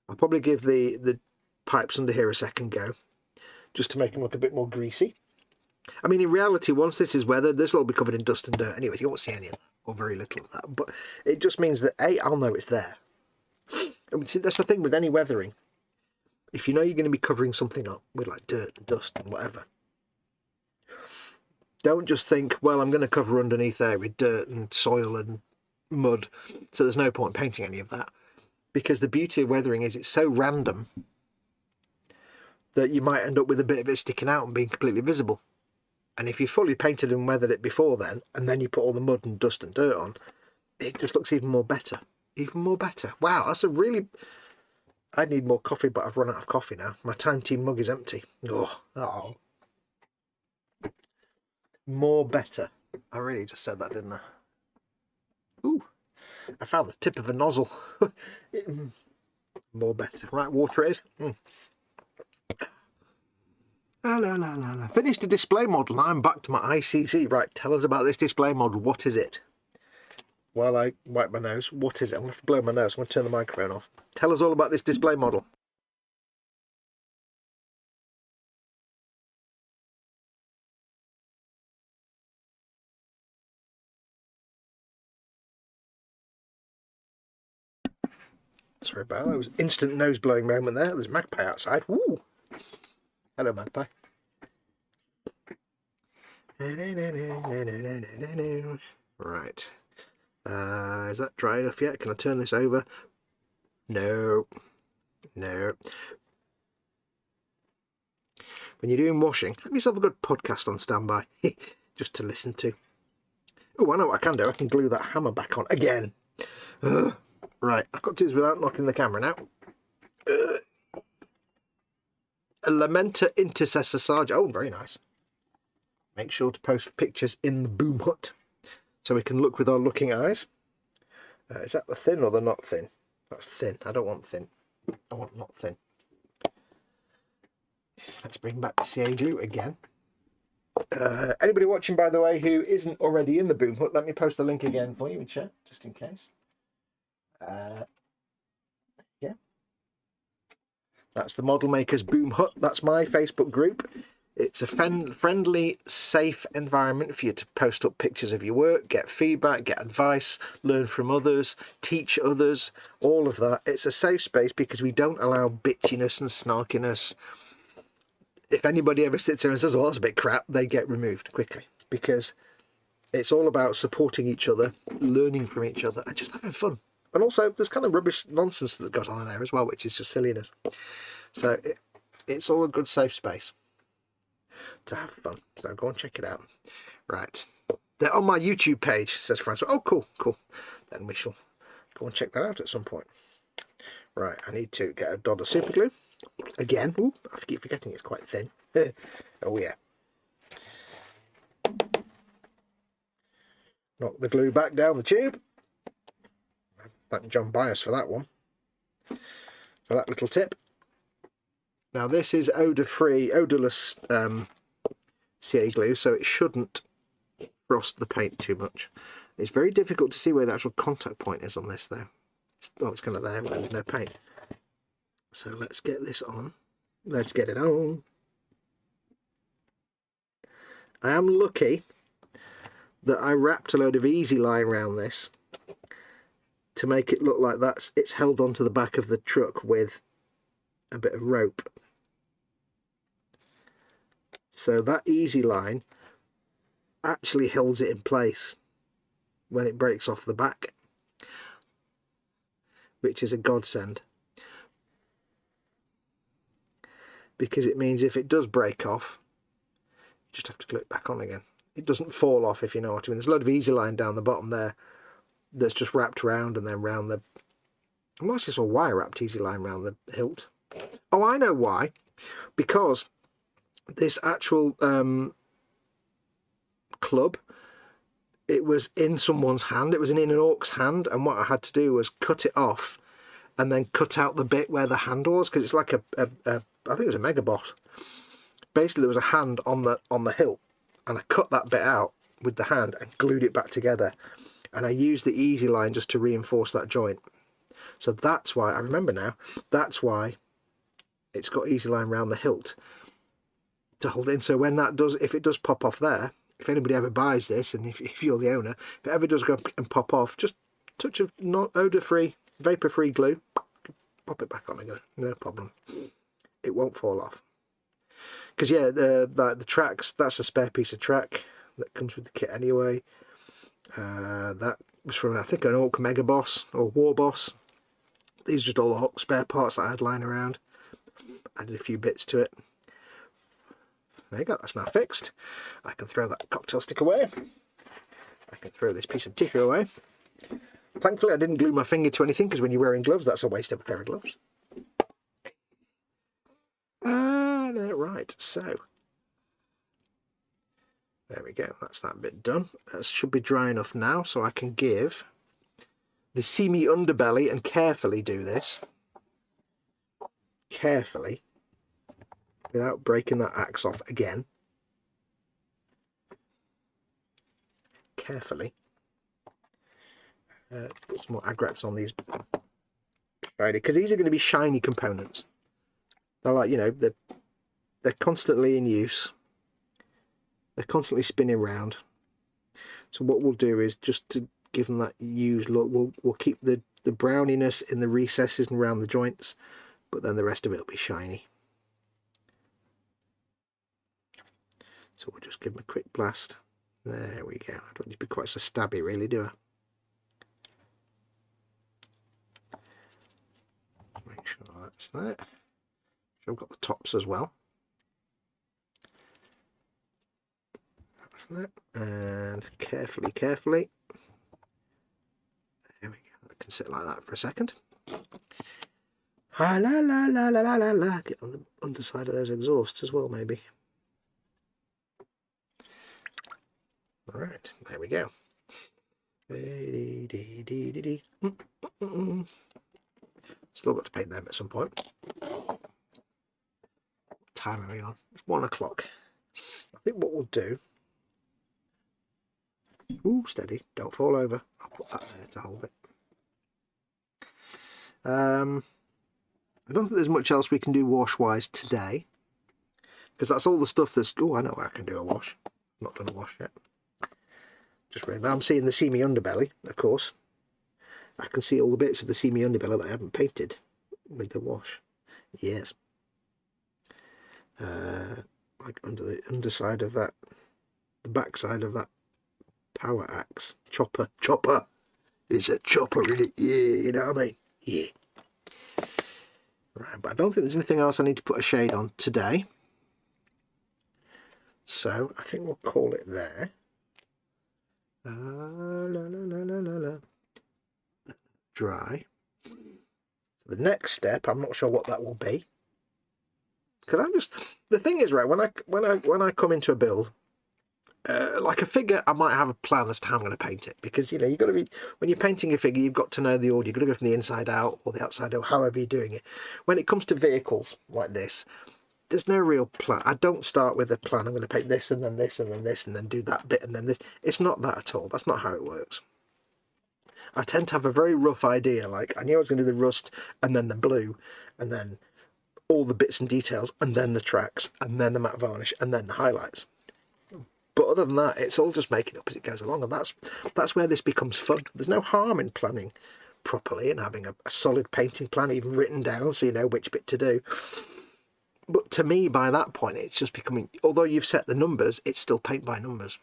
I'll probably give the pipes under here a second go, just to make them look a bit more greasy. I mean, in reality, once this is weathered, this will all be covered in dust and dirt anyway. You won't see any of that, or very little of that. But it just means that, A, I'll know it's there. I mean, see, that's the thing with any weathering. If you know you're going to be covering something up with like dirt and dust and whatever, don't just think, well, I'm going to cover underneath there with dirt and soil and mud, so there's no point painting any of that. Because the beauty of weathering is it's so random that you might end up with a bit of it sticking out and being completely visible. And if you fully painted and weathered it before then, and then you put all the mud and dust and dirt on, it just looks even more better. Even more better. Wow, that's a really... I need more coffee, but I've run out of coffee now. My Time Team mug is empty. Oh. More better. I really just said that, didn't I? Ooh, I found the tip of a nozzle. More better. Right, water it is. Finished a display model. Now I'm back to my ICC. Right, tell us about this display model. What is it? While I wipe my nose, what is it? I'm going to have to blow my nose. I'm going to turn the microphone off. Tell us all about this display model. Sorry about that. It was an instant nose blowing moment there. There's a magpie outside. Woo! Hello, magpie. Right. Is that dry enough yet? Can I turn this over? No. No. When you're doing washing, have yourself a good podcast on standby. Just to listen to. Oh, I know what I can do. I can glue that hammer back on again. Ugh. Right, I've got to do this without knocking the camera now. A Lamenta Intercessor Sergeant. Oh, very nice. Make sure to post pictures in the boom hut so we can look with our looking eyes. Is that the thin or the not thin? That's thin. I don't want thin. I want not thin. Let's bring back the CA glue again. Anybody watching, by the way, who isn't already in the boom hut, let me post the link again for you in chat, just in case. Yeah, that's the Model Makers Boom Hut. That's my Facebook group. It's a friendly, safe environment for you to post up pictures of your work, get feedback, get advice, learn from others, teach others, all of that. It's a safe space because we don't allow bitchiness and snarkiness. If anybody ever sits there and says, well, that's a bit crap, they get removed quickly, because it's all about supporting each other, learning from each other, and just having fun. And also, there's kind of rubbish nonsense that got on in there as well, which is just silliness. So it's all a good safe space to have fun. So go and check it out. Right. They're on my YouTube page, says Francois. Oh, cool, cool. Then we shall go and check that out at some point. Right, I need to get a dot of super glue. Again. Ooh, I keep forgetting it's quite thin. Oh, yeah. Knock the glue back down the tube. Thank John Bias for that one, for that little tip. Now this is odorless CA glue, so it shouldn't frost the paint too much. It's very difficult to see where the actual contact point is on this though. It's kind of there when there's no paint. So let's get this on. Let's get it on. I am lucky that I wrapped a load of easy line around this to make it look like it's held onto the back of the truck with a bit of rope. So that easy line actually holds it in place when it breaks off the back, which is a godsend, because it means if it does break off, you just have to glue it back on again. It doesn't fall off, if you know what I mean. There's a load of easy line down the bottom there that's just wrapped around and then round the... I'm not sure wire wrapped easy line around the hilt. Oh, I know why. Because this actual club, it was in someone's hand. It was in an orc's hand, and what I had to do was cut it off and then cut out the bit where the hand was, because it's like I think it was a mega boss. Basically, there was a hand on the hilt, and I cut that bit out with the hand and glued it back together, and I used the easy line just to reinforce that joint. So that's why I remember now. That's why it's got easy line around the hilt to hold it in. So when that does, if it does pop off there, if anybody ever buys this, and if you're the owner, if it ever does go and pop off, just touch of not odor-free, vapor-free glue, pop it back on again, no problem. It won't fall off. Because yeah, the tracks, that's a spare piece of track that comes with the kit anyway. That was from, I think, an Ork Mega Boss or War Boss. These are just all the spare parts that I had lying around. Added a few bits to it. There you go, that's now fixed. I can throw that cocktail stick away. I can throw this piece of tissue away. Thankfully I didn't glue my finger to anything, because when you're wearing gloves, that's a waste of a pair of gloves. Right, so there we go, that's that bit done. That should be dry enough now, so I can give the seamy underbelly and carefully do this. Carefully, without breaking that axe off again. Carefully. Put some more agrax on these, because these are going to be shiny components. They're like, you know, they're constantly in use. They're constantly spinning round. So what we'll do is, just to give them that used look, we'll keep the browniness in the recesses and around the joints, but then the rest of it will be shiny. So we'll just give them a quick blast. There we go. I don't need to be quite so stabby, really, do I? Make sure that's that. I've got the tops as well. That's that. And carefully. There we go. I can sit like that for a second. La la la la la la la. Get on the underside of those exhausts as well, maybe. All right, there we go. Still got to paint them at some point. What time are we on? It's 1 o'clock. I think what we'll do... Ooh, steady, don't fall over. I'll put that there to hold it. I don't think there's much else we can do wash-wise today, because that's all the stuff that's... Oh, I know I can do a wash. Not done a wash yet. Just really, I'm seeing the seamy underbelly, of course. I can see all the bits of the seamy underbelly that I haven't painted with the wash. Yes. Like under the underside of that, the backside of that power axe. Chopper. It's a chopper in it, yeah, you know what I mean? Yeah. Right, but I don't think there's anything else I need to put a shade on today. So I think we'll call it there. Dry. The next step, I'm not sure what that will be, because I'm just, the thing is, right, when I come into a build, like a figure, I might have a plan as to how I'm going to paint it, because, you know, you've got to be, when you're painting a figure, you've got to know the order. You've got to go from the inside out or the outside out, however you're doing it. When it comes to vehicles like this, there's no real plan. I don't start with a plan. I'm going to paint this and then this and then this and then do that bit and then this. It's not that at all. That's not how it works. I tend to have a very rough idea. Like, I knew I was going to do the rust and then the blue and then all the bits and details and then the tracks and then the matte varnish and then the highlights. But other than that, it's all just making up as it goes along, and that's where this becomes fun. There's no harm in planning properly and having a solid painting plan even written down so you know which bit to do. But to me, by that point, it's just becoming, although you've set the numbers, it's still paint by numbers.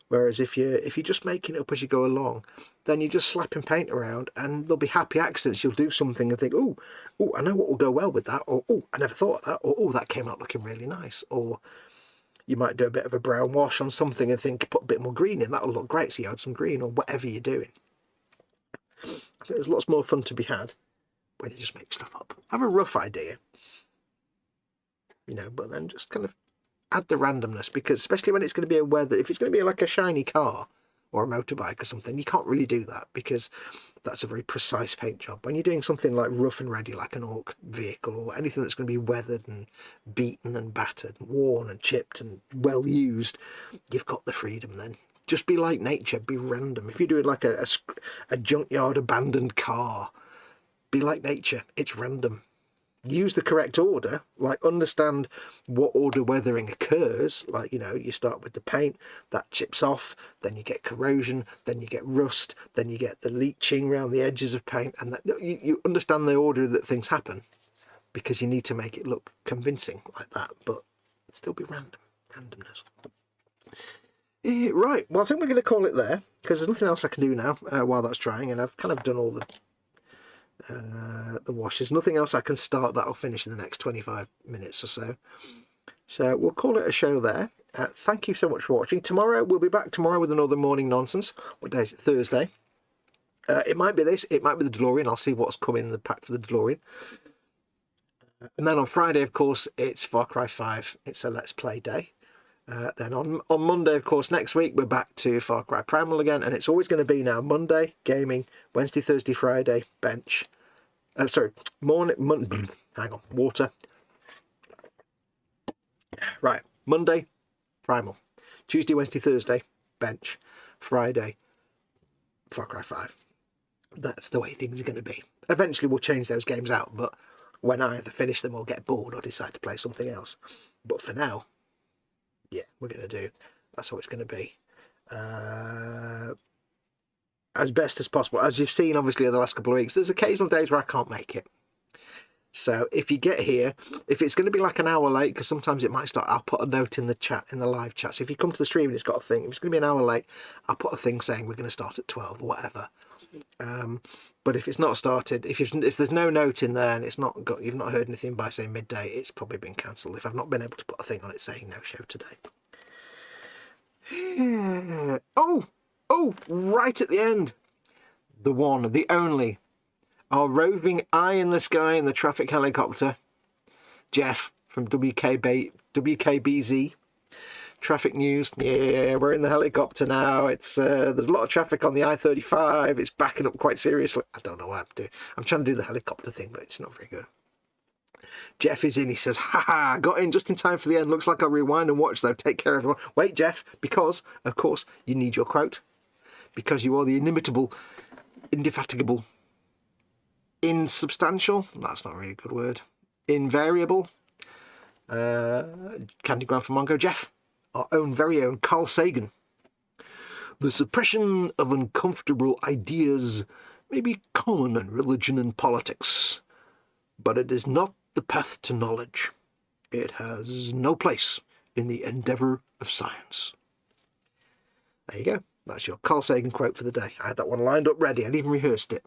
Whereas if you're just making it up as you go along, then you're just slapping paint around, and there'll be happy accidents. You'll do something and think, oh, I know what will go well with that, or oh, I never thought of that, or oh, that came out looking really nice. Or you might do a bit of a brown wash on something and think, put a bit more green in, that'll look great. So you add some green, or whatever you're doing. I think there's lots more fun to be had when you just make stuff up. Have a rough idea, you know, but then just kind of add the randomness, because especially when it's going to be a weather, if it's going to be like a shiny car, or a motorbike or something, you can't really do that because that's a very precise paint job. When you're doing something like rough and ready, like an Ork vehicle or anything that's going to be weathered and beaten and battered, and worn and chipped and well used, you've got the freedom then. Just be like nature, be random. If you're doing like a junkyard abandoned car, be like nature, it's random. Use the correct order, like understand what order weathering occurs. Like, you know, you start with the paint, that chips off, then you get corrosion, then you get rust, then you get the leaching around the edges of paint, and that you understand the order that things happen, because you need to make it look convincing like that, but still be randomness. Right, well, I think we're going to call it there, because there's nothing else I can do now while that's drying, and I've kind of done all the washes. Nothing else I can start that I'll finish in the next 25 minutes or so. So we'll call it a show there. Thank you so much for watching. Tomorrow, we'll be back tomorrow with another morning nonsense. What day is it? Thursday. It might be this, it might be the DeLorean. I'll see what's coming in the pack for the DeLorean. And then on Friday, of course, it's Far Cry 5. It's a Let's Play day. Then on Monday, of course, next week, we're back to Far Cry Primal again. And it's always going to be now Monday, gaming, Wednesday, Thursday, Friday, bench. Hang on, water. Right, Monday, Primal. Tuesday, Wednesday, Thursday, bench. Friday, Far Cry 5. That's the way things are going to be. Eventually we'll change those games out, but when I either finish them or get bored or decide to play something else. But for now, yeah, we're going to do, that's what it's going to be. As best as possible. As you've seen, obviously, over the last couple of weeks, there's occasional days where I can't make it. So if you get here, if it's going to be like an hour late, because sometimes it might start, I'll put a note in the chat, in the live chat. So if you come to the stream and it's got a thing, if it's going to be an hour late, I'll put a thing saying we're going to start at 12 or whatever. But if it's not started, if there's no note in there and it's not got, you've not heard anything by say midday, it's probably been cancelled. If I've not been able to put a thing on it saying no show today. Oh, right at the end, the one, the only, our roving eye in the sky in the traffic helicopter, Jeff from WKBZ. Traffic news. Yeah, we're in the helicopter now. It's there's a lot of traffic on the I-35. It's backing up quite seriously. I don't know what I'm doing. I'm trying to do the helicopter thing, but it's not very good. Jeff is in. He says, "Ha! Got in just in time for the end. Looks like I'll rewind and watch though. Take care, everyone." Wait, Jeff, because of course you need your quote, because you are the inimitable, indefatigable, insubstantial. That's not really a good word. Invariable. Candy Grand for Mongo. Jeff. Our own very own Carl Sagan. The suppression of uncomfortable ideas may be common in religion and politics, but it is not the path to knowledge. It has no place in the endeavour of science. There you go. That's your Carl Sagan quote for the day. I had that one lined up ready. I'd even rehearsed it.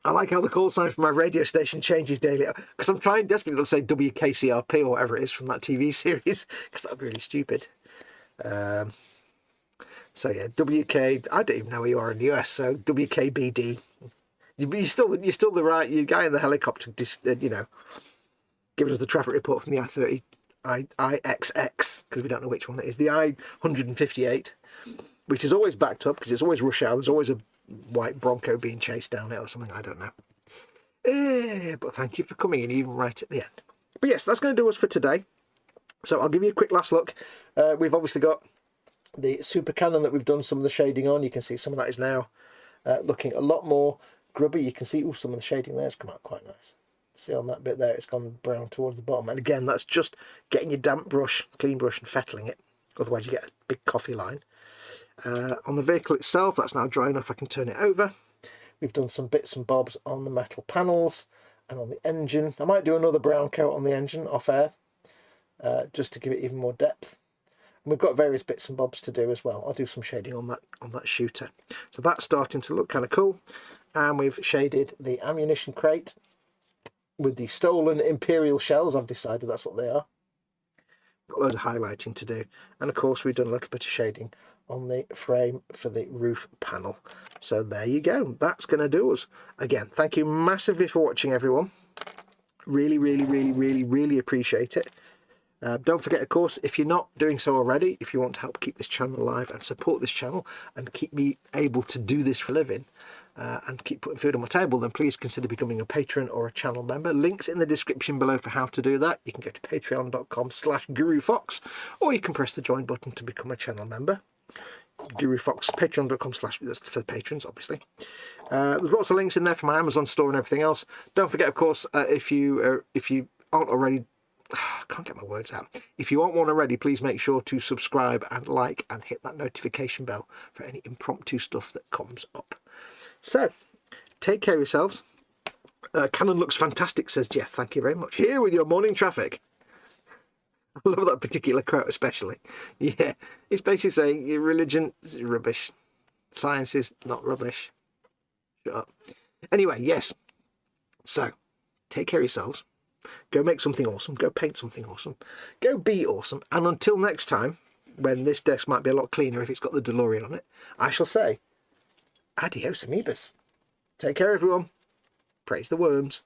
I like how the call sign for my radio station changes daily, because I'm trying desperately to say WKCRP or whatever it is from that TV series, because that would be really stupid. So yeah, WK, I don't even know where you are in the US, so WKBD. You're still the right, you guy in the helicopter, you know, giving us the traffic report from the I-30, IXX, because we don't know which one it is, the I-158, which is always backed up, because it's always rush hour, there's always a white Bronco being chased down it or something, I don't know. But thank you for coming in even right at the end. But yes, that's going to do us for today. So I'll give you a quick last look. We've obviously got the Super Cannon that we've done some of the shading on. You can see some of that is now looking a lot more grubby. You can see some of the shading there has come out quite nice. See on that bit there, it's gone brown towards the bottom. And again, that's just getting your damp brush, clean brush, and fettling it. Otherwise you get a big coffee line. On the vehicle itself, that's now dry enough, I can turn it over. We've done some bits and bobs on the metal panels and on the engine. I might do another brown coat on the engine off air, just to give it even more depth. And we've got various bits and bobs to do as well. I'll do some shading on that shooter. So that's starting to look kind of cool. And we've shaded the ammunition crate with the stolen Imperial shells. I've decided that's what they are. Got loads of highlighting to do. And of course we've done a little bit of shading on the frame for the roof panel. So there you go. That's going to do us. Again, thank you massively for watching, everyone. Really, really, really, really, really appreciate it. Don't forget, of course, if you're not doing so already, if you want to help keep this channel alive and support this channel and keep me able to do this for a living and keep putting food on my table, then please consider becoming a patron or a channel member. Links in the description below for how to do that. You can go to patreon.com/gurufoxx, or you can press the join button to become a channel member. gurufoxx, patreon.com/ that's for the patrons, obviously. There's lots of links in there for my Amazon store and everything else. Don't forget, of course, if you aren't already, I can't get my words out. If you aren't one already, please make sure to subscribe and like and hit that notification bell for any impromptu stuff that comes up. So, take care of yourselves. Cannon looks fantastic, says Jeff. Thank you very much. Here with your morning traffic. I love that particular quote especially. Yeah, it's basically saying your religion is rubbish. Science is not rubbish. Shut up. Anyway, yes. So, take care of yourselves. Go make something awesome. Go paint something awesome. Go be awesome. And until next time, when this desk might be a lot cleaner if it's got the DeLorean on it, I shall say, adios amoebas. Take care, everyone. Praise the worms.